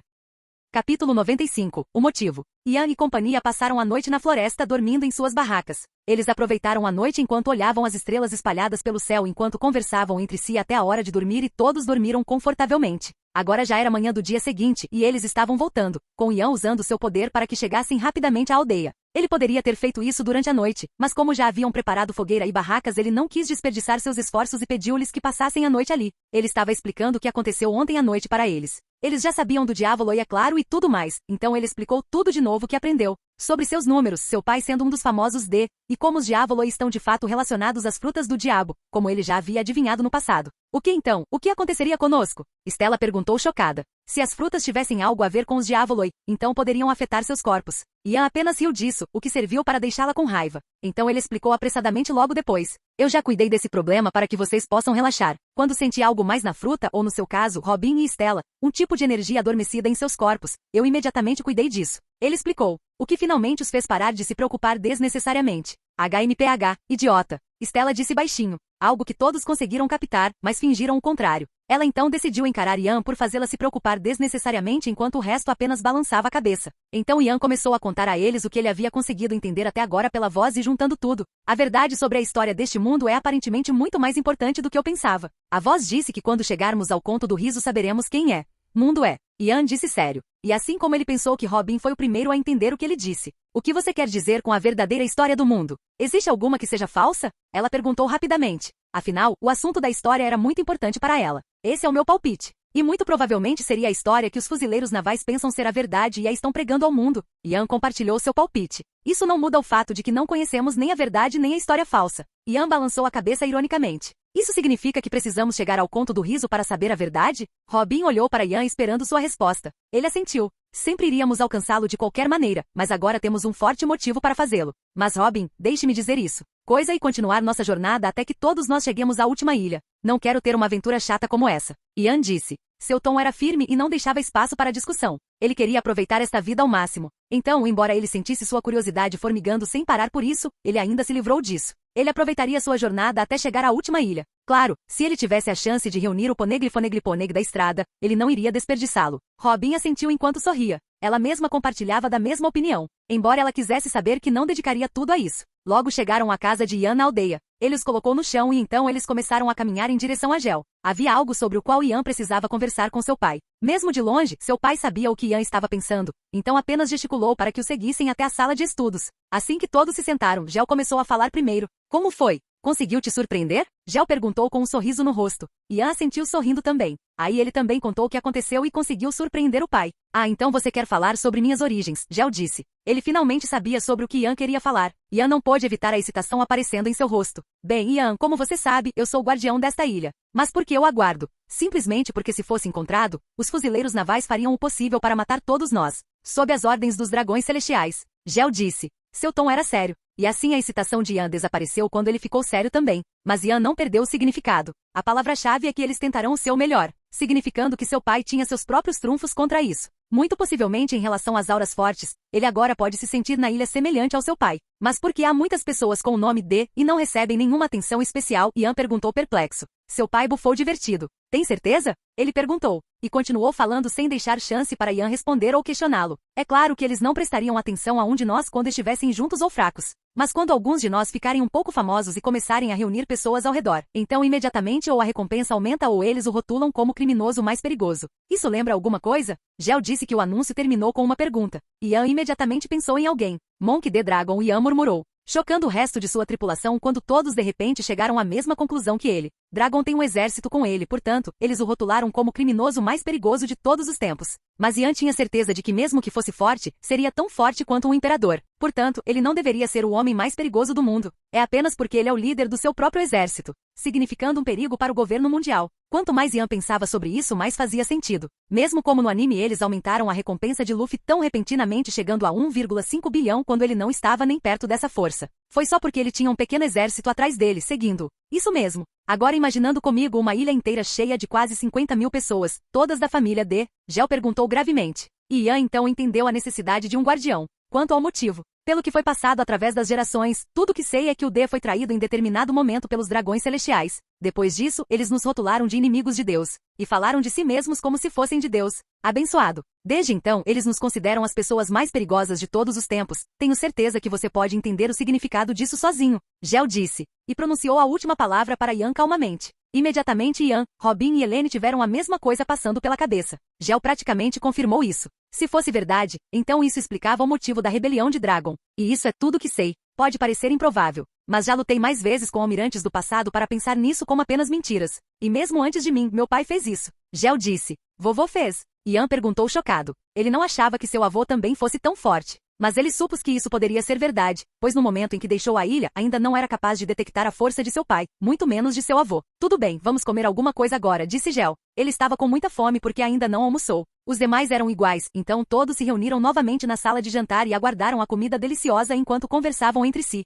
[SPEAKER 1] Capítulo 95. O motivo. Ian e companhia passaram a noite na floresta dormindo em suas barracas. Eles aproveitaram a noite enquanto olhavam as estrelas espalhadas pelo céu enquanto conversavam entre si até a hora de dormir e todos dormiram confortavelmente. Agora já era manhã do dia seguinte e eles estavam voltando, com Ian usando seu poder para que chegassem rapidamente à aldeia. Ele poderia ter feito isso durante a noite, mas como já haviam preparado fogueira e barracas, ele não quis desperdiçar seus esforços e pediu-lhes que passassem a noite ali. Ele estava explicando o que aconteceu ontem à noite para eles. Eles já sabiam do Diavolo e é claro e tudo mais, então ele explicou tudo de novo que aprendeu. Sobre seus números, seu pai sendo um dos famosos D, e como os Diavolo estão de fato relacionados às frutas do diabo, como ele já havia adivinhado no passado. O que então? O que aconteceria conosco? Stella perguntou chocada. Se as frutas tivessem algo a ver com os Diavoloi, então poderiam afetar seus corpos. Ian apenas riu disso, o que serviu para deixá-la com raiva. Então ele explicou apressadamente logo depois. Eu já cuidei desse problema para que vocês possam relaxar. Quando senti algo mais na fruta, ou no seu caso, Robin e Stella, um tipo de energia adormecida em seus corpos, eu imediatamente cuidei disso. Ele explicou. O que finalmente os fez parar de se preocupar desnecessariamente. HMPH, idiota. Stella disse baixinho. Algo que todos conseguiram captar, mas fingiram o contrário. Ela então decidiu encarar Ian por fazê-la se preocupar desnecessariamente enquanto o resto apenas balançava a cabeça. Então Ian começou a contar a eles o que ele havia conseguido entender até agora pela voz e juntando tudo. A verdade sobre a história deste mundo é aparentemente muito mais importante do que eu pensava. A voz disse que quando chegarmos ao conto do riso saberemos quem é. Mundo é. Ian disse sério. E assim como ele pensou que Robin foi o primeiro a entender o que ele disse. O que você quer dizer com a verdadeira história do mundo? Existe alguma que seja falsa? Ela perguntou rapidamente. Afinal, o assunto da história era muito importante para ela. Esse é o meu palpite. E muito provavelmente seria a história que os fuzileiros navais pensam ser a verdade e a estão pregando ao mundo. Ian compartilhou seu palpite. Isso não muda o fato de que não conhecemos nem a verdade nem a história falsa. Ian balançou a cabeça ironicamente. Isso significa que precisamos chegar ao conto do riso para saber a verdade? Robin olhou para Ian esperando sua resposta. Ele assentiu. Sempre iríamos alcançá-lo de qualquer maneira, mas agora temos um forte motivo para fazê-lo. Mas Robin, deixe-me dizer isso. Coisa e continuar nossa jornada até que todos nós cheguemos à última ilha. Não quero ter uma aventura chata como essa. Ian disse. Seu tom era firme e não deixava espaço para discussão. Ele queria aproveitar esta vida ao máximo. Então, embora ele sentisse sua curiosidade formigando sem parar por isso, ele ainda se livrou disso. Ele aproveitaria sua jornada até chegar à última ilha. Claro, se ele tivesse a chance de reunir o Poneglyphoneglyphoneg da estrada, ele não iria desperdiçá-lo. Robin assentiu enquanto sorria. Ela mesma compartilhava da mesma opinião, embora ela quisesse saber que não dedicaria tudo a isso. Logo chegaram à casa de Ian na aldeia. Ele os colocou no chão e então eles começaram a caminhar em direção a Gel. Havia algo sobre o qual Ian precisava conversar com seu pai. Mesmo de longe, seu pai sabia o que Ian estava pensando, então apenas gesticulou para que o seguissem até a sala de estudos. Assim que todos se sentaram, Gel começou a falar primeiro. Como foi? Conseguiu te surpreender? Gel perguntou com um sorriso no rosto. Ian assentiu sorrindo também. Aí ele também contou o que aconteceu e conseguiu surpreender o pai. Ah, então você quer falar sobre minhas origens, Gel disse. Ele finalmente sabia sobre o que Ian queria falar. Ian não pôde evitar a excitação aparecendo em seu rosto. Bem, Ian, como você sabe, eu sou o guardião desta ilha. Mas por que eu aguardo? Simplesmente porque se fosse encontrado, os fuzileiros navais fariam o possível para matar todos nós. Sob as ordens dos dragões celestiais. Gel disse. Seu tom era sério. E assim a excitação de Ian desapareceu quando ele ficou sério também. Mas Ian não perdeu o significado. A palavra-chave é que eles tentarão o seu melhor, significando que seu pai tinha seus próprios trunfos contra isso. Muito possivelmente em relação às auras fortes, ele agora pode se sentir na ilha semelhante ao seu pai. Mas por que há muitas pessoas com o nome D e não recebem nenhuma atenção especial? Ian perguntou perplexo. Seu pai bufou divertido. Tem certeza? Ele perguntou. E continuou falando sem deixar chance para Ian responder ou questioná-lo. É claro que eles não prestariam atenção a um de nós quando estivessem juntos ou fracos. Mas quando alguns de nós ficarem um pouco famosos e começarem a reunir pessoas ao redor, então imediatamente ou a recompensa aumenta ou eles o rotulam como criminoso mais perigoso. Isso lembra alguma coisa? Gel disse que o anúncio terminou com uma pergunta. Ian imediatamente pensou em alguém. Monk the Dragon. Ian murmurou, chocando o resto de sua tripulação quando todos de repente chegaram à mesma conclusão que ele. Dragon tem um exército com ele, portanto, eles o rotularam como o criminoso mais perigoso de todos os tempos. Mas Ian tinha certeza de que mesmo que fosse forte, seria tão forte quanto um imperador. Portanto, ele não deveria ser o homem mais perigoso do mundo. É apenas porque ele é o líder do seu próprio exército, significando um perigo para o governo mundial. Quanto mais Ian pensava sobre isso, mais fazia sentido. Mesmo como no anime eles aumentaram a recompensa de Luffy tão repentinamente chegando a 1,5 bilhão quando ele não estava nem perto dessa força. Foi só porque ele tinha um pequeno exército atrás dele, seguindo. Isso mesmo. Agora imaginando comigo uma ilha inteira cheia de quase 50 mil pessoas, todas da família D, Gel perguntou gravemente. E Ian então entendeu a necessidade de um guardião. Quanto ao motivo, pelo que foi passado através das gerações, tudo que sei é que o D foi traído em determinado momento pelos dragões celestiais. Depois disso, eles nos rotularam de inimigos de Deus, e falaram de si mesmos como se fossem de Deus. Abençoado. Desde então, eles nos consideram as pessoas mais perigosas de todos os tempos. Tenho certeza que você pode entender o significado disso sozinho. Gel disse, e pronunciou a última palavra para Ian calmamente. Imediatamente Ian, Robin e Helene tiveram a mesma coisa passando pela cabeça. Gel praticamente confirmou isso. Se fosse verdade, então isso explicava o motivo da rebelião de Dragon. E isso é tudo que sei. Pode parecer improvável, mas já lutei mais vezes com almirantes do passado para pensar nisso como apenas mentiras. E mesmo antes de mim, meu pai fez isso. Gel disse. Vovô fez. Ian perguntou chocado. Ele não achava que seu avô também fosse tão forte. Mas ele supôs que isso poderia ser verdade, pois no momento em que deixou a ilha, ainda não era capaz de detectar a força de seu pai, muito menos de seu avô. Tudo bem, vamos comer alguma coisa agora, disse Gel. Ele estava com muita fome porque ainda não almoçou. Os demais eram iguais, então todos se reuniram novamente na sala de jantar e aguardaram a comida deliciosa enquanto conversavam entre si.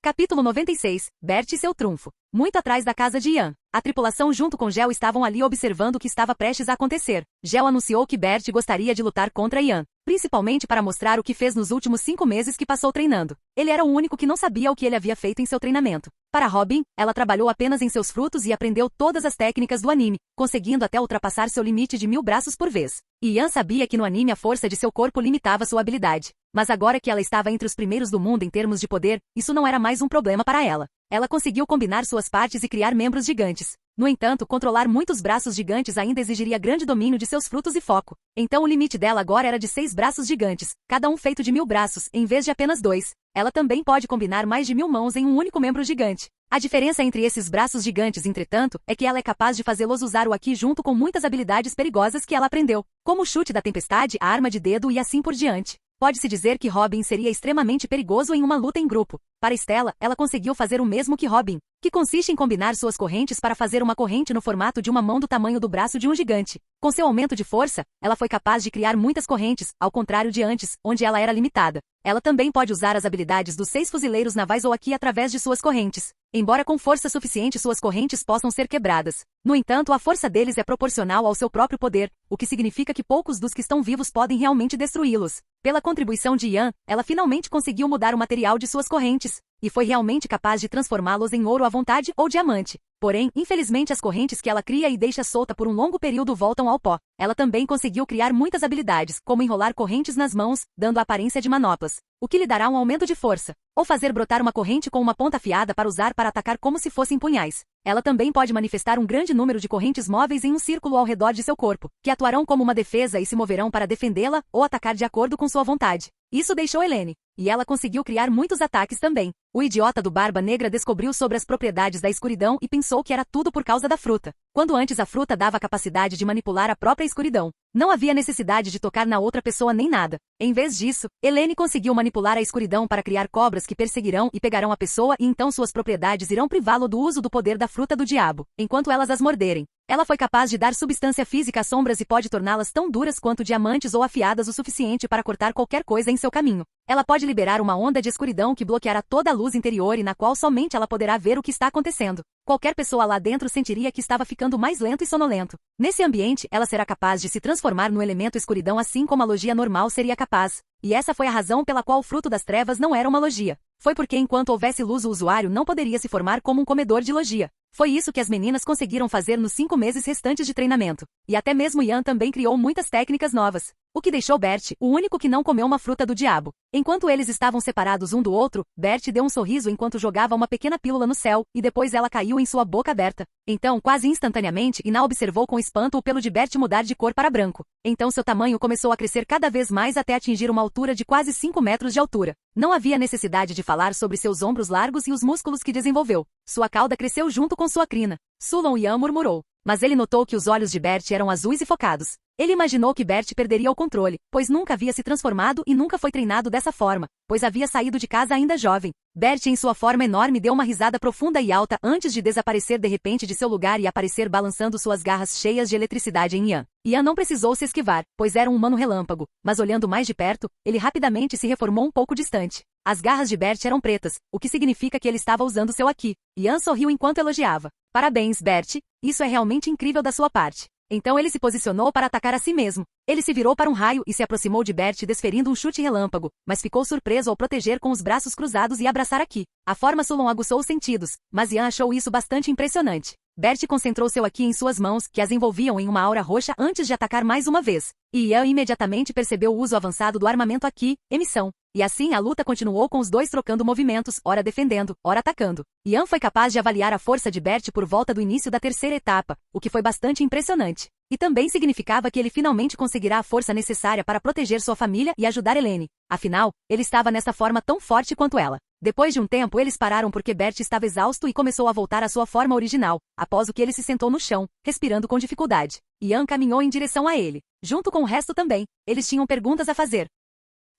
[SPEAKER 1] Capítulo 96. Bert e seu trunfo. Muito atrás da casa de Ian, a tripulação junto com Gel estavam ali observando o que estava prestes a acontecer. Gel anunciou que Bert gostaria de lutar contra Ian, principalmente para mostrar o que fez nos últimos 5 meses que passou treinando. Ele era o único que não sabia o que ele havia feito em seu treinamento. Para Robin, ela trabalhou apenas em seus frutos e aprendeu todas as técnicas do anime, conseguindo até ultrapassar seu limite de 1000 braços por vez. E Ian sabia que no anime a força de seu corpo limitava sua habilidade. Mas agora que ela estava entre os primeiros do mundo em termos de poder, isso não era mais um problema para ela. Ela conseguiu combinar suas partes e criar membros gigantes. No entanto, controlar muitos braços gigantes ainda exigiria grande domínio de seus frutos e foco. Então o limite dela agora era de 6 braços gigantes, cada um feito de 1000 braços, em vez de apenas 2. Ela também pode combinar mais de 1000 mãos em um único membro gigante. A diferença entre esses braços gigantes, entretanto, é que ela é capaz de fazê-los usar o Aki junto com muitas habilidades perigosas que ela aprendeu, como o chute da tempestade, a arma de dedo e assim por diante. Pode-se dizer que Robin seria extremamente perigoso em uma luta em grupo. Para Stella, ela conseguiu fazer o mesmo que Robin, que consiste em combinar suas correntes para fazer uma corrente no formato de uma mão do tamanho do braço de um gigante. Com seu aumento de força, ela foi capaz de criar muitas correntes, ao contrário de antes, onde ela era limitada. Ela também pode usar as habilidades dos 6 fuzileiros navais ou Aki através de suas correntes. Embora com força suficiente suas correntes possam ser quebradas. No entanto, a força deles é proporcional ao seu próprio poder, o que significa que poucos dos que estão vivos podem realmente destruí-los. Pela contribuição de Ian, ela finalmente conseguiu mudar o material de suas correntes, e foi realmente capaz de transformá-los em ouro à vontade ou diamante. Porém, infelizmente as correntes que ela cria e deixa solta por um longo período voltam ao pó. Ela também conseguiu criar muitas habilidades, como enrolar correntes nas mãos, dando a aparência de manoplas, o que lhe dará um aumento de força, ou fazer brotar uma corrente com uma ponta afiada para usar para atacar como se fossem punhais. Ela também pode manifestar um grande número de correntes móveis em um círculo ao redor de seu corpo, que atuarão como uma defesa e se moverão para defendê-la ou atacar de acordo com sua vontade. Isso deixou Helene, e ela conseguiu criar muitos ataques também. O idiota do Barba Negra descobriu sobre as propriedades da escuridão e pensou que era tudo por causa da fruta, quando antes a fruta dava a capacidade de manipular a própria escuridão. Não havia necessidade de tocar na outra pessoa nem nada. Em vez disso, Helene conseguiu manipular a escuridão para criar cobras que perseguirão e pegarão a pessoa e então suas propriedades irão privá-lo do uso do poder da fruta do diabo, enquanto elas as morderem. Ela foi capaz de dar substância física às sombras e pode torná-las tão duras quanto diamantes ou afiadas o suficiente para cortar qualquer coisa em seu caminho. Ela pode liberar uma onda de escuridão que bloqueará toda a luz interior e na qual somente ela poderá ver o que está acontecendo. Qualquer pessoa lá dentro sentiria que estava ficando mais lento e sonolento. Nesse ambiente, ela será capaz de se transformar no elemento escuridão assim como a logia normal seria capaz. E essa foi a razão pela qual o fruto das trevas não era uma logia. Foi porque enquanto houvesse luz o usuário não poderia se formar como um comedor de logia. Foi isso que as meninas conseguiram fazer nos 5 meses restantes de treinamento. E até mesmo Ian também criou muitas técnicas novas. O que deixou Bert o único que não comeu uma fruta do diabo. Enquanto eles estavam separados um do outro, Bert deu um sorriso enquanto jogava uma pequena pílula no céu, e depois ela caiu em sua boca aberta. Então, quase instantaneamente, Ina observou com espanto o pelo de Bert mudar de cor para branco. Então seu tamanho começou a crescer cada vez mais até atingir uma altura de quase 5 metros de altura. Não havia necessidade de falar sobre seus ombros largos e os músculos que desenvolveu. Sua cauda cresceu junto com sua crina. Sulon Ian murmurou. Mas ele notou que os olhos de Bert eram azuis e focados. Ele imaginou que Bert perderia o controle, pois nunca havia se transformado e nunca foi treinado dessa forma, pois havia saído de casa ainda jovem. Bert, em sua forma enorme, deu uma risada profunda e alta antes de desaparecer de repente de seu lugar e aparecer balançando suas garras cheias de eletricidade em Ian. Ian não precisou se esquivar, pois era um humano relâmpago, mas olhando mais de perto, ele rapidamente se reformou um pouco distante. As garras de Bert eram pretas, o que significa que ele estava usando seu Aki. Ian sorriu enquanto elogiava. Parabéns, Bert, isso é realmente incrível da sua parte. Então ele se posicionou para atacar a si mesmo. Ele se virou para um raio e se aproximou de Bert desferindo um chute relâmpago, mas ficou surpreso ao proteger com os braços cruzados e abraçar Aki. A forma Sulon aguçou os sentidos, mas Ian achou isso bastante impressionante. Bert concentrou seu Aki em suas mãos, que as envolviam em uma aura roxa antes de atacar mais uma vez. E Ian imediatamente percebeu o uso avançado do armamento Aki, emissão. E assim a luta continuou com os dois trocando movimentos, ora defendendo, ora atacando. Ian foi capaz de avaliar a força de Bert por volta do início da terceira etapa, o que foi bastante impressionante. E também significava que ele finalmente conseguirá a força necessária para proteger sua família e ajudar Helene. Afinal, ele estava nessa forma tão forte quanto ela. Depois de um tempo eles pararam porque Bert estava exausto e começou a voltar à sua forma original, após o que ele se sentou no chão, respirando com dificuldade. Ian caminhou em direção a ele. Junto com o resto também, eles tinham perguntas a fazer.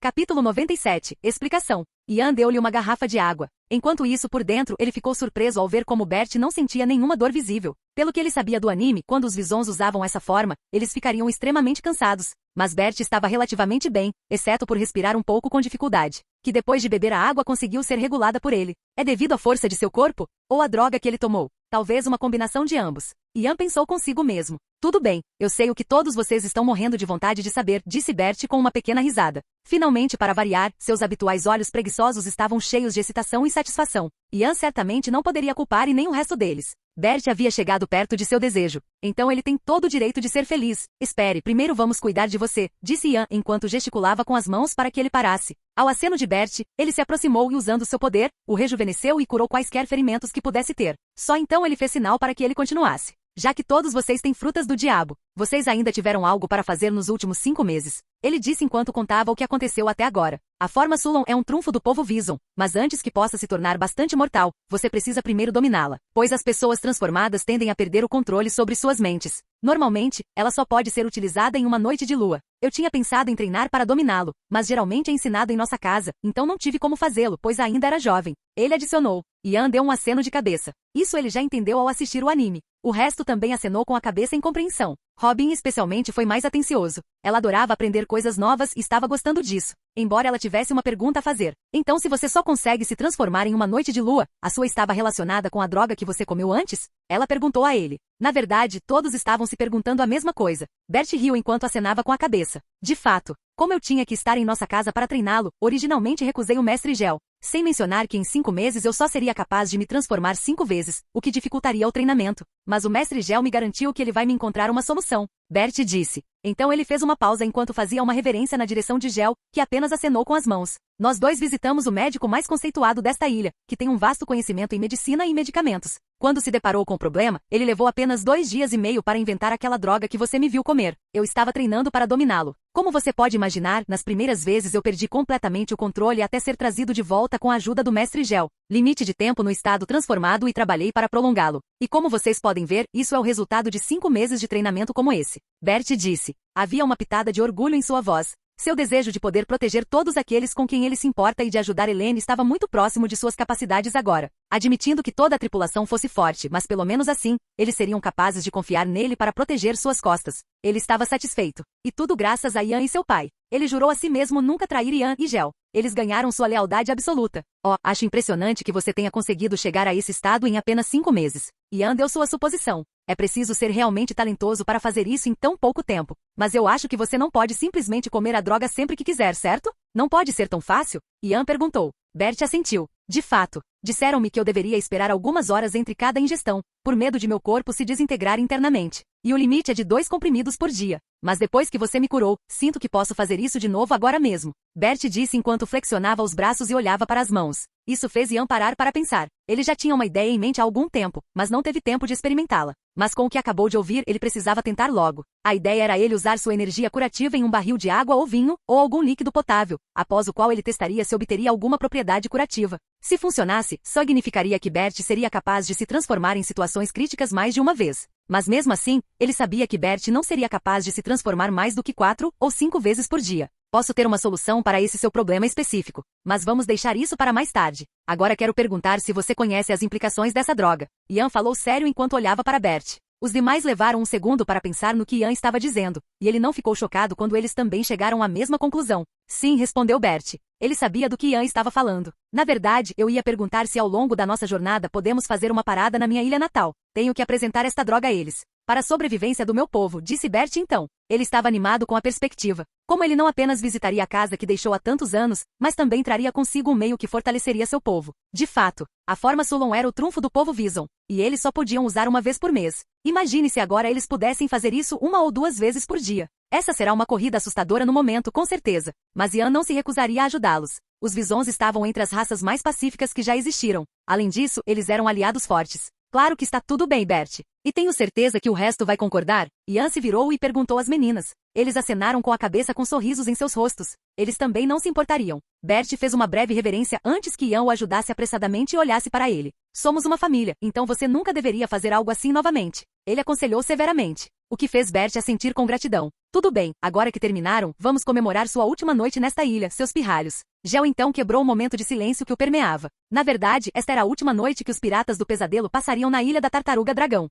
[SPEAKER 1] Capítulo 97. Explicação. Ian deu-lhe uma garrafa de água. Enquanto isso, por dentro, ele ficou surpreso ao ver como Bert não sentia nenhuma dor visível. Pelo que ele sabia do anime, quando os visões usavam essa forma, eles ficariam extremamente cansados. Mas Bert estava relativamente bem, exceto por respirar um pouco com dificuldade, que depois de beber a água conseguiu ser regulada por ele. É devido à força de seu corpo? Ou à droga que ele tomou? Talvez uma combinação de ambos. Ian pensou consigo mesmo. Tudo bem, eu sei o que todos vocês estão morrendo de vontade de saber, disse Bert com uma pequena risada. Finalmente, para variar, seus habituais olhos preguiçosos estavam cheios de excitação e satisfação. Ian certamente não poderia culpar e nem o resto deles. Bert havia chegado perto de seu desejo. Então ele tem todo o direito de ser feliz. Espere, primeiro vamos cuidar de você, disse Ian enquanto gesticulava com as mãos para que ele parasse. Ao aceno de Bert, ele se aproximou e usando seu poder, o rejuvenesceu e curou quaisquer ferimentos que pudesse ter. Só então ele fez sinal para que ele continuasse. Já que todos vocês têm frutas do diabo, vocês ainda tiveram algo para fazer nos últimos 5 meses. Ele disse enquanto contava o que aconteceu até agora. A forma Sulon é um trunfo do povo Vison, mas antes que possa se tornar bastante mortal, você precisa primeiro dominá-la, pois as pessoas transformadas tendem a perder o controle sobre suas mentes. Normalmente, ela só pode ser utilizada em uma noite de lua. Eu tinha pensado em treinar para dominá-lo, mas geralmente é ensinado em nossa casa, então não tive como fazê-lo, pois ainda era jovem. Ele adicionou. Ian deu um aceno de cabeça. Isso ele já entendeu ao assistir o anime. O resto também acenou com a cabeça em compreensão. Robin especialmente foi mais atencioso. Ela adorava aprender coisas novas e estava gostando disso, embora ela tivesse uma pergunta a fazer. Então se você só consegue se transformar em uma noite de lua, a sua estava relacionada com a droga que você comeu antes? Ela perguntou a ele. Na verdade, todos estavam se perguntando a mesma coisa. Bert riu enquanto acenava com a cabeça. De fato, como eu tinha que estar em nossa casa para treiná-lo, originalmente recusei o Mestre Gel. Sem mencionar que em 5 meses eu só seria capaz de me transformar 5 vezes, o que dificultaria o treinamento. Mas o Mestre Gel me garantiu que ele vai me encontrar uma solução. Bert disse. Então ele fez uma pausa enquanto fazia uma reverência na direção de Gel, que apenas acenou com as mãos. Nós dois visitamos o médico mais conceituado desta ilha, que tem um vasto conhecimento em medicina e medicamentos. Quando se deparou com o problema, ele levou apenas 2 dias e meio para inventar aquela droga que você me viu comer. Eu estava treinando para dominá-lo. Como você pode imaginar, nas primeiras vezes eu perdi completamente o controle até ser trazido de volta com a ajuda do Mestre Gel. Limite de tempo no estado transformado e trabalhei para prolongá-lo. E como vocês podem ver, isso é o resultado de 5 meses de treinamento como esse. Bert disse. Havia uma pitada de orgulho em sua voz. Seu desejo de poder proteger todos aqueles com quem ele se importa e de ajudar Helene estava muito próximo de suas capacidades agora. Admitindo que toda a tripulação fosse forte, mas pelo menos assim, eles seriam capazes de confiar nele para proteger suas costas. Ele estava satisfeito. E tudo graças a Ian e seu pai. Ele jurou a si mesmo nunca trair Ian e Gel. Eles ganharam sua lealdade absoluta. Oh, acho impressionante que você tenha conseguido chegar a esse estado em apenas 5 meses. Ian deu sua suposição. É preciso ser realmente talentoso para fazer isso em tão pouco tempo. Mas eu acho que você não pode simplesmente comer a droga sempre que quiser, certo? Não pode ser tão fácil? Ian perguntou. Bert assentiu. De fato. Disseram-me que eu deveria esperar algumas horas entre cada ingestão, por medo de meu corpo se desintegrar internamente. E o limite é de 2 comprimidos por dia. Mas depois que você me curou, sinto que posso fazer isso de novo agora mesmo. Bert disse enquanto flexionava os braços e olhava para as mãos. Isso fez Ian parar para pensar. Ele já tinha uma ideia em mente há algum tempo, mas não teve tempo de experimentá-la. Mas com o que acabou de ouvir, ele precisava tentar logo. A ideia era ele usar sua energia curativa em um barril de água ou vinho, ou algum líquido potável, após o qual ele testaria se obteria alguma propriedade curativa. Se funcionasse, só significaria que Bert seria capaz de se transformar em situações críticas mais de uma vez. Mas mesmo assim, ele sabia que Bert não seria capaz de se transformar mais do que 4 ou 5 vezes por dia. Posso ter uma solução para esse seu problema específico, mas vamos deixar isso para mais tarde. Agora quero perguntar se você conhece as implicações dessa droga. Ian falou sério enquanto olhava para Bert. Os demais levaram um segundo para pensar no que Ian estava dizendo, e ele não ficou chocado quando eles também chegaram à mesma conclusão. Sim, respondeu Bert. Ele sabia do que Ian estava falando. Na verdade, eu ia perguntar se ao longo da nossa jornada podemos fazer uma parada na minha ilha natal. Tenho que apresentar esta droga a eles. Para a sobrevivência do meu povo, disse Bert então. Ele estava animado com a perspectiva. Como ele não apenas visitaria a casa que deixou há tantos anos, mas também traria consigo um meio que fortaleceria seu povo. De fato, a forma Sulon era o trunfo do povo Vison, e eles só podiam usar uma vez por mês. Imagine se agora eles pudessem fazer isso 1 ou 2 vezes por dia. Essa será uma corrida assustadora no momento, com certeza. Mas Ian não se recusaria a ajudá-los. Os Visons estavam entre as raças mais pacíficas que já existiram. Além disso, eles eram aliados fortes. Claro que está tudo bem, Bert. E tenho certeza que o resto vai concordar? Ian se virou e perguntou às meninas. Eles acenaram com a cabeça com sorrisos em seus rostos. Eles também não se importariam. Bert fez uma breve reverência antes que Ian o ajudasse apressadamente e olhasse para ele. Somos uma família, então você nunca deveria fazer algo assim novamente. Ele aconselhou severamente. O que fez Bert assentir com gratidão. Tudo bem, agora que terminaram, vamos comemorar sua última noite nesta ilha, seus pirralhos. Gel então quebrou o momento de silêncio que o permeava. Na verdade, esta era a última noite que os piratas do pesadelo passariam na Ilha da Tartaruga Dragão.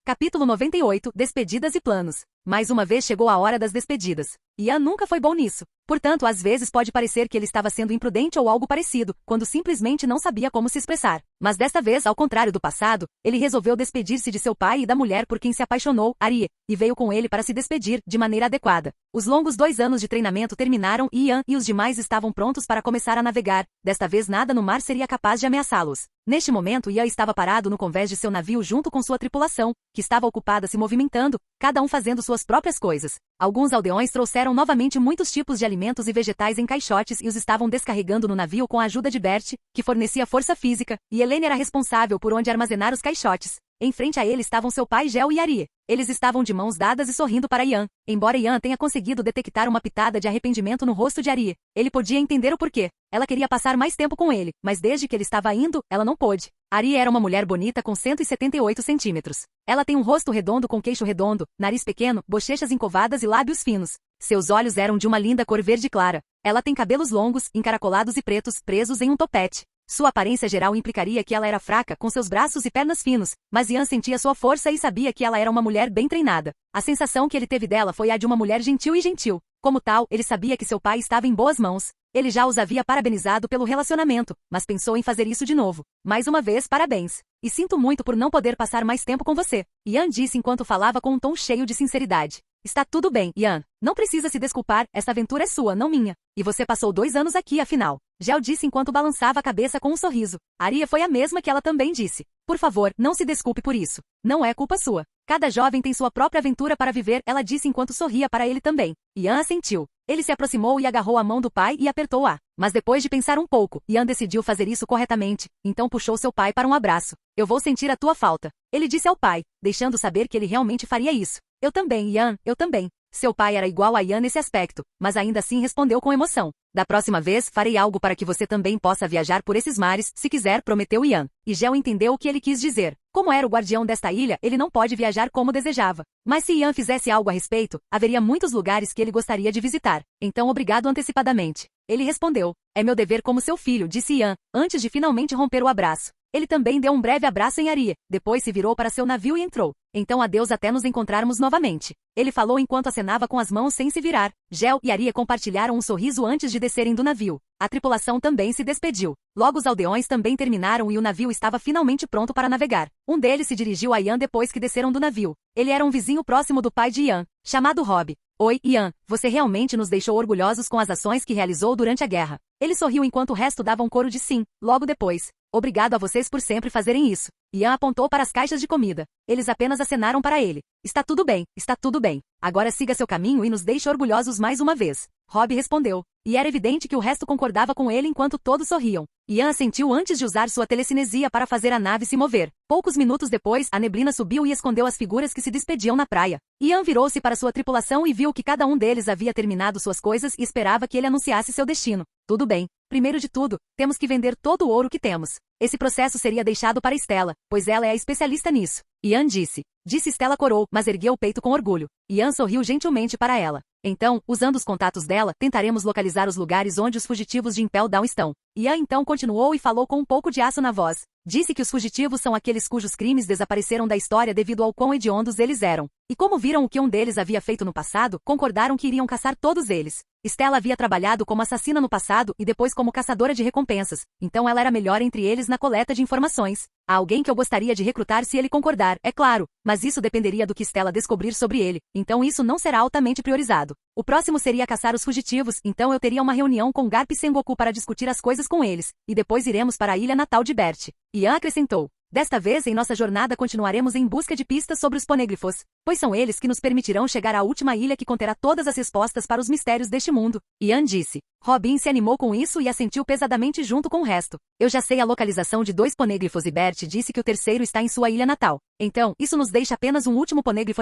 [SPEAKER 1] Capítulo 98, Despedidas e Planos. Mais uma vez chegou a hora das despedidas. Ian nunca foi bom nisso. Portanto, às vezes pode parecer que ele estava sendo imprudente ou algo parecido, quando simplesmente não sabia como se expressar. Mas desta vez, ao contrário do passado, ele resolveu despedir-se de seu pai e da mulher por quem se apaixonou, Arie, e veio com ele para se despedir, de maneira adequada. Os longos 2 anos de treinamento terminaram e Ian e os demais estavam prontos para começar a navegar. Desta vez nada no mar seria capaz de ameaçá-los. Neste momento, Ian estava parado no convés de seu navio junto com sua tripulação, que estava ocupada se movimentando, cada um fazendo suas próprias coisas. Alguns aldeões trouxeram novamente muitos tipos de alimentos e vegetais em caixotes e os estavam descarregando no navio com a ajuda de Bert, que fornecia força física, e Helene era responsável por onde armazenar os caixotes. Em frente a ele estavam seu pai Gel e Arie. Eles estavam de mãos dadas e sorrindo para Ian. Embora Ian tenha conseguido detectar uma pitada de arrependimento no rosto de Arie, ele podia entender o porquê. Ela queria passar mais tempo com ele, mas desde que ele estava indo, ela não pôde. Arie era uma mulher bonita com 178 centímetros. Ela tem um rosto redondo com queixo redondo, nariz pequeno, bochechas encovadas e lábios finos. Seus olhos eram de uma linda cor verde clara. Ela tem cabelos longos, encaracolados e pretos, presos em um topete. Sua aparência geral implicaria que ela era fraca, com seus braços e pernas finos, mas Ian sentia sua força e sabia que ela era uma mulher bem treinada. A sensação que ele teve dela foi a de uma mulher gentil e gentil. Como tal, ele sabia que seu pai estava em boas mãos. Ele já os havia parabenizado pelo relacionamento, mas pensou em fazer isso de novo. Mais uma vez, parabéns. E sinto muito por não poder passar mais tempo com você. Ian disse enquanto falava com um tom cheio de sinceridade. Está tudo bem, Ian. Não precisa se desculpar, esta aventura é sua, não minha. E você passou 2 anos aqui, afinal. Gel disse enquanto balançava a cabeça com um sorriso. Arie foi a mesma que ela também disse. Por favor, não se desculpe por isso. Não é culpa sua. Cada jovem tem sua própria aventura para viver, ela disse enquanto sorria para ele também. Ian assentiu. Ele se aproximou e agarrou a mão do pai e apertou-a. Mas depois de pensar um pouco, Ian decidiu fazer isso corretamente, então puxou seu pai para um abraço. Eu vou sentir a tua falta. Ele disse ao pai, deixando saber que ele realmente faria isso. Eu também, Ian, eu também. Seu pai era igual a Ian nesse aspecto, mas ainda assim respondeu com emoção. Da próxima vez, farei algo para que você também possa viajar por esses mares, se quiser, prometeu Ian. E Gel entendeu o que ele quis dizer. Como era o guardião desta ilha, ele não pode viajar como desejava. Mas se Ian fizesse algo a respeito, haveria muitos lugares que ele gostaria de visitar. Então obrigado antecipadamente. Ele respondeu. É meu dever como seu filho, disse Ian, antes de finalmente romper o abraço. Ele também deu um breve abraço em Arie, depois se virou para seu navio e entrou. Então adeus até nos encontrarmos novamente. Ele falou enquanto acenava com as mãos sem se virar. Gel e Arie compartilharam um sorriso antes de descerem do navio. A tripulação também se despediu. Logo os aldeões também terminaram e o navio estava finalmente pronto para navegar. Um deles se dirigiu a Ian depois que desceram do navio. Ele era um vizinho próximo do pai de Ian, chamado Rob. Oi, Ian, você realmente nos deixou orgulhosos com as ações que realizou durante a guerra. Ele sorriu enquanto o resto dava um coro de sim, logo depois. Obrigado a vocês por sempre fazerem isso. Ian apontou para as caixas de comida. Eles apenas acenaram para ele. Está tudo bem, está tudo bem. Agora siga seu caminho e nos deixe orgulhosos mais uma vez. Rob respondeu. E era evidente que o resto concordava com ele enquanto todos sorriam. Ian assentiu antes de usar sua telecinesia para fazer a nave se mover. Poucos minutos depois, a neblina subiu e escondeu as figuras que se despediam na praia. Ian virou-se para sua tripulação e viu que cada um deles havia terminado suas coisas e esperava que ele anunciasse seu destino. Tudo bem. Primeiro de tudo, temos que vender todo o ouro que temos. Esse processo seria deixado para Stella, pois ela é a especialista nisso. Ian disse. Disse Stella corou, mas ergueu o peito com orgulho. Ian sorriu gentilmente para ela. Então, usando os contatos dela, tentaremos localizar os lugares onde os fugitivos de Impel Down estão. Ian então continuou e falou com um pouco de aço na voz. Disse que os fugitivos são aqueles cujos crimes desapareceram da história devido ao quão hediondos eles eram. E como viram o que um deles havia feito no passado, concordaram que iriam caçar todos eles. Stella havia trabalhado como assassina no passado e depois como caçadora de recompensas, então ela era melhor entre eles na coleta de informações. Há alguém que eu gostaria de recrutar se ele concordar, é claro, mas isso dependeria do que Stella descobrir sobre ele, então isso não será altamente priorizado. O próximo seria caçar os fugitivos, então eu teria uma reunião com Garp e Sengoku para discutir as coisas com eles, e depois iremos para a ilha natal de Bert. Ian acrescentou. Desta vez em nossa jornada continuaremos em busca de pistas sobre os ponêglifos, pois são eles que nos permitirão chegar à última ilha que conterá todas as respostas para os mistérios deste mundo. Ian disse. Robin se animou com isso e assentiu pesadamente junto com o resto. Eu já sei a localização de 2 ponêglifos e Bert disse que o terceiro está em sua ilha natal. Então, isso nos deixa apenas um último Poneglyph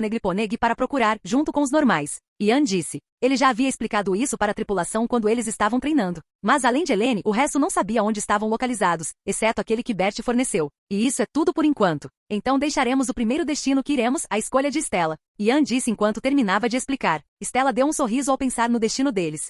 [SPEAKER 1] para procurar, junto com os normais. Ian disse. Ele já havia explicado isso para a tripulação quando eles estavam treinando. Mas além de Helene, o resto não sabia onde estavam localizados, exceto aquele que Bert forneceu. E isso é tudo por enquanto. Então deixaremos o primeiro destino que iremos, a escolha de Stella. Ian disse enquanto terminava de explicar. Stella deu um sorriso ao pensar no destino deles.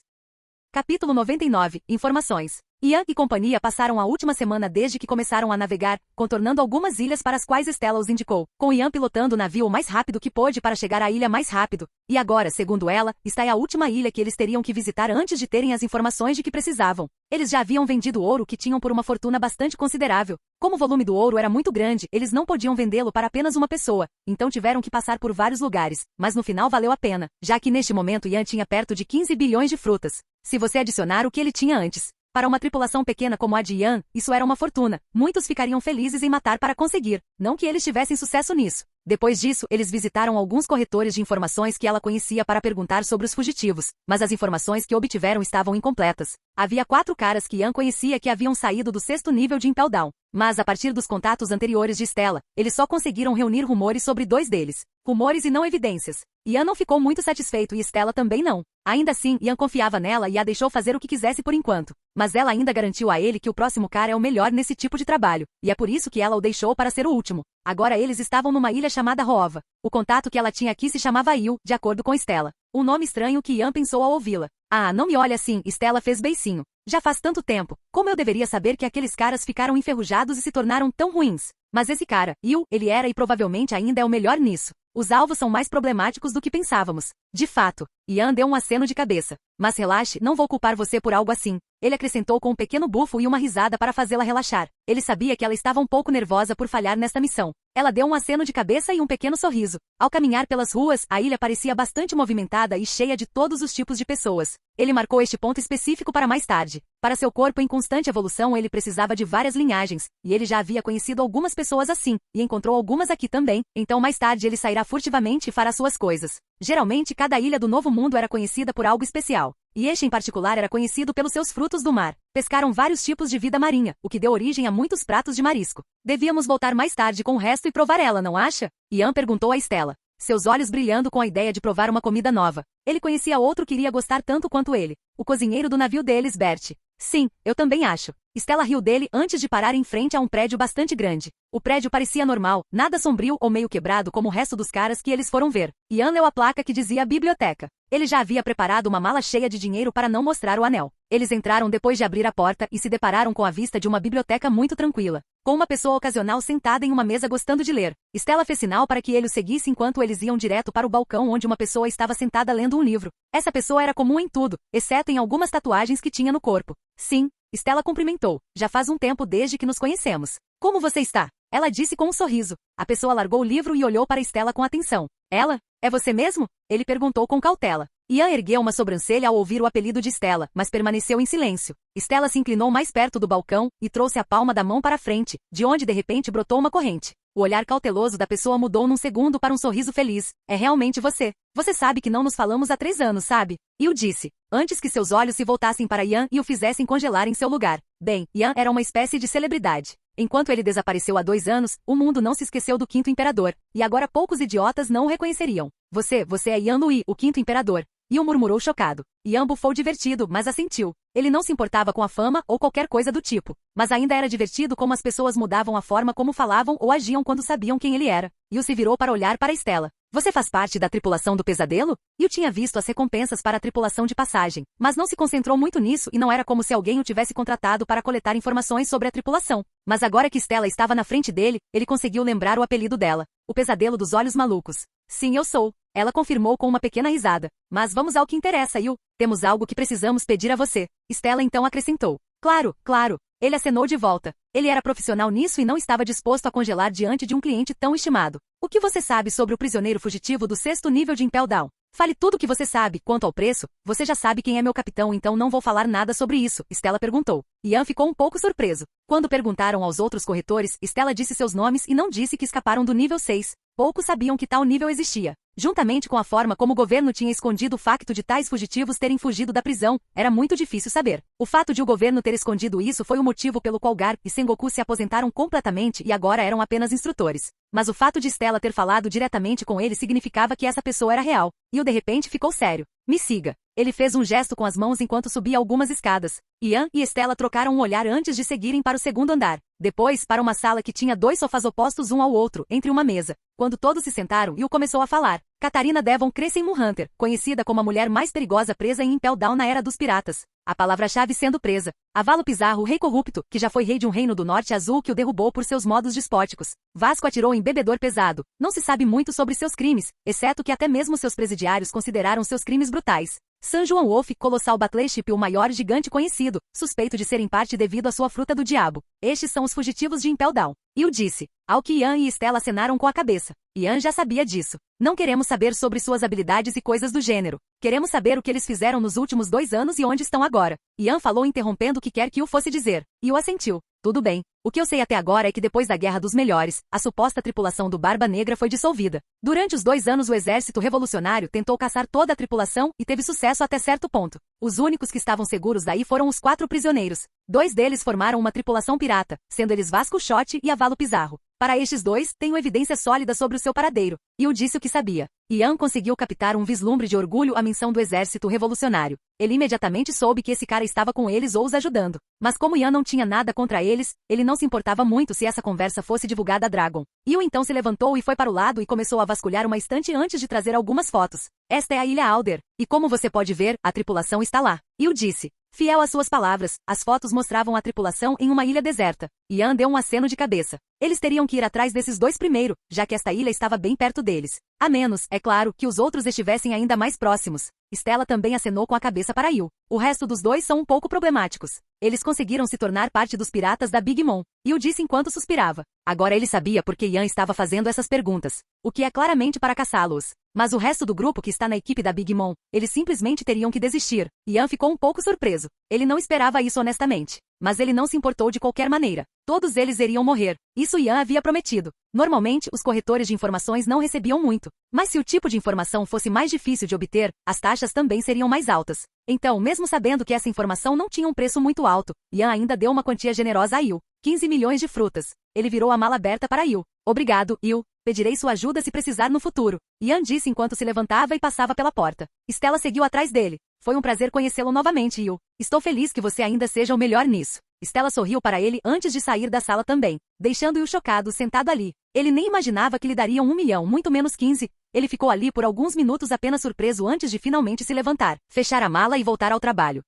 [SPEAKER 1] Capítulo 99. Informações. Ian e companhia passaram a última semana desde que começaram a navegar, contornando algumas ilhas para as quais Stella os indicou, com Ian pilotando o navio o mais rápido que pôde para chegar à ilha mais rápido. E agora, segundo ela, está é a última ilha que eles teriam que visitar antes de terem as informações de que precisavam. Eles já haviam vendido ouro que tinham por uma fortuna bastante considerável. Como o volume do ouro era muito grande, eles não podiam vendê-lo para apenas uma pessoa, então tiveram que passar por vários lugares, mas no final valeu a pena, já que neste momento Ian tinha perto de 15 bilhões de frutas. Se você adicionar o que ele tinha antes. Para uma tripulação pequena como a de Ian, isso era uma fortuna. Muitos ficariam felizes em matar para conseguir. Não que eles tivessem sucesso nisso. Depois disso, eles visitaram alguns corretores de informações que ela conhecia para perguntar sobre os fugitivos, mas as informações que obtiveram estavam incompletas. Havia 4 caras que Ian conhecia que haviam saído do 6º nível de Impel Down, mas a partir dos contatos anteriores de Stella, eles só conseguiram reunir rumores sobre 2 deles. Rumores e não evidências. Ian não ficou muito satisfeito e Stella também não. Ainda assim, Ian confiava nela e a deixou fazer o que quisesse por enquanto. Mas ela ainda garantiu a ele que o próximo cara é o melhor nesse tipo de trabalho, e é por isso que ela o deixou para ser o último. Agora eles estavam numa ilha chamada Roova. O contato que ela tinha aqui se chamava Il, de acordo com Stella. Um nome estranho que Ian pensou ao ouvi-la. Ah, não me olhe assim, Stella fez beicinho. Já faz tanto tempo. Como eu deveria saber que aqueles caras ficaram enferrujados e se tornaram tão ruins? Mas esse cara, Il, ele era e provavelmente ainda é o melhor nisso. Os alvos são mais problemáticos do que pensávamos. De fato. Ian deu um aceno de cabeça. Mas relaxe, não vou culpar você por algo assim. Ele acrescentou com um pequeno bufo e uma risada para fazê-la relaxar. Ele sabia que ela estava um pouco nervosa por falhar nesta missão. Ela deu um aceno de cabeça e um pequeno sorriso. Ao caminhar pelas ruas, a ilha parecia bastante movimentada e cheia de todos os tipos de pessoas. Ele marcou este ponto específico para mais tarde. Para seu corpo em constante evolução, ele precisava de várias linhagens, e ele já havia conhecido algumas pessoas assim, e encontrou algumas aqui também, então mais tarde ele sairá furtivamente e fará suas coisas. Geralmente, cada ilha do Novo Mundo era conhecida por algo especial. E este em particular era conhecido pelos seus frutos do mar. Pescaram vários tipos de vida marinha, o que deu origem a muitos pratos de marisco. Devíamos voltar mais tarde com o resto e provar ela, não acha? Ian perguntou a Stella. Seus olhos brilhando com a ideia de provar uma comida nova. Ele conhecia outro que iria gostar tanto quanto ele. O cozinheiro do navio deles, Bert. Sim, eu também acho. Stella riu dele antes de parar em frente a um prédio bastante grande. O prédio parecia normal, nada sombrio ou meio quebrado como o resto dos caras que eles foram ver. Ian leu a placa que dizia biblioteca. Ele já havia preparado uma mala cheia de dinheiro para não mostrar o anel. Eles entraram depois de abrir a porta e se depararam com a vista de uma biblioteca muito tranquila, com uma pessoa ocasional sentada em uma mesa gostando de ler. Stella fez sinal para que ele o seguisse enquanto eles iam direto para o balcão onde uma pessoa estava sentada lendo um livro. Essa pessoa era comum em tudo, exceto em algumas tatuagens que tinha no corpo. Sim, Stella cumprimentou. Já faz um tempo desde que nos conhecemos. Como você está? Ela disse com um sorriso. A pessoa largou o livro e olhou para Stella com atenção. Ela? É você mesmo? Ele perguntou com cautela. Ian ergueu uma sobrancelha ao ouvir o apelido de Stella, mas permaneceu em silêncio. Stella se inclinou mais perto do balcão e trouxe a palma da mão para a frente, de onde de repente brotou uma corrente. O olhar cauteloso da pessoa mudou num segundo para um sorriso feliz. É realmente você. Você sabe que não nos falamos há 3 anos, sabe? E o disse, antes que seus olhos se voltassem para Ian e o fizessem congelar em seu lugar. Bem, Ian era uma espécie de celebridade. Enquanto ele desapareceu há 2 anos, o mundo não se esqueceu do 5º imperador, e agora poucos idiotas não o reconheceriam. Você é Ian Louis, o 5º imperador. Ian murmurou chocado. Ian bufou divertido, mas assentiu. Ele não se importava com a fama ou qualquer coisa do tipo, mas ainda era divertido como as pessoas mudavam a forma como falavam ou agiam quando sabiam quem ele era. Ian se virou para olhar para Stella. Você faz parte da tripulação do pesadelo? Ian tinha visto as recompensas para a tripulação de passagem, mas não se concentrou muito nisso e não era como se alguém o tivesse contratado para coletar informações sobre a tripulação. Mas agora que Stella estava na frente dele, ele conseguiu lembrar o apelido dela. O pesadelo dos olhos malucos. Sim, eu sou. Ela confirmou com uma pequena risada. Mas vamos ao que interessa, Yu. Temos algo que precisamos pedir a você. Stella então acrescentou. Claro, claro. Ele acenou de volta. Ele era profissional nisso e não estava disposto a congelar diante de um cliente tão estimado. O que você sabe sobre o prisioneiro fugitivo do 6º nível de Impel Down? Fale tudo o que você sabe. Quanto ao preço, você já sabe quem é meu capitão, então não vou falar nada sobre isso, Stella perguntou. Ian ficou um pouco surpreso. Quando perguntaram aos outros corretores, Stella disse seus nomes e não disse que escaparam do nível 6. Poucos sabiam que tal nível existia. Juntamente com a forma como o governo tinha escondido o facto de tais fugitivos terem fugido da prisão, era muito difícil saber. O fato de o governo ter escondido isso foi o motivo pelo qual Garp e Sengoku se aposentaram completamente e agora eram apenas instrutores. Mas o fato de Stella ter falado diretamente com ele significava que essa pessoa era real, e o de repente ficou sério. Me siga. Ele fez um gesto com as mãos enquanto subia algumas escadas. Ian e Stella trocaram um olhar antes de seguirem para o segundo andar. Depois, para uma sala que tinha 2 sofás opostos um ao outro, entre uma mesa. Quando todos se sentaram, Will começou a falar. Katarina Devon Crescent Hunter, conhecida como a mulher mais perigosa presa em Impel Down na Era dos Piratas. A palavra-chave sendo presa. Avalo Pizarro, o rei corrupto, que já foi rei de um reino do norte azul que o derrubou por seus modos despóticos. Vasco atirou em bebedor pesado. Não se sabe muito sobre seus crimes, exceto que até mesmo seus presidiários consideraram seus crimes brutais. San Juan Wolf, colossal Battleship, o maior gigante conhecido, suspeito de ser em parte devido à sua fruta do diabo. Estes são os fugitivos de Impel Down. Will disse. Ao que Ian e Stella acenaram com a cabeça. Ian já sabia disso. Não queremos saber sobre suas habilidades e coisas do gênero. Queremos saber o que eles fizeram nos últimos 2 anos e onde estão agora. Ian falou interrompendo o que quer que Will fosse dizer. E Will assentiu. Tudo bem. O que eu sei até agora é que depois da Guerra dos Melhores, a suposta tripulação do Barba Negra foi dissolvida. Durante os 2 anos o exército revolucionário tentou caçar toda a tripulação e teve sucesso até certo ponto. Os únicos que estavam seguros daí foram os 4 prisioneiros. 2 deles formaram uma tripulação pirata, sendo eles Vasco Shot e Avalo Pizarro. Para estes 2, tenho evidência sólida sobre o seu paradeiro. E o disse o que sabia. Ian conseguiu captar um vislumbre de orgulho à menção do exército revolucionário. Ele imediatamente soube que esse cara estava com eles ou os ajudando. Mas como Ian não tinha nada contra eles, ele não se importava muito se essa conversa fosse divulgada a Dragon. Will então se levantou e foi para o lado e começou a vasculhar uma estante antes de trazer algumas fotos. Esta é a Ilha Alder, e como você pode ver, a tripulação está lá. Will disse. Fiel às suas palavras, as fotos mostravam a tripulação em uma ilha deserta. Ian deu um aceno de cabeça. Eles teriam que ir atrás desses 2 primeiro, já que esta ilha estava bem perto deles. A menos, é claro, que os outros estivessem ainda mais próximos. Stella também acenou com a cabeça para Will. O resto dos 2 são um pouco problemáticos. Eles conseguiram se tornar parte dos piratas da Big Mom. Will disse enquanto suspirava. Agora ele sabia por que Ian estava fazendo essas perguntas. O que é claramente para caçá-los. Mas o resto do grupo que está na equipe da Big Mom, eles simplesmente teriam que desistir. Ian ficou um pouco surpreso. Ele não esperava isso honestamente. Mas ele não se importou de qualquer maneira. Todos eles iriam morrer. Isso Ian havia prometido. Normalmente, os corretores de informações não recebiam muito. Mas se o tipo de informação fosse mais difícil de obter, as taxas também seriam mais altas. Então, mesmo sabendo que essa informação não tinha um preço muito alto, Ian ainda deu uma quantia generosa a Will. 15 milhões de frutas. Ele virou a mala aberta para Will. Obrigado, Will. Pedirei sua ajuda se precisar no futuro. Ian disse enquanto se levantava e passava pela porta. Stella seguiu atrás dele. Foi um prazer conhecê-lo novamente, Will. Estou feliz que você ainda seja o melhor nisso. Stella sorriu para ele antes de sair da sala também, deixando Will chocado sentado ali. Ele nem imaginava que lhe dariam 1 milhão, muito menos 15. Ele ficou ali por alguns minutos apenas surpreso antes de finalmente se levantar, fechar a mala e voltar ao trabalho.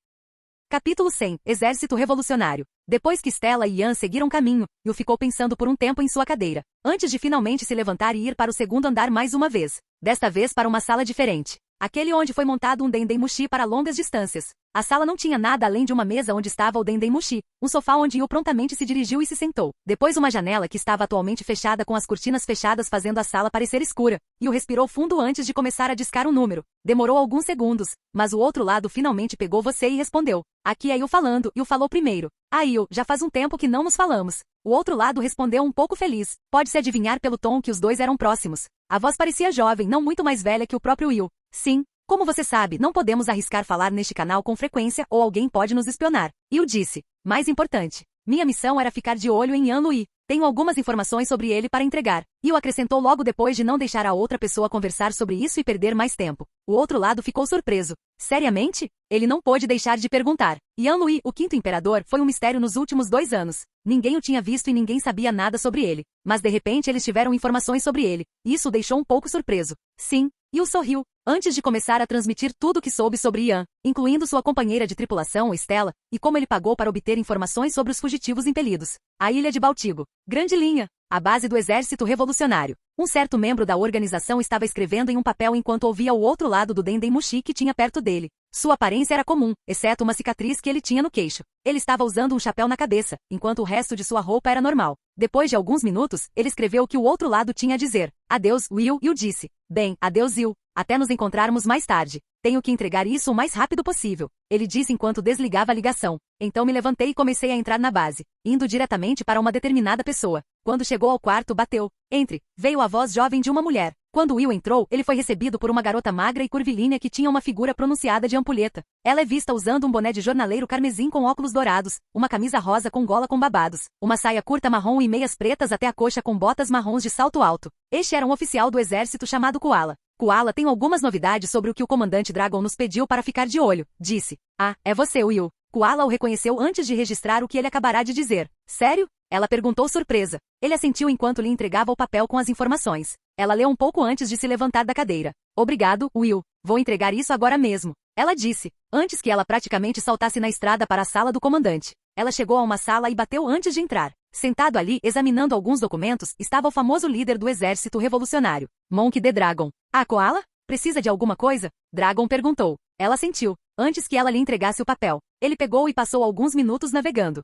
[SPEAKER 1] Capítulo 100. Exército Revolucionário. Depois que Stella e Ian seguiram caminho, Will ficou pensando por um tempo em sua cadeira, antes de finalmente se levantar e ir para o segundo andar mais uma vez. Desta vez para uma sala diferente. Aquele onde foi montado um Dendemushi para longas distâncias. A sala não tinha nada além de uma mesa onde estava o Dendemushi, um sofá onde Will prontamente se dirigiu e se sentou. Depois uma janela que estava atualmente fechada com as cortinas fechadas fazendo a sala parecer escura. Will respirou fundo antes de começar a discar um número. Demorou alguns segundos, mas o outro lado finalmente pegou você e respondeu. Aqui é Will falando, Will falou primeiro. Ah, Will, já faz um tempo que não nos falamos. O outro lado respondeu um pouco feliz. Pode-se adivinhar pelo tom que os 2 eram próximos. A voz parecia jovem, não muito mais velha que o próprio Will. Sim. Como você sabe, não podemos arriscar falar neste canal com frequência ou alguém pode nos espionar. Will disse. Mais importante. Minha missão era ficar de olho em Ian Louis. Tenho algumas informações sobre ele para entregar. Will acrescentou logo depois de não deixar a outra pessoa conversar sobre isso e perder mais tempo. O outro lado ficou surpreso. Seriamente? Ele não pôde deixar de perguntar. Ian Louis, o 5º imperador, foi um mistério nos últimos 2 anos. Ninguém o tinha visto e ninguém sabia nada sobre ele. Mas de repente eles tiveram informações sobre ele. Isso o deixou um pouco surpreso. Sim. Will sorriu, antes de começar a transmitir tudo o que soube sobre Ian, incluindo sua companheira de tripulação, Stella, e como ele pagou para obter informações sobre os fugitivos impelidos. A ilha de Baltigo. Grande linha. A base do exército revolucionário. Um certo membro da organização estava escrevendo em um papel enquanto ouvia o outro lado do Dendemushi que tinha perto dele. Sua aparência era comum, exceto uma cicatriz que ele tinha no queixo. Ele estava usando um chapéu na cabeça, enquanto o resto de sua roupa era normal. Depois de alguns minutos, ele escreveu o que o outro lado tinha a dizer. Adeus, Will, e o disse. Bem, adeus, Will. Até nos encontrarmos mais tarde. Tenho que entregar isso o mais rápido possível. Ele disse enquanto desligava a ligação. Então me levantei e comecei a entrar na base, indo diretamente para uma determinada pessoa. Quando chegou ao quarto, bateu. Entre. Veio a voz jovem de uma mulher. Quando Will entrou, ele foi recebido por uma garota magra e curvilínea que tinha uma figura pronunciada de ampulheta. Ela é vista usando um boné de jornaleiro carmesim com óculos dourados, uma camisa rosa com gola com babados, uma saia curta marrom e meias pretas até a coxa com botas marrons de salto alto. Este era um oficial do exército chamado Koala. Koala tem algumas novidades sobre o que o comandante Dragon nos pediu para ficar de olho, disse. Ah, é você, Will. Koala o reconheceu antes de registrar o que ele acabará de dizer. Sério? Ela perguntou surpresa. Ele assentiu enquanto lhe entregava o papel com as informações. Ela leu um pouco antes de se levantar da cadeira. Obrigado, Will. Vou entregar isso agora mesmo. Ela disse, antes que ela praticamente saltasse na estrada para a sala do comandante. Ela chegou a uma sala e bateu antes de entrar. Sentado ali, examinando alguns documentos, estava o famoso líder do exército revolucionário, Monk the Dragon. Ah, Koala? Precisa de alguma coisa? Dragon perguntou. Ela sentiu, antes que ela lhe entregasse o papel. Ele pegou e passou alguns minutos navegando.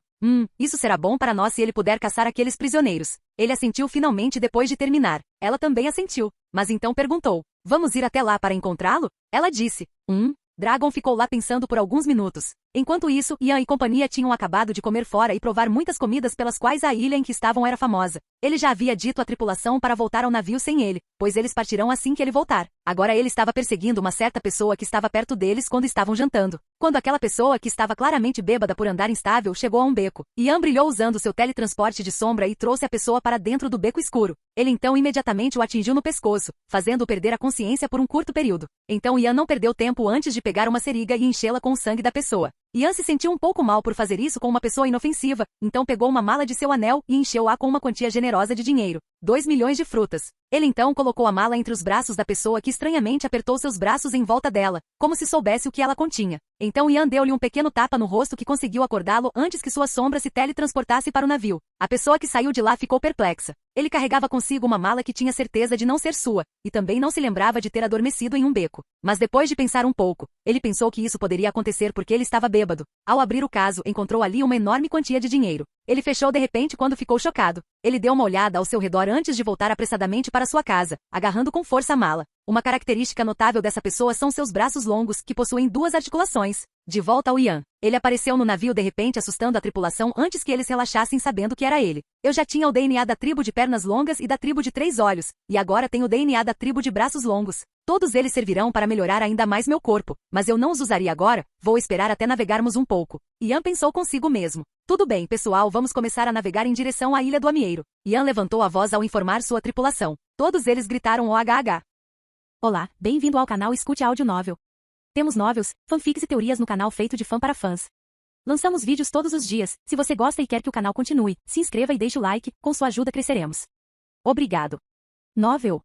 [SPEAKER 1] Isso será bom para nós se ele puder caçar aqueles prisioneiros. Ele assentiu finalmente depois de terminar. Ela também assentiu, mas então perguntou. Vamos ir até lá para encontrá-lo? Ela disse. Dragon ficou lá pensando por alguns minutos. Enquanto isso, Ian e companhia tinham acabado de comer fora e provar muitas comidas pelas quais a ilha em que estavam era famosa. Ele já havia dito à tripulação para voltar ao navio sem ele, pois eles partirão assim que ele voltar. Agora ele estava perseguindo uma certa pessoa que estava perto deles quando estavam jantando. Quando aquela pessoa que estava claramente bêbada por andar instável chegou a um beco, Ian brilhou usando seu teletransporte de sombra e trouxe a pessoa para dentro do beco escuro. Ele então imediatamente o atingiu no pescoço, fazendo-o perder a consciência por um curto período. Então Ian não perdeu tempo antes de pegar uma seringa e enchê-la com o sangue da pessoa. Ian se sentiu um pouco mal por fazer isso com uma pessoa inofensiva, então pegou uma mala de seu anel e encheu-a com uma quantia generosa de dinheiro. 2 milhões de frutas. Ele então colocou a mala entre os braços da pessoa que estranhamente apertou seus braços em volta dela, como se soubesse o que ela continha. Então Ian deu-lhe um pequeno tapa no rosto que conseguiu acordá-lo antes que sua sombra se teletransportasse para o navio. A pessoa que saiu de lá ficou perplexa. Ele carregava consigo uma mala que tinha certeza de não ser sua, e também não se lembrava de ter adormecido em um beco. Mas depois de pensar um pouco, ele pensou que isso poderia acontecer porque ele estava bêbado. Ao abrir o caso, encontrou ali uma enorme quantia de dinheiro. Ele fechou de repente quando ficou chocado. Ele deu uma olhada ao seu redor antes de voltar apressadamente para sua casa, agarrando com força a mala. Uma característica notável dessa pessoa são seus braços longos, que possuem 2 articulações. De volta ao Ian. Ele apareceu no navio de repente assustando a tripulação antes que eles relaxassem sabendo que era ele. Eu já tinha o DNA da tribo de pernas longas e da tribo de 3 olhos, e agora tenho o DNA da tribo de braços longos. Todos eles servirão para melhorar ainda mais meu corpo, mas eu não os usaria agora, vou esperar até navegarmos um pouco. Ian pensou consigo mesmo. Tudo bem, pessoal, vamos começar a navegar em direção à Ilha do Amieiro. Ian levantou a voz ao informar sua tripulação. Todos eles gritaram OHH. Olá, bem-vindo ao canal Escute Áudio Novel. Temos novels, fanfics e teorias no canal feito de fã para fãs. Lançamos vídeos todos os dias. Se você gosta e quer que o canal continue, se inscreva e deixe o like, com sua ajuda cresceremos. Obrigado. Novel.